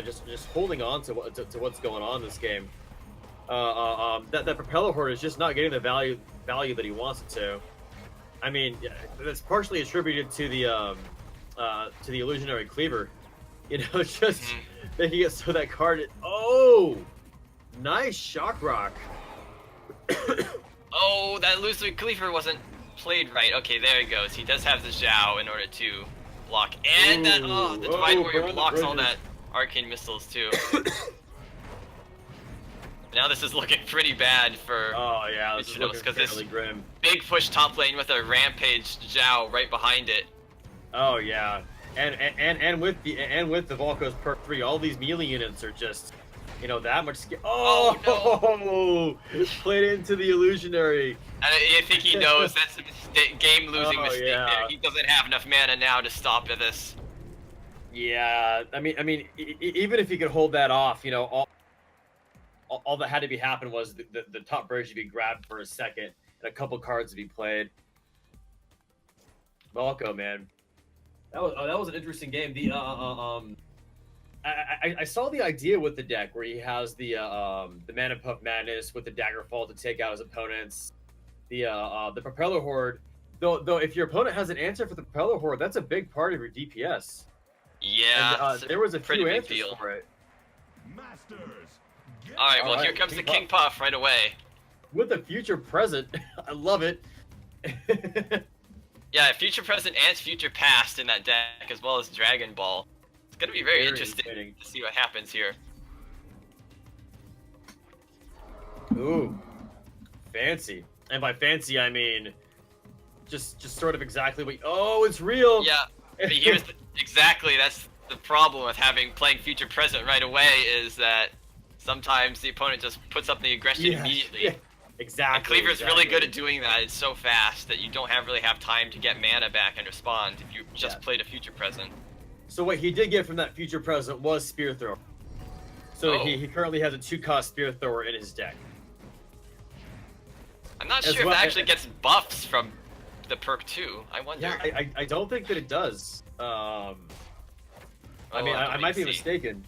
just holding on to what's going on in this game. That Propeller Horde is just not getting the value that he wants it to. I mean, that's partially attributed to the to the illusionary cleaver. You know, just making it so that card. Oh, nice shock rock. Oh, that illusory cleaver wasn't played right. Okay, there he goes. He does have the Zhao in order to block, and the Divine Warrior burn the blocks all bridges. that arcane missiles too. Now this is looking pretty bad for Oh yeah, this is Invitational, looking 'cause this- fairly grim. big push top lane with a rampage Zhao right behind it. Oh yeah, and with the Volko's perk 3, all these melee units are just, you know, that much. Oh, Played into the illusionary. I think he knows that's a mistake, game-losing Oh, mistake yeah. there. He doesn't have enough mana now to stop this. Yeah, I mean, even if he could hold that off, you know, all that had to be happen was the top bridge to be grabbed for a second and a couple cards to be played. Volko, man, that was an interesting game. I saw the idea with the deck where he has the Mana Puff Madness with the Daggerfall to take out his opponents. The Propeller Horde, though if your opponent has an answer for the Propeller Horde, that's a big part of your DPS. Yeah, And, it's a there was a pretty few big answers deal. for it. Masters. Get Alright, well, Alright, here comes the King King Puff right away. With a future present, I love it. Yeah, future present and future past in that deck, as well as Dragon Ball. It's gonna be very interesting exciting. to see what happens here. Ooh, fancy. And by fancy, I mean just sort of exactly what. Oh, it's real. Yeah, but here's exactly that's the problem with playing future present right away is that sometimes the opponent just puts up the aggression Yeah, immediately. yeah, exactly. And Cleaver's really exactly. good at doing that. It's so fast that you don't really have time to get mana back and respond if you just Yeah. played a future present. So what he did get from that future present was Spear Thrower. So Oh. he currently has a 2-cost Spear Thrower in his deck. I'm not As sure well- if it actually gets buffs from the perk too. I wonder. Yeah, I don't think that it does. I mean, We'll have to I wait might be and see. mistaken.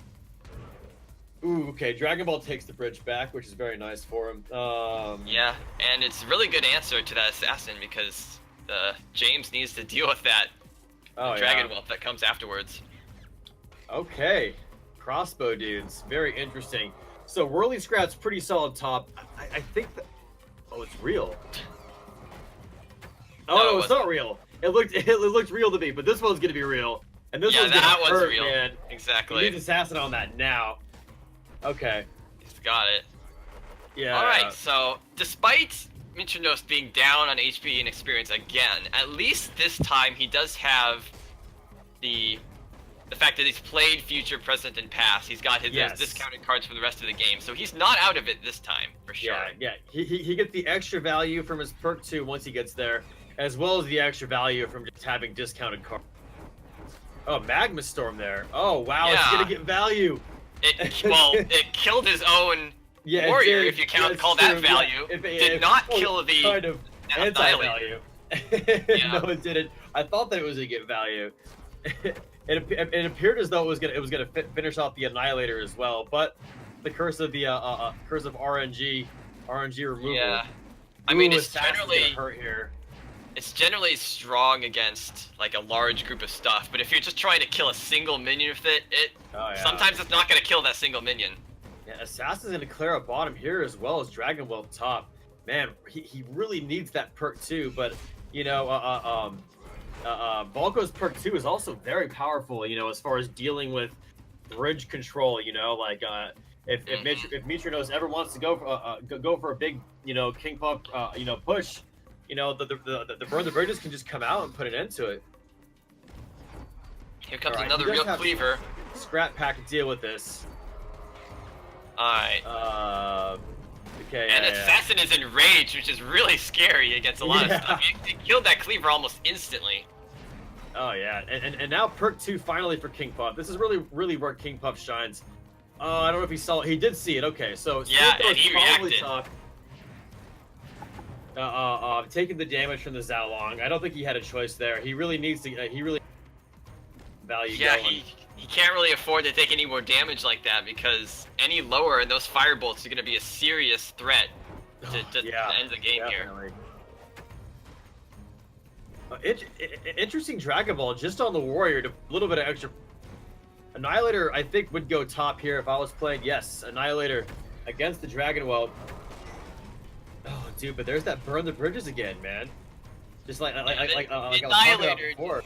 Ooh, okay. Dragon Ball takes the bridge back, which is very nice for him. Yeah, and it's a really good answer to that assassin because James needs to deal with that Oh, dragon yeah. whelp that comes afterwards. Okay. Crossbow dudes. Very interesting. So Whirly Scrat's pretty solid top. I think that. Oh, it's real. Oh No, no, it it's not real. It looked real to me, but this one's gonna be real. And this Yeah, one's that gonna one's hurt, real. man. Exactly. You need assassin on that now. Okay. He's got it. Yeah. Alright, so despite Mintranos being down on HP and experience again, at least this time he does have the fact that he's played future, present, and past. He's got his Yes. discounted cards for the rest of the game, so he's not out of it this time, for sure. Yeah. He gets the extra value from his perk 2 once he gets there, as well as the extra value from just having discounted cards. Oh, Magma Storm there. Oh wow, it's Yeah. gonna get value. It killed his own Yeah, it warrior, did. if you Yeah, it's call that true. value. Yeah, Did not kill the kind of Annihilator. anti-value. Yeah. No, it didn't. I thought that it was gonna get value. It appeared as though it was gonna finish off the Annihilator as well, but the curse of the curse of RNG removal. Yeah. I mean, Ooh, it's Assassin's gonna generally hurt here. strong against like a large group of stuff, but if you're just trying to kill a single minion with it, Oh, yeah. sometimes it's not gonna kill that single minion. Yeah, Assassin's gonna clear up bottom here as well as Dragon Ball top. Man, he really needs that perk too, but you know, Volko's perk 2 is also very powerful, you know, as far as dealing with bridge control, you know, like if Mitranos ever wants to go for a big, you know, King Puff, you know, push, you know, the burn the bridges can just come out and put an end to it. Here comes Alright, another he does real have- cleaver. Scrap Pack to deal with this. Alright. Okay. And yeah. Assassin is enraged, which is really scary against a lot Yeah. of stuff. He killed that cleaver almost instantly. Oh yeah, and now perk 2 finally for King Puff. This is really where King Puff shines. I don't know if he saw it. He did see it. Okay, so Yeah, Scarecrow's and he probably reacted. top. Taking the damage from the Zalong. I don't think he had a choice there. He really needs to. He really value Yeah, going. he can't really afford to take any more damage like that because any lower and those firebolts are going to be a serious threat to Yeah, end the game here. definitely. Interesting Dragon Ball just on the Warrior to a little bit of extra. Annihilator, I think, would go top here if I was playing. Yes, Annihilator against the Dragon Well. Oh, dude, but there's that burn the bridges again, man. Just like I was talking about Annihilator before.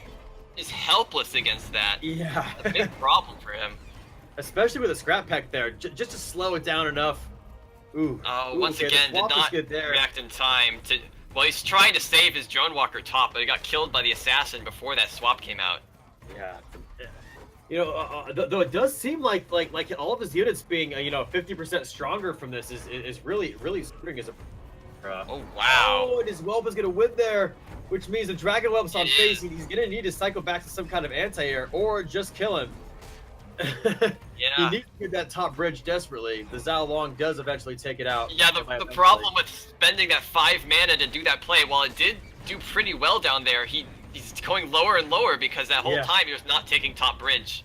is helpless against that. Yeah. A big problem for him. Especially with a scrap pack there, just to slow it down enough. Ooh. Ooh, Once okay, again, the did swap is not good there. react in time to. Well, he's trying to save his drone walker top, but he got killed by the assassin before that swap came out. Yeah. You know, though it does seem like all of his units being 50% stronger from this is really serving as a. Oh wow! Oh, and his whelp is gonna win there, which means the dragon whelp's on It face, is. and he's gonna need to cycle back to some kind of anti-air or just kill him. He Yeah. needs to get that top bridge desperately. The Zhao Long does eventually take it out. Yeah, the problem with spending that 5 mana to do that play, while it did do pretty well down there, he's going lower and lower because that whole Yeah. time he was not taking top bridge.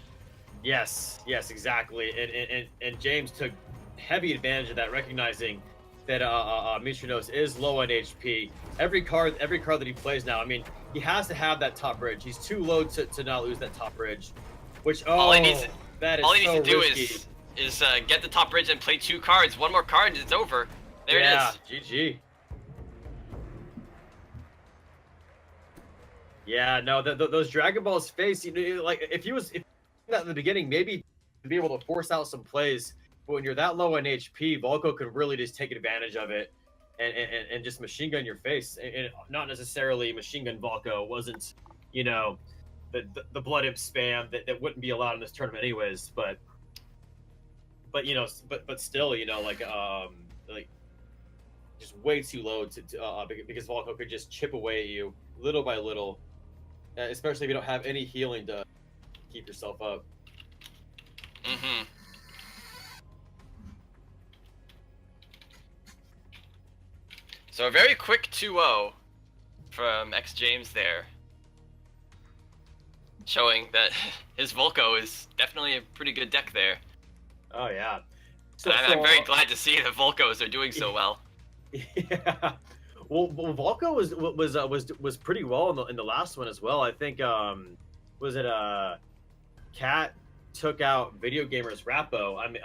Yes, exactly. And James took heavy advantage of that, recognizing that Mitronos is low on HP. Every card that he plays now, I mean, he has to have that top bridge. He's too low to not lose that top bridge. Which All he needs so to do risky. is get the top bridge and play 2 cards. One more card and it's over. There it is. GG. Yeah, no, those Dragon Balls face, like if that in the beginning, maybe to be able to force out some plays. But when you're that low on HP, Volko could really just take advantage of it and just machine gun your face. And not necessarily machine gun Volko. It wasn't, the blood imp spam that wouldn't be allowed in this tournament anyways. But still, like just way too low because Volko could just chip away at you little by little, especially if you don't have any healing to keep yourself up. Mm-hmm. So a very quick 2-0 from X James there, showing that his Volko is definitely a pretty good deck there. Oh yeah. I'm very glad to see that Volkos are doing so well. Yeah. Well, Volko was pretty well in the last one as well. I think was it Cat took out Video Gamers Rappo. I mean,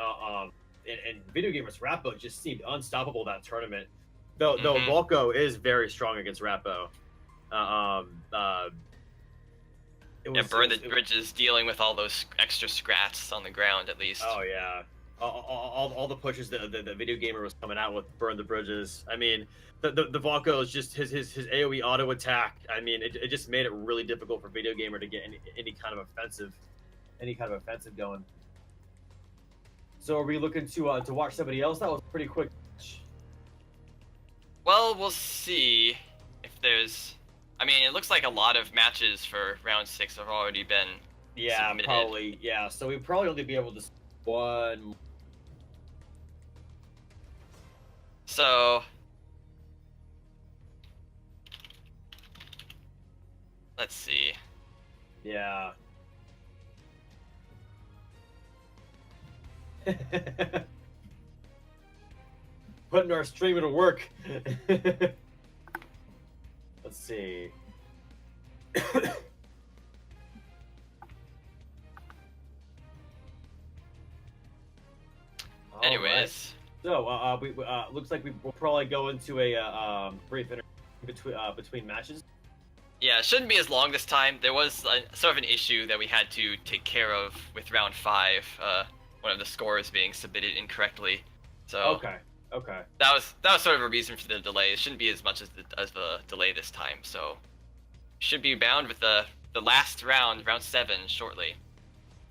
and Video Gamers Rappo just seemed unstoppable that tournament. Though Volko is very strong against Rappo. Burn the Bridges dealing with all those extra scrats on the ground at least. Oh yeah. All the pushes that the Video Gamer was coming out with, Burn the Bridges. I mean, the Volko is just his AoE auto attack. I mean, it just made it really difficult for Video Gamer to get any kind of offensive going. So are we looking to watch somebody else? That was pretty quick. Well, we'll see if there's. I mean, it looks like a lot of matches for round 6 have already been submitted. Probably. Yeah, so we'd probably only be able to one. So let's see. Yeah. Putting our streamer to work. Let's see. Anyways, so we looks like we'll probably go into a brief interview between matches. yeah, it shouldn't be as long this time. There was sort of an issue that we had to take care of with round 5. One of the scores being submitted incorrectly. So Okay. that was sort of a reason for the delay. It shouldn't be as much as the delay this time. So should be bound with the last round 7 shortly.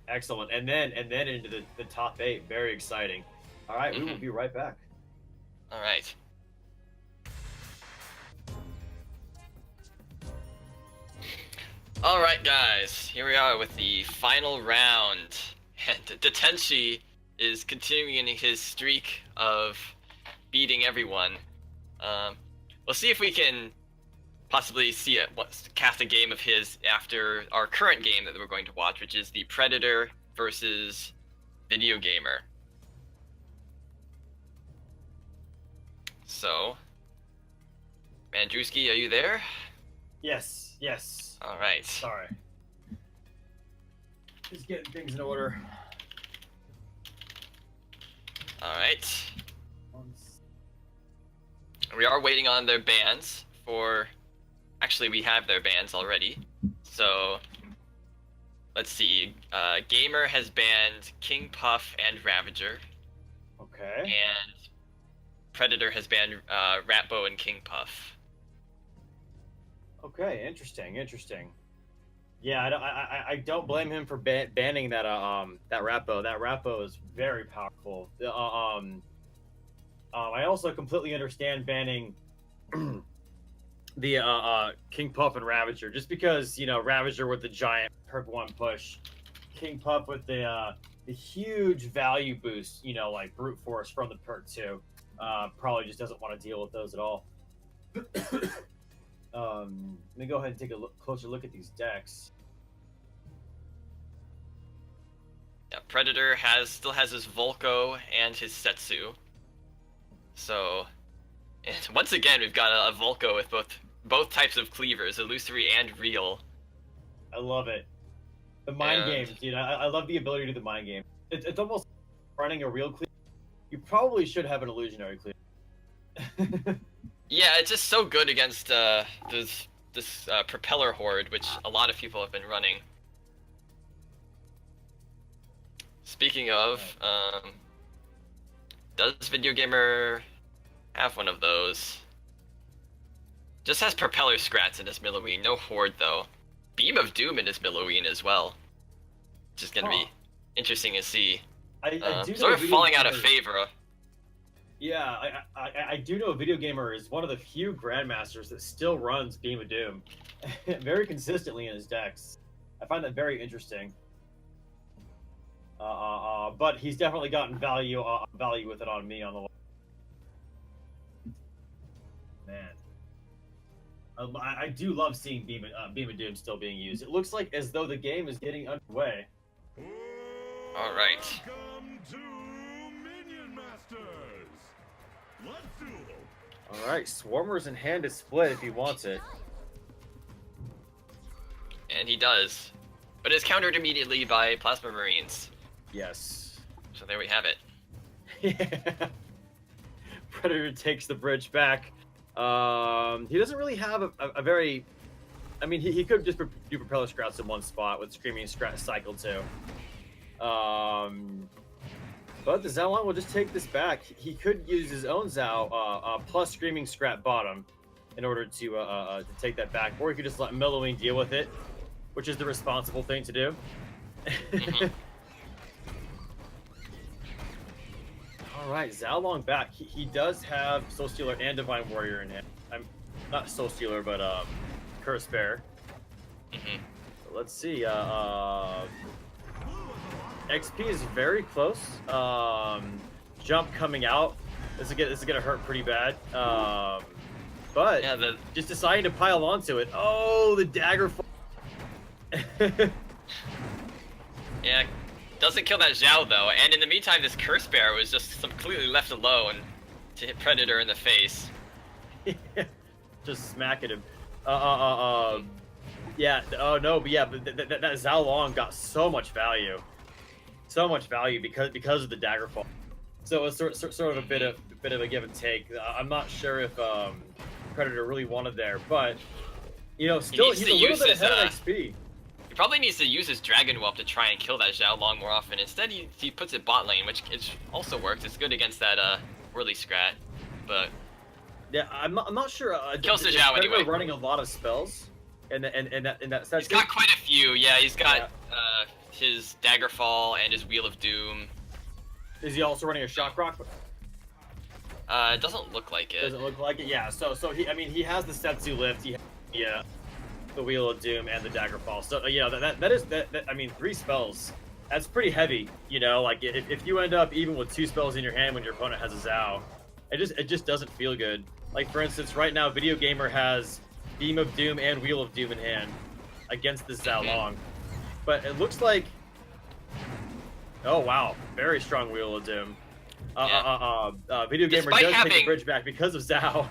Excellent. And then into the top 8. Very exciting. All right, we will be right back. All right. All right, guys. Here we are with the final round, and Detenshi is continuing his streak of beating everyone. We'll see if we can possibly cast a game of his after our current game that we're going to watch, which is the Predator versus Video Gamer. So, Mandrewski, are you there? Yes, Yes. All right. Sorry. Just getting things in order. All right. We are waiting on their bans for. Actually, we have their bans already. So let's see. Gamer has banned King Puff and Ravager, Okay. and Predator has banned Ratbo and King Puff. Okay. Interesting. Yeah, I don't blame him for banning that that Rappo. That Rappo is very powerful. I also completely understand banning the King Puff and Ravager, just because Ravager with the giant perk 1 push, King Puff with the huge value boost, like brute force from the perk 2, probably just doesn't want to deal with those at all. Let me go ahead and take a closer look at these decks. Yeah, Predator still has his Volko and his Setsu. So, and once again, we've got a Volko with both types of cleavers, illusory and real. I love it. The mind games, dude. I love the ability to do the mind game. It's almost running a real cleaver. You probably should have an illusionary cleaver. Yeah, it's just so good against this propeller horde, which a lot of people have been running. Speaking of, does Video Gamer have one of those? Just has propeller scrats in his Milloween, no horde though. Beam of Doom in his Milloween as well. Which is gonna be interesting to see. I do sort know of falling out of gamers- favor. Yeah, I do know Video Gamer is one of the few Grandmasters that still runs Beam of Doom very consistently in his decks. I find that very interesting. But he's definitely gotten value with it on me on the man. I do love seeing Beam of Doom still being used. It looks like as though the game is getting underway. All right. Welcome to Minion Masters. Let's do it. All right, Swarmer's in hand to split if he wants it. And he does. But is countered immediately by Plasma Marines. Yes. So there we have it. Yeah. Predator takes the bridge back. He doesn't really have a very... I mean, he could just do Propeller Scouts in one spot with Screaming Cycle too. But the Zalon will just take this back. He could use his own Zao plus Screaming Scrap bottom in order to take that back. Or he could just let Mellowing deal with it, which is the responsible thing to do. Mhm. All right, Zhao Long back. He does have Soul Stealer and Divine Warrior in hand. I'm not Soul Stealer, but Curse Bear. Mhm. Let's see. XP is very close. Jump coming out. This is gonna hurt pretty bad. But Yeah, just deciding to pile onto it. Oh, the dagger. yeah, doesn't kill that Zhao though. And in the meantime, this Curse Bear was just completely left alone to hit Predator in the face. Just smacking him. Yeah. Oh no, but yeah, but that Zhao Long got so much value because of the dagger fall. So it's sort of a bit of a give and take. I'm not sure if Predator really wanted there, but still he's a little bit ahead of XP. He probably needs to use his Dragon Whelp to try and kill that Zhao Long more often. Instead, he puts it bot lane, which also works. It's good against that Whirly Scrat, but yeah, I'm not sure. Kills the Zhao anyway. Running a lot of spells, in that he's got quite a few. Yeah, he's got his Daggerfall and his Wheel of Doom. Is he also running a Shock Rock? It doesn't look like it. Doesn't look like it. Yeah. So he has the Setsu lift. He has the Wheel of Doom and the Daggerfall. So that I mean 3 spells. That's pretty heavy. Like if you end up even with 2 spells in your hand when your opponent has a Zhao, it just doesn't feel good. Like for instance, right now Video Gamer has Beam of Doom and Wheel of Doom in hand against the Zhao Long, but it looks like, oh wow, very strong Wheel of Doom. Video Gamer does take the bridge back because of Zhao.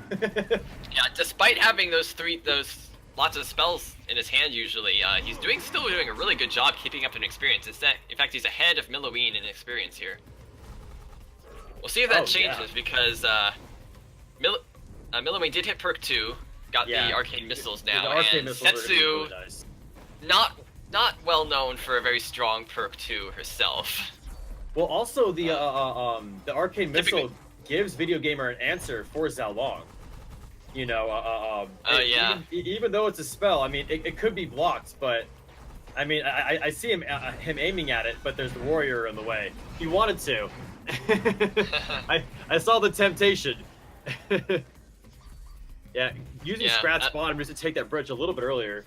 Yeah, despite having those lots of spells in his hand usually. He's still doing a really good job keeping up in experience. In fact, he's ahead of Milloween in experience here. We'll see if that changes because Milloween did hit perk 2, got the arcane missiles now, and Setsu, really nice. not well known for a very strong perk 2 herself. Well, also the arcane missile gives Video Gamer an answer for Zhao Long. You know, even though it's a spell, I mean, it could be blocked, but I mean, I see him aiming at it, but there's the warrior in the way. He wanted to. I saw the temptation. Yeah, using Scrat's bottom just to take that bridge a little bit earlier.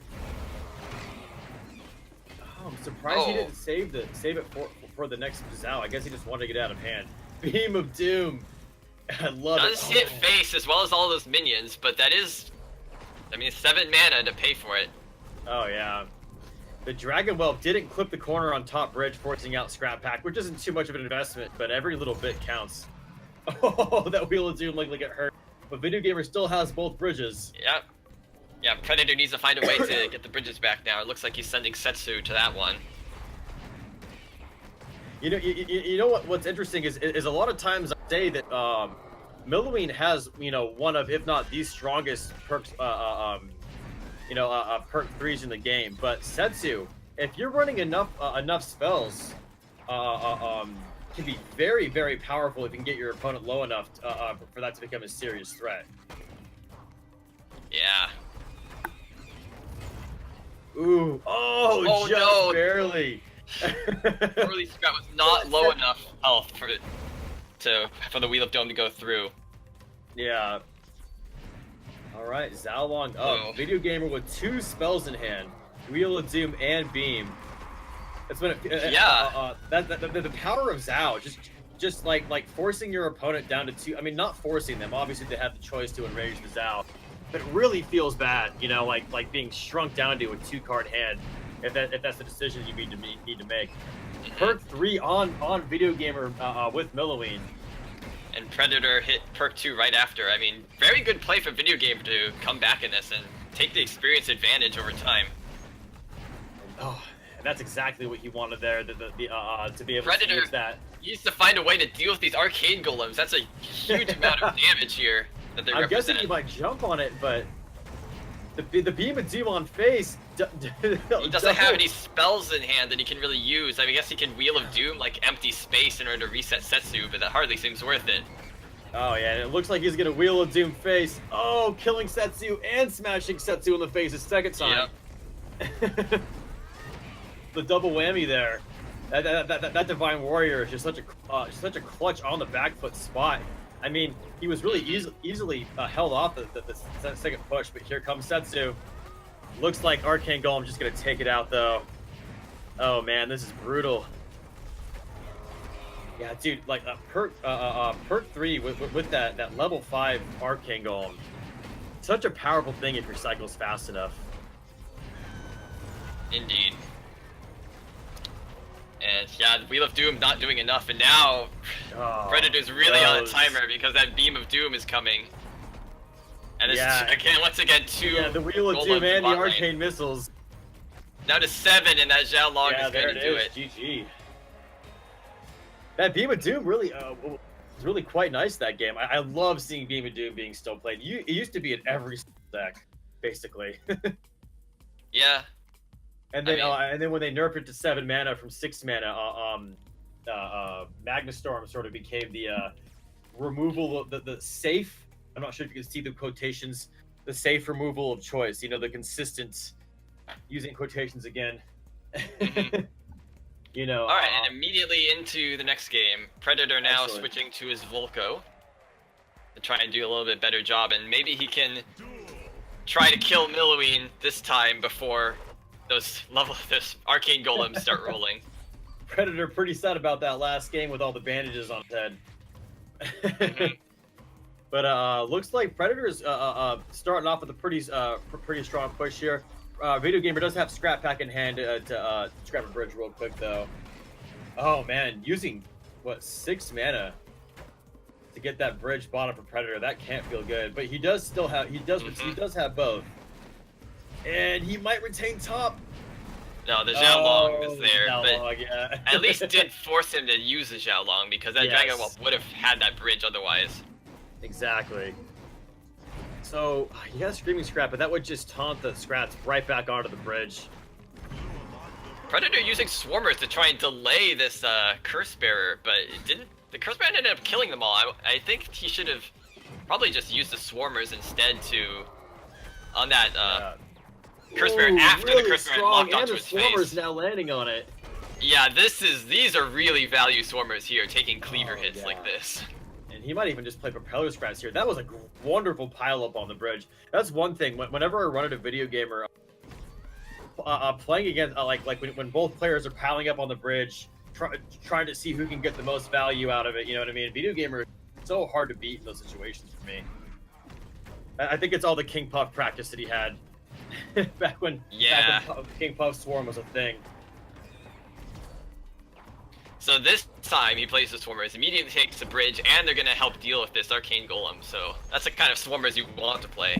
Oh, I'm surprised he didn't save it for the next Zhao. I guess he just wanted to get out of hand. Beam of Doom. I love it. Does hit face as well as all those minions, but that is, I mean, 7 mana to pay for it. Oh yeah. The Dragon Whelp didn't clip the corner on top bridge, forcing out Scrap Pack, which isn't too much of an investment, but every little bit counts. Oh, that Wheel of Doom likely get hurt. But Video Gamer still has both bridges. Yep. Yeah, Predator needs to find a way to get the bridges back now. It looks like he's sending Setsu to that one. You know what's interesting is a lot of times I say that Milloween has one of, if not the strongest perks perk 3s in the game, but Setsu, if you're running enough spells, can be very, very powerful if you can get your opponent low enough for that to become a serious threat. Yeah. Ooh! Oh, just no. barely. Early Scrap was not low enough health for the Wheel of Doom to go through. Yeah. All right, Zhao Long up. Oh. Video Gamer with 2 spells in hand, Wheel of Doom and Beam. That's when the power of Zhao just like forcing your opponent down to 2. I mean, not forcing them. Obviously, they have the choice to enrage the Zhao, but it really feels bad. Like being shrunk down to a 2-card hand. If that's the decision you need to make. Perk 3 on Video Gamer with Milloween. And Predator hit perk 2 right after. I mean, very good play for Video Game to come back in this and take the experience advantage over time. Oh, that's exactly what he wanted there. To be able Predator to use that. Needs to find a way to deal with these arcane golems. That's a huge amount of damage here that they I'm guessing represent. he might jump on it, but the Beam of Doom on face. He doesn't have any spells in hand that he can really use. I mean, I guess he can Wheel of Doom, like empty space in order to reset Setsu, but that hardly seems worth it. Oh yeah, and it looks like he's gonna Wheel of Doom face. Oh, killing Setsu and smashing Setsu in the face a second time. Yep. The double whammy there. That Divine Warrior is just such a clutch on the back foot spot. I mean, he was really easily held off the second push, but here comes Setsu. Looks like Arcane Golem just gonna take it out though. Oh man, this is brutal. Yeah, dude, like perk 3 with that level 5 Arcane Golem. Such a powerful thing if your cycle's fast enough. Indeed. And yeah, the Wheel of Doom not doing enough, and now Predator's really on a timer because that Beam of Doom is coming. And this is, once again, 2 the Wheel of Doom and the Arcane Missiles. Now to 7, and that Zhao Long is going to do it. GG. That Beam of Doom really was really quite nice that game. I love seeing Beam of Doom being still played. It used to be in every deck, basically. Yeah. And then when they nerfed it to 7 mana from 6 mana, Magnastorm sort of became the removal of the safe. I'm not sure if you can see the quotations. The safe removal of choice. The consistent, using quotations again. Mm-hmm. All right, and immediately into the next game. Predator now switching to his Volko to try and do a little bit better job, and maybe he can try to kill Milloween this time before those Arcane Golems start rolling. Predator pretty sad about that last game with all the bandages on his head. Mm-hmm. But looks like Predator's starting off with a pretty strong push here. Video Gamer does have Scrap Pack in hand to scrap a bridge real quick though. Oh man, using 6 mana to get that bridge bottom for Predator, that can't feel good. But he does still have he does have both. And he might retain top. No, the Xiaolong was there, Xiaolong, yeah. but at least did force him to use the Xiaolong because that Yes. Dragon Whelp would have had that bridge otherwise. Exactly. So, he got a Screaming Scrap, but that would just taunt the Scrats right back onto the bridge. Predator using Swarmers to try and delay this Curse Bearer, but it didn't. The Curse Bearer ended up killing them all. I think he should have probably just used the Swarmers instead to on that Curse Bearer Ooh, after really the Curse Bearer strong, locked onto and his the Swarmer's face. now landing on it. Yeah, these are really value Swarmers here, taking cleaver Oh, hits yeah. like this. And he might even just play Propeller Scrats here. That was a wonderful pile-up on the bridge. That's one thing. Whenever I run at a video gamer, playing against, when both players are piling up on the bridge, trying to see who can get the most value out of it, you know what I mean? Video gamer is so hard to beat in those situations for me. I think it's all the King Puff practice that he had back when King Puff Swarm was a thing. So this time he plays the Swarmers, immediately takes the bridge, and they're gonna help deal with this Arcane Golem. So that's the kind of Swarmers you want to play.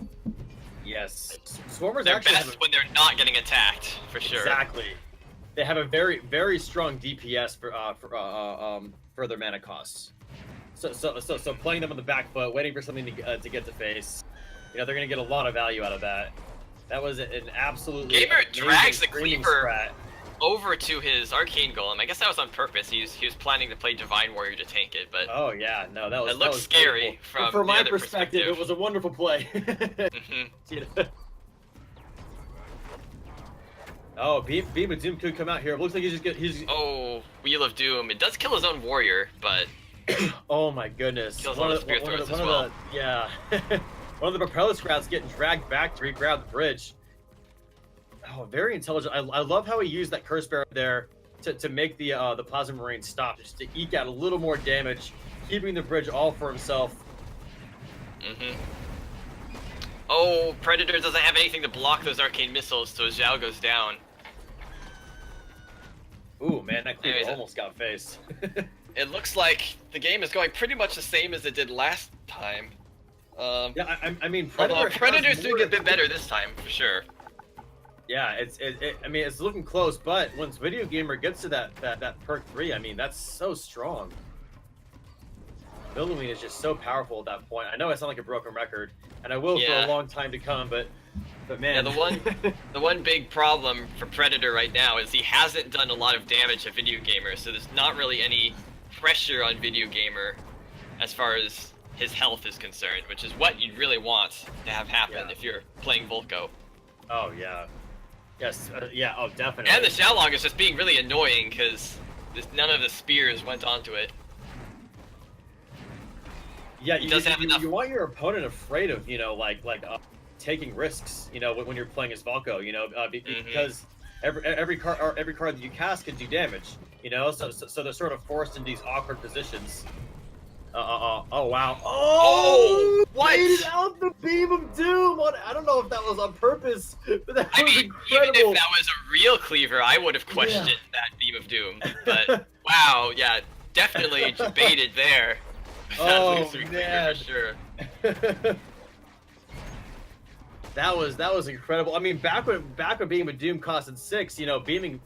Yes, Swarmers They're actually best when they're not getting attacked, for sure. Exactly. They have a very, very strong DPS for their mana costs. So playing them on the back foot, waiting for something to get to face, you know, they're gonna get a lot of value out of that. That was an absolutely Gamer amazing drags the Screaming Cleaver Scrat. over to his Arcane Golem. I guess that was on purpose. He was planning to play Divine Warrior to tank it, but Oh yeah, no, that was. it looks was scary beautiful. from the my other perspective. perspective. It was a wonderful play. Mhm. You know? Oh, Beam of Doom could come out here. It looks like he's. Oh, Wheel of Doom. It does kill his own warrior, but Oh my goodness. Kills all the spear throws as well. Yeah. One of the Propeller Scrats getting dragged back to re-grab the bridge. Oh, very intelligent. I love how he used that Curse Bearer there to make the Plasma Marine stop, just to eke out a little more damage, keeping the bridge all for himself. Oh, Predator doesn't have anything to block those arcane missiles, so Zhao goes down. Ooh, man, that Cleaver Anyways, almost got faced. It looks like the game is going pretty much the same as it did last time. Yeah, I mean, Although has Predator's doing more- a bit better this time, for sure. Yeah, I mean, it's looking close, but once Video Gamer gets to that perk 3, I mean, that's so strong. Billowing is just so powerful at that point. I know I sound like a broken record, and I will Yeah. for a long time to come, but man. Yeah, the one big problem for Predator right now is he hasn't done a lot of damage to Video Gamer, so there's not really any pressure on Video Gamer as far as his health is concerned, which is what you'd really want to have happen Yeah. if you're playing Volko. Oh yeah. Yes. Yeah. Oh, definitely. And the Xiaolong is just being really annoying because none of the spears went onto it. Yeah, He doesn't have enough. You want your opponent afraid of, you know, taking risks, you know, when you're playing as Volko, you know, because every card that you cast can do damage, you know, so they're sort of forced in these awkward positions. Oh wow! Oh, what? Baited out the Beam of Doom. I don't know if that was on purpose, but that I was mean, incredible. even if that was a real cleaver, I would have questioned that Beam of Doom. But wow, yeah, definitely baited there. Oh, Illusory Cleaver man. for sure. That was incredible. I mean, back when Beam of Doom costed 6, you know, Beam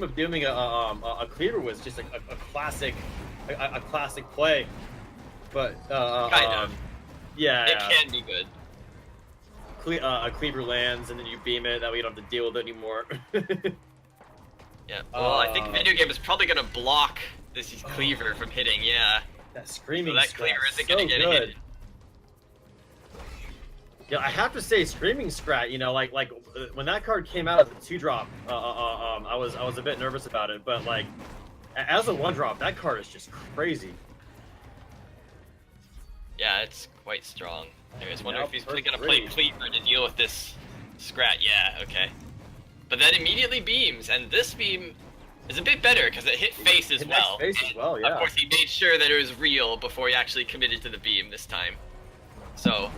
of Dooming a cleaver was just a classic play. But Kind of. yeah, It can be good. a cleaver lands and then you beam it. That way you don't have to deal with it anymore. Yeah. Well, I think Video Game is probably gonna block this cleaver from hitting. Yeah. That Screaming So that Scrat, cleaver isn't so gonna get good. hit. Yeah, I have to say, Screaming Scrat. You know, like when that card came out as a 2-drop, I was a bit nervous about it, but like as a 1-drop, that card is just crazy. Yeah, it's quite strong. Anyways, wonder Now if he's perk gonna play 3. Cleaver to deal with this Scrat. Yeah, okay. But then immediately beams, and this beam is a bit better because it hit face as It well. hits face as well, And, yeah. Of course, he made sure that it was real before he actually committed to the beam this time. So,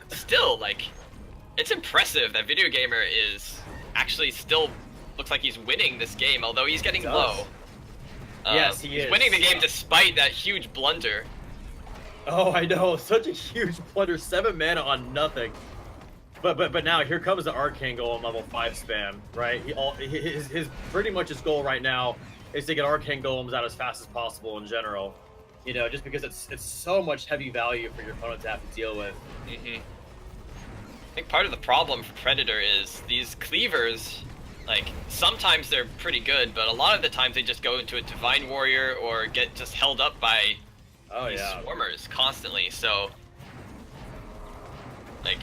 still, like, it's impressive that Video Gamer is actually still looks like he's winning this game, although he's getting He does. low. Yes, he he's is. winning the game despite that huge blunder. Oh, I know, such a huge blunder, 7 mana on nothing. But now here comes the Arcane Golem level 5 spam, right? His pretty much his goal right now is to get Arcane Golems out as fast as possible in general. You know, just because it's so much heavy value for your opponent to have to deal with. I think part of the problem for Predator is these cleavers, like, sometimes they're pretty good, but a lot of the times they just go into a Divine Warrior or get just held up by these Swarmers constantly, so... Like,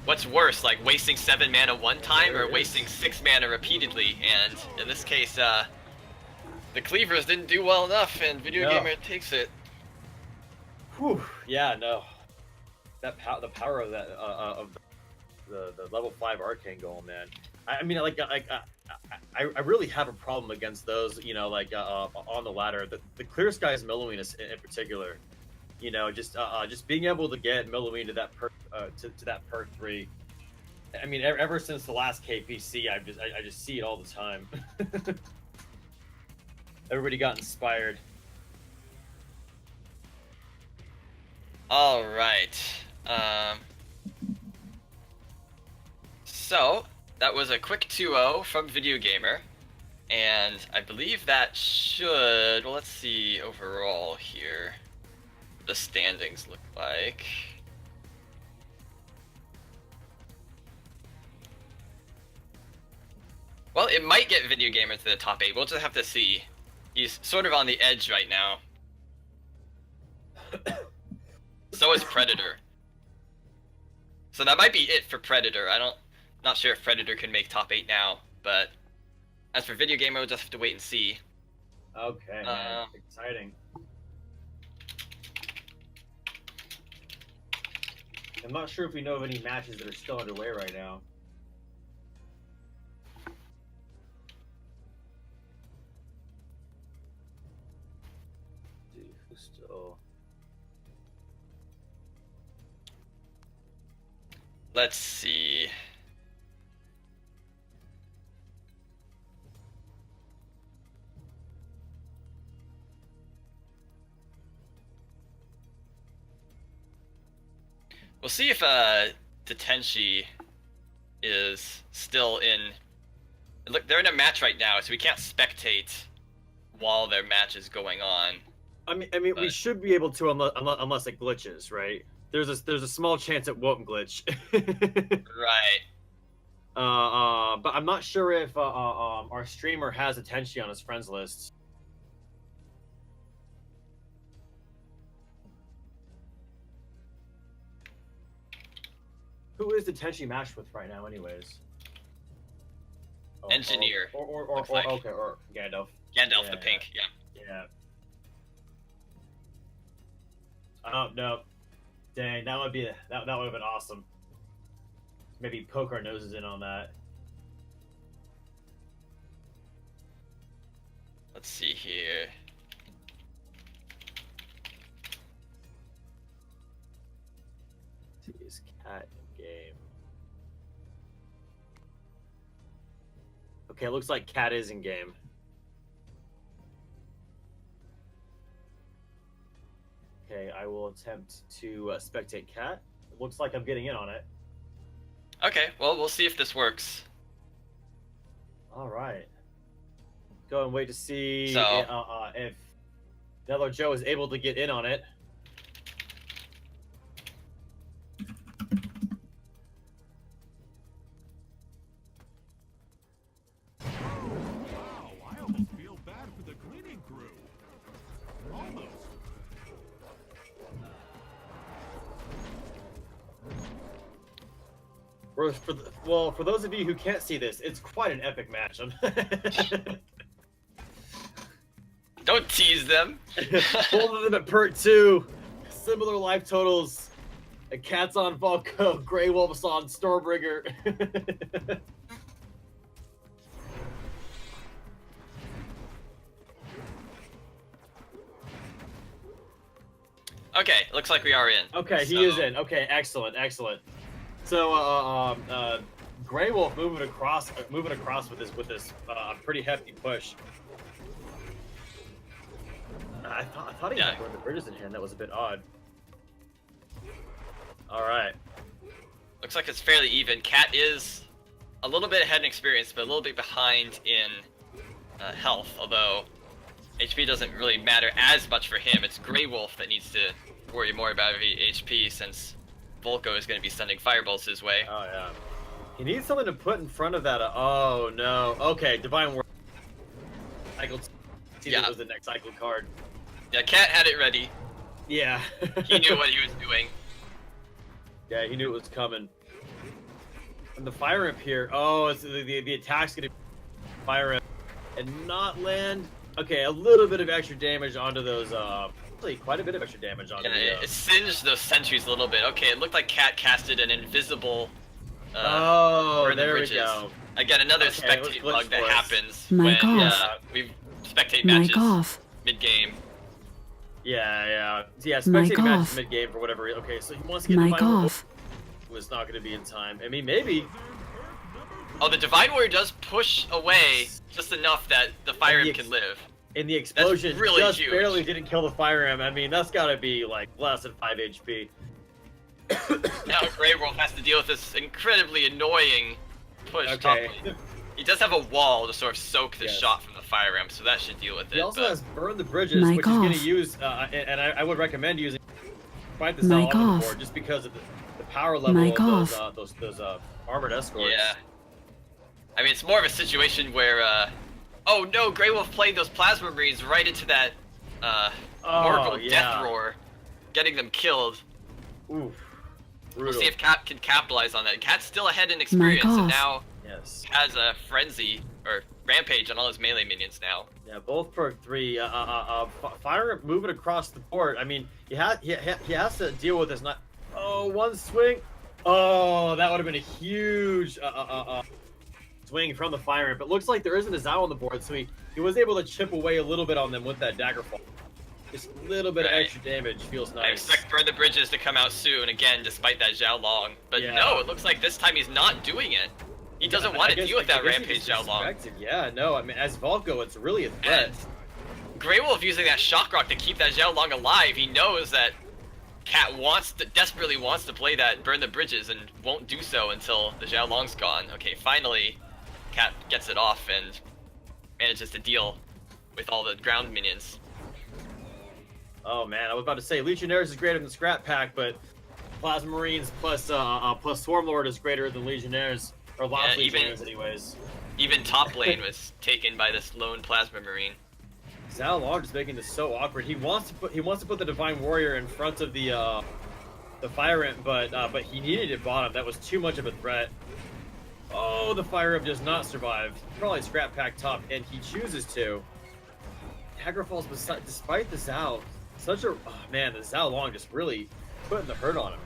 what's worse, like wasting 7 mana one time or wasting 6 mana repeatedly? And in this case, the cleavers didn't do well enough, and Video Gamer takes it. Whew. Yeah, no. The power of that of the level 5 Arcane Golem, man. I mean, I really have a problem against those. You know, like on the ladder, the Clear Skies Milloween in particular. You know, just being able to get Milloween to that perk to that perk 3. I mean, ever since the last KPC, I just see it all the time. Everybody got inspired. All right. So that was a quick 2-0 from Video Gamer, and I believe that should. Well, let's see overall here. The standings look like. Well, it might get Video Gamer to the top 8. We'll just have to see. He's sort of on the edge right now. So is Predator. So that might be it for Predator. Not sure if Predator can make top 8 now, but as for Video Gamer, we'll just have to wait and see. Okay, man. Exciting. I'm not sure if we know of any matches that are still underway right now. Who's still? Let's see. We'll see if Detenshi is still in. Look, they're in a match right now, so we can't spectate while their match is going on. I mean, we should be able to unless it glitches, right? There's a small chance it won't glitch. Right. But I'm not sure if our streamer has Detenshi on his friends list. Who is Detenshi matched with right now, anyways? Engineer. Or Gandalf. Gandalf the pink, yeah. Yeah. Oh no. Dang, that would have been awesome. Maybe poke our noses in on that. Let's see here. Is Cat in game? Okay, it looks like Cat is in game. Okay, I will attempt to spectate Cat. It looks like I'm getting in on it. Okay, well, we'll see if this works. All right. Go and wait to see if Nello Joe is able to get in on it. Wow, I almost feel bad for the cleaning crew. Almost. For those of you who can't see this, it's quite an epic match. Don't tease them. Both of them at Pert 2. Similar life totals. A Cat's on Volko, Grey Wolf's on Stormbringer. Okay, looks like we are in. Okay, he is in. Okay, excellent, excellent. So, Grey Wolf moving across with this pretty hefty push. I thought he had one of the bridges in hand. That was a bit odd. All right. Looks like it's fairly even. Cat is a little bit ahead in experience, but a little bit behind in health, although HP doesn't really matter as much for him. It's Grey Wolf that needs to worry more about HP, since Volko is going to be sending fireballs his way. Oh, yeah. He needs something to put in front of that. Oh, no. Okay, Divine Word. Cycle. Yeah. That was the next cycle card. Yeah, Cat had it ready. Yeah. He knew what he was doing. Yeah, he knew it was coming. And the fire imp here. Oh, it's the attack's gonna fire imp and not land. Okay, a little bit of extra damage onto those. Actually, quite a bit of extra damage onto the. It singed those sentries a little bit. Okay, it looked like Cat casted an invisible. Oh, there we go. Again, another Okay, spectate bug that happens Mic when off. we spectate Mic matches off. mid-game. Yeah. Mic Spectating matches off. mid game for whatever reason. Okay, so he wants to get Mic Divine Warrior. off. Was not going to be in time. I mean, maybe. Oh, the Divine Warrior does push away just enough that the Fire And the Imp can live. And the explosion really just huge. barely didn't kill the fire imp. I mean, that's got to be like less than 5 HP. Now Grey Wolf has to deal with this incredibly annoying push top Okay. lane. He does have a wall to sort of soak the Yes. shot from the Fire Imp, so that should deal with it. He also but has Burn the Bridges, Mic which he's going to off. use, and I would recommend using fight this Mic out on the off. board just because of the power level Mic of off. those armored escorts. yeah. I mean, it's more of a situation where, oh no, Grey Wolf played those Plasma Marines right into that, Oracle yeah. Death Roar, getting them killed. Oof. We'll Brutal. see if Cat can capitalize on that. Cat's still ahead in experience, off. and now Yes. has a Frenzy, or Rampage on all his melee minions now. Yeah, both perk 3. Fire Imp moving across the board. I mean, he has to deal with this. Not. Oh, one swing. Oh, that would have been a huge swing from the Fire Imp. It looks like there isn't a Zao on the board, so he was able to chip away a little bit on them with that Daggerfall. Just a little bit of Right. extra damage feels I nice. expect Burn the Bridges to come out soon, again, despite that Zhao Long. But Yeah. no, it looks like this time he's not doing it. He doesn't want to deal with that Rampage Zhao Long. Yeah, no, I mean, as Volko, it's really a threat. And Grey Wolf using that Shock Rock to keep that Zhao Long alive, he knows that Cat desperately wants to play that Burn the Bridges and won't do so until the Zhao Long's gone. Okay, finally, Cat gets it off and manages to deal with all the ground minions. Oh man, I was about to say Legionnaires is greater than Scrap Pack, but Plasma Marines plus Swarm Lord is greater than Legionnaires, or lots of Yeah, even- Legionnaires anyways. Even top lane was taken by this lone Plasma Marine. Zhao Long is making this so awkward. He wants to put the Divine Warrior in front of the Fire Imp, but he needed it bottom. That was too much of a threat. Oh, the Fire Imp does not survive. Probably Scrap Pack top, and he chooses to. Dagger falls despite the Zhao. Such a man, the Zhao Long just really putting the hurt on him.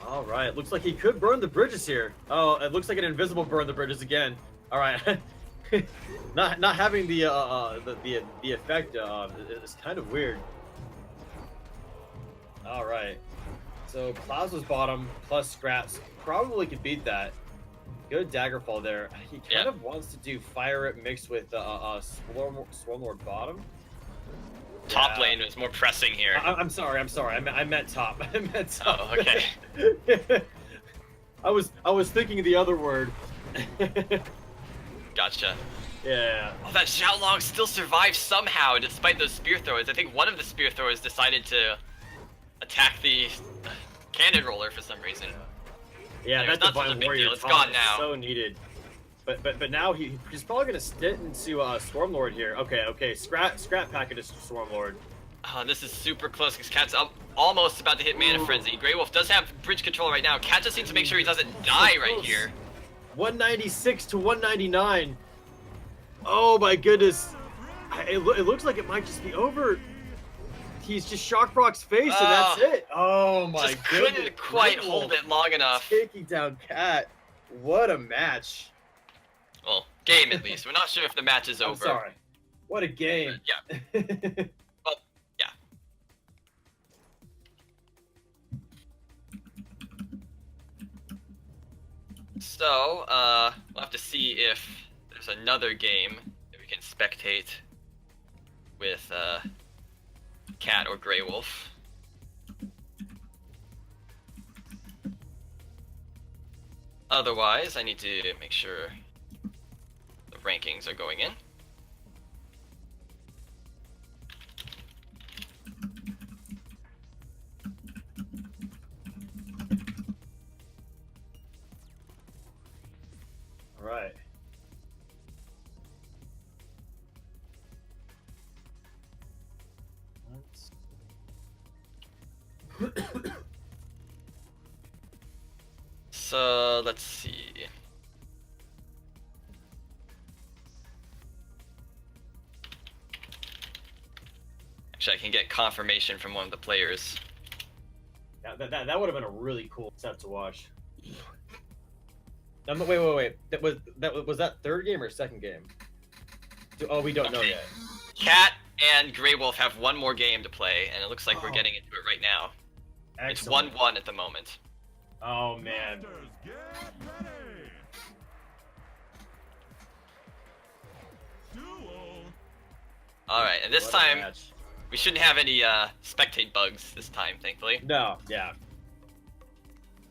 All right, looks like he could burn the bridges here. Oh, it looks like an invisible burn the bridges again. All right, not having the effect is kind of weird. All right, so Plaza's bottom plus scraps probably could beat that. Good Daggerfall there. He kind of wants to do Fire It mixed with Swarmlord bottom. Top Yeah. lane was more pressing here. I'm sorry. I meant top. I meant top. Oh, okay. I was thinking the other word. Gotcha. Yeah. Oh, that Zhao Long still survived somehow despite those spear throwers. I think one of the spear throwers decided to attack the cannon roller for some reason. Yeah, It's that not such a Divine big Warrior deal. It's top gone is now. so needed. But now he's probably gonna stint into Swarmlord here. Okay. Scrap packet is Swarmlord. Oh, this is super close because Cat's up, almost about to hit Mana Frenzy. Grey Wolf does have bridge control right now. Cat just needs to make sure he doesn't die right close. here. 196 to 199. Oh my goodness. It looks like it might just be over. He's just shocked Brock's face and that's it. Oh my Just goodness. couldn't quite Grey hold Wolf it long enough. Taking down Cat. What a match. Well, game at least. We're not sure if the match is I'm over. sorry. What a game. Yeah. Well, yeah. So, we'll have to see if there's another game that we can spectate with Cat or Grey Wolf. Otherwise, I need to make sure the rankings are going in. All right. So let's see. Actually, I can get confirmation from one of the players. Yeah, that would have been a really cool set to watch. Wait. Was that third game or second game? Oh, we don't know yet. Cat and Grey Wolf have one more game to play, and it looks like we're getting into it right now. Excellent. It's 1-1 at the moment. Oh man. Masters, get ready. Duel. All right, and this What a time match. we shouldn't have any spectate bugs this time, thankfully. No, yeah.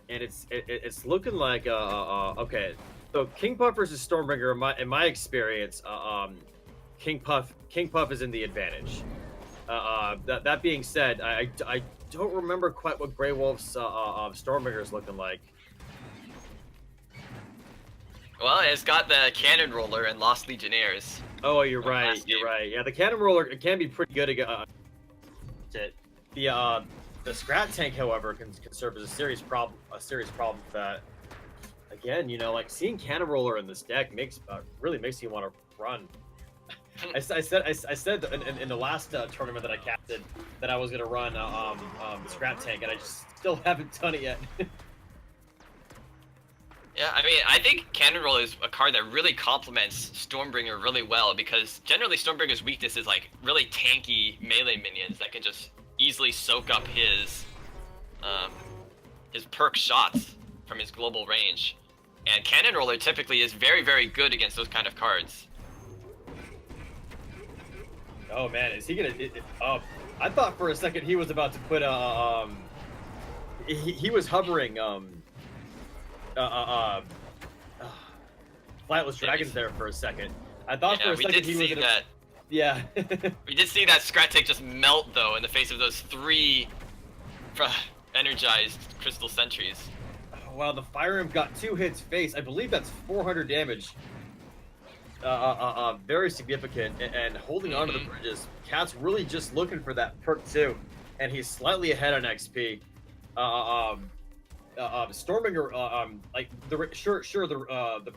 And it's looking like okay. So King Puff versus Stormbringer, in my experience, King Puff is in the advantage. That being said, I don't remember quite what Grey Wolf's Stormbringer is looking like. Well, it's got the cannon roller and Lost Legionnaires. Oh, you're From right. last You're game. right. Yeah, the cannon roller can be pretty good against the Scrat Tank, however, can serve as a serious problem. For that. Again, you know, like seeing cannon roller in this deck really makes you want to run. I said in the last tournament that I captained that I was gonna run the Scrap Tank, and I just still haven't done it yet. Yeah, I mean, I think Cannon Roll is a card that really complements Stormbringer really well, because generally Stormbringer's weakness is like really tanky melee minions that can just easily soak up his perk shots from his global range. And Cannon Roller typically is very, very good against those kind of cards. Oh man, is he gonna? I thought for a second he was about to put he was hovering Flightless Dragons there for a second. I thought for a second he was gonna. That. Yeah. We did see that Scrat Tank just melt though in the face of those 3 energized Crystal Sentries. Wow, the Fire Imp got 2 hits face. I believe that's 400 damage. Very significant, and holding on to the bridges. Cat's really just looking for that perk too, and he's slightly ahead on XP. Stormbringer, like the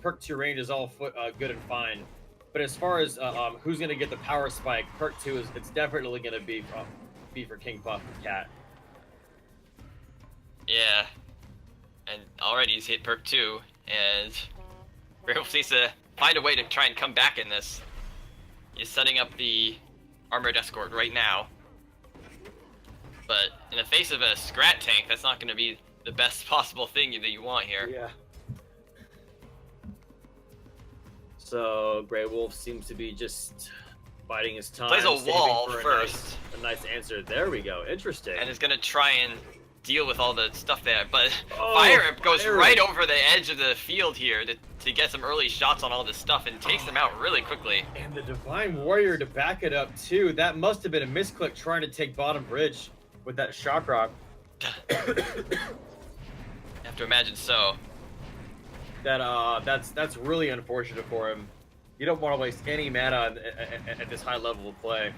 perk 2 range is all good and fine, but as far as who's gonna get the power spike, perk 2 it's definitely gonna be for King Puff and Cat. Yeah, and already he's hit perk 2, and Werewolf needs to find a way to try and come back in this. He's setting up the Armored Escort right now, but in the face of a Scrat Tank, that's not going to be the best possible thing that you want here. Yeah. So Grey Wolf seems to be just biding his time. Plays a saving wall for first. A nice answer. There we go. Interesting. And is going to try and deal with all the stuff there, but Oh, Fire Imp goes Fire right Imp. over the edge of the field here to get some early shots on all this stuff and takes them out really quickly. And the Divine Warrior to back it up too. That must have been a misclick trying to take bottom bridge with that Shock Rock. I have to imagine so. That's really unfortunate for him. You don't want to waste any mana at this high level of play.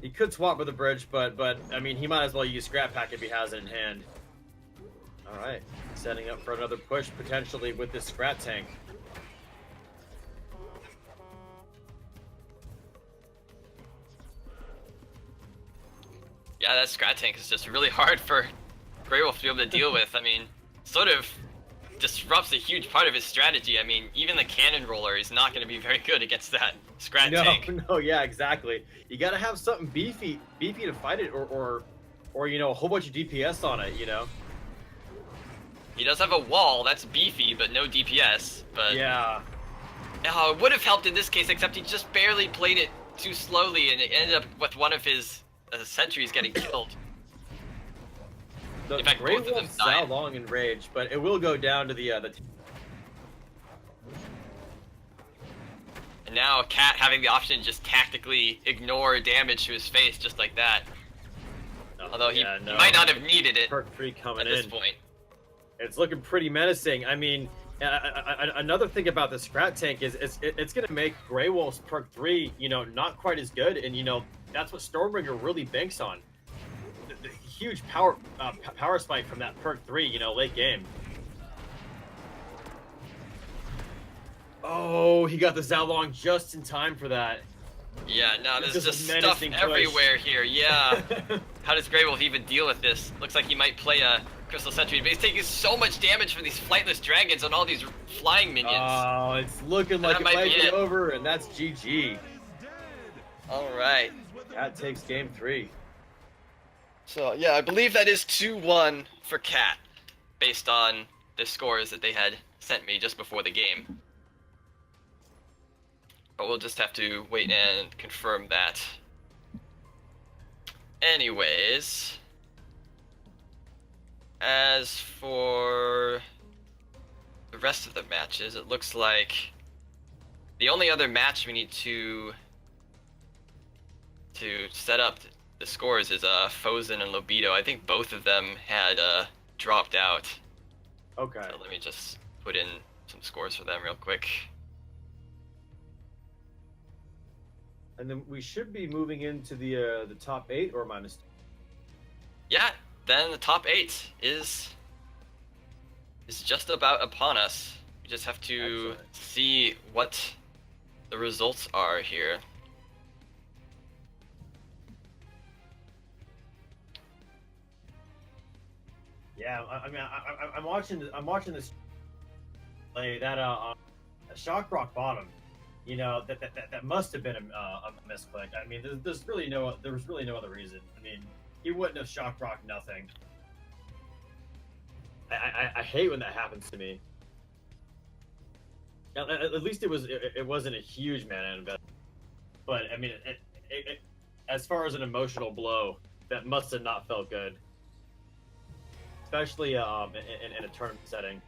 He could swap with the bridge, but I mean he might as well use Scrap Pack if he has it in hand. All right, setting up for another push potentially with this Scrap Tank. Yeah, that Scrat Tank is just really hard for Grey Wolf to be able to deal with. I mean, sort of disrupts a huge part of his strategy. I mean, even the Cannon Roller is not going to be very good against that Scrat Tank. No, yeah, exactly. You got to have something beefy to fight it, or you know, a whole bunch of DPS on it, you know. He does have a wall that's beefy, but no DPS. But Yeah. Oh, it would have helped in this case, except he just barely played it too slowly, and it ended up with one of his sentries getting killed. The In fact, Grey both of them Wolf's died. Zhao Long in rage, but it will go down to the And now Cat having the option to just tactically ignore damage to his face just like that. Although he might not have needed it perk 3 coming at this in. point. It's looking pretty menacing. I mean, another thing about the Scrat Tank is it's going to make Grey Wolf's perk 3, you know, not quite as good, and you know that's what Stormbringer really banks on. The huge power spike from that perk 3, you know, late game. Oh, he got the Zhao Long just in time for that. Yeah, no, there's This is just a stuff menacing push. everywhere here. Yeah. How does Grey Wolf even deal with this? Looks like he might play a Crystal Sentry, but he's taking so much damage from these flightless dragons and all these flying minions. Oh, it's looking like it might be over, and that's GG. Alright. That takes game 3. So, yeah, I believe that is 2-1 for Cat, based on the scores that they had sent me just before the game. But we'll just have to wait and confirm that. Anyways, as for the rest of the matches, it looks like the only other match we need to set up the scores is Fozen and Lobido. I think both of them had dropped out. Okay. So let me just put in some scores for them real quick. And then we should be moving into the top 8 or minus 2. Yeah, then the top 8 is just about upon us. We just have to Excellent. see what the results are here. Yeah, I mean, I'm watching this play that Shock Rock bottom. You know that must have been a misclick. I mean, there was really no other reason. I mean, he wouldn't have Shock Rock nothing. I hate when that happens to me. At least it wasn't a huge mana investment. But I mean, as far as an emotional blow, that must have not felt good, especially in a tournament setting.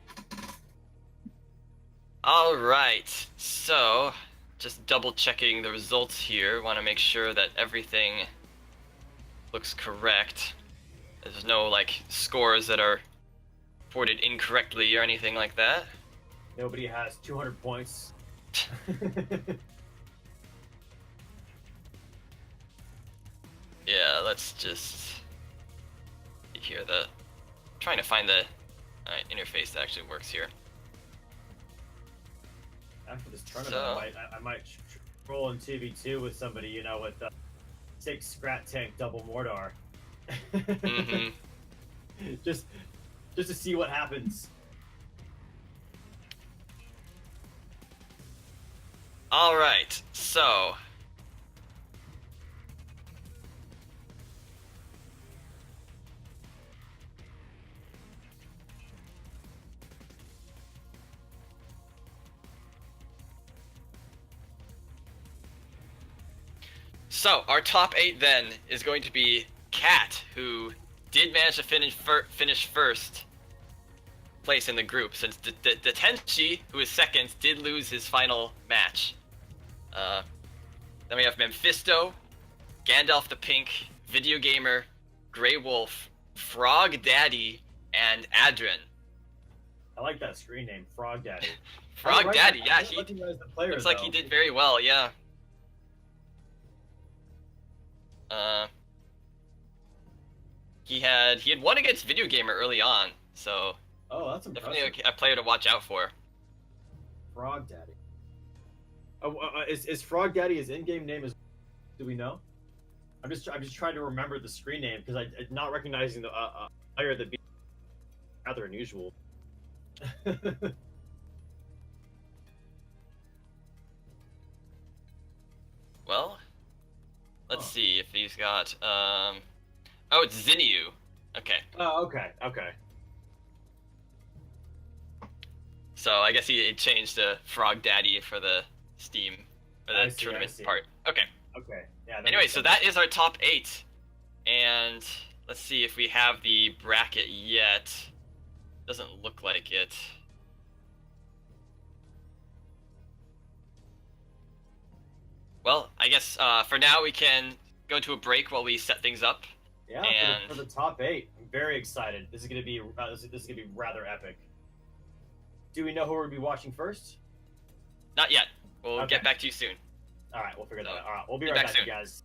All right, so just double checking the results here. Want to make sure that everything looks correct. There's no like scores that are reported incorrectly or anything like that. Nobody has 200 points. Yeah, let's just see here. Trying to find the interface that actually works here. After this tournament, So- I might roll in 2v2 with somebody, you know, with 6 Scrat Tank double Mordor. Mm-hmm. just to see what happens. All right, so our top 8 then is going to be Cat, who did manage to finish first place in the group, since the Tenchi, who is second, did lose his final match. Then we have Mephisto, Gandalf the Pink, Video Gamer, Grey Wolf, Frog Daddy, and Adrian. I like that screen name, Frog Daddy. Frog Daddy, yeah, I he recognize the player, looks like though. he did very well, yeah. He had won against Video Gamer early on, so Oh, that's impressive. definitely a player to watch out for. Frog Daddy. Oh, is Frog Daddy his in-game name? Do we know? I'm just trying to remember the screen name because I not recognizing the player that be rather unusual. Well, let's see if he's got oh, it's Zinyu. Okay. Oh, okay. So I guess he changed to Frog Daddy for the Steam, for I the see, tournament I see. part. Okay. Okay. Yeah. Anyway, makes so sense. that is our top 8. And let's see if we have the bracket yet. Doesn't look like it. Well, I guess for now we can go to a break while we set things up. Yeah. And For the top 8, I'm very excited. This is gonna be this is gonna be rather epic. Do we know who we're gonna be watching first? not yet. We'll Okay. get back to you soon. All right, we'll figure that So, out. All right, we'll be be right back back, soon. you guys.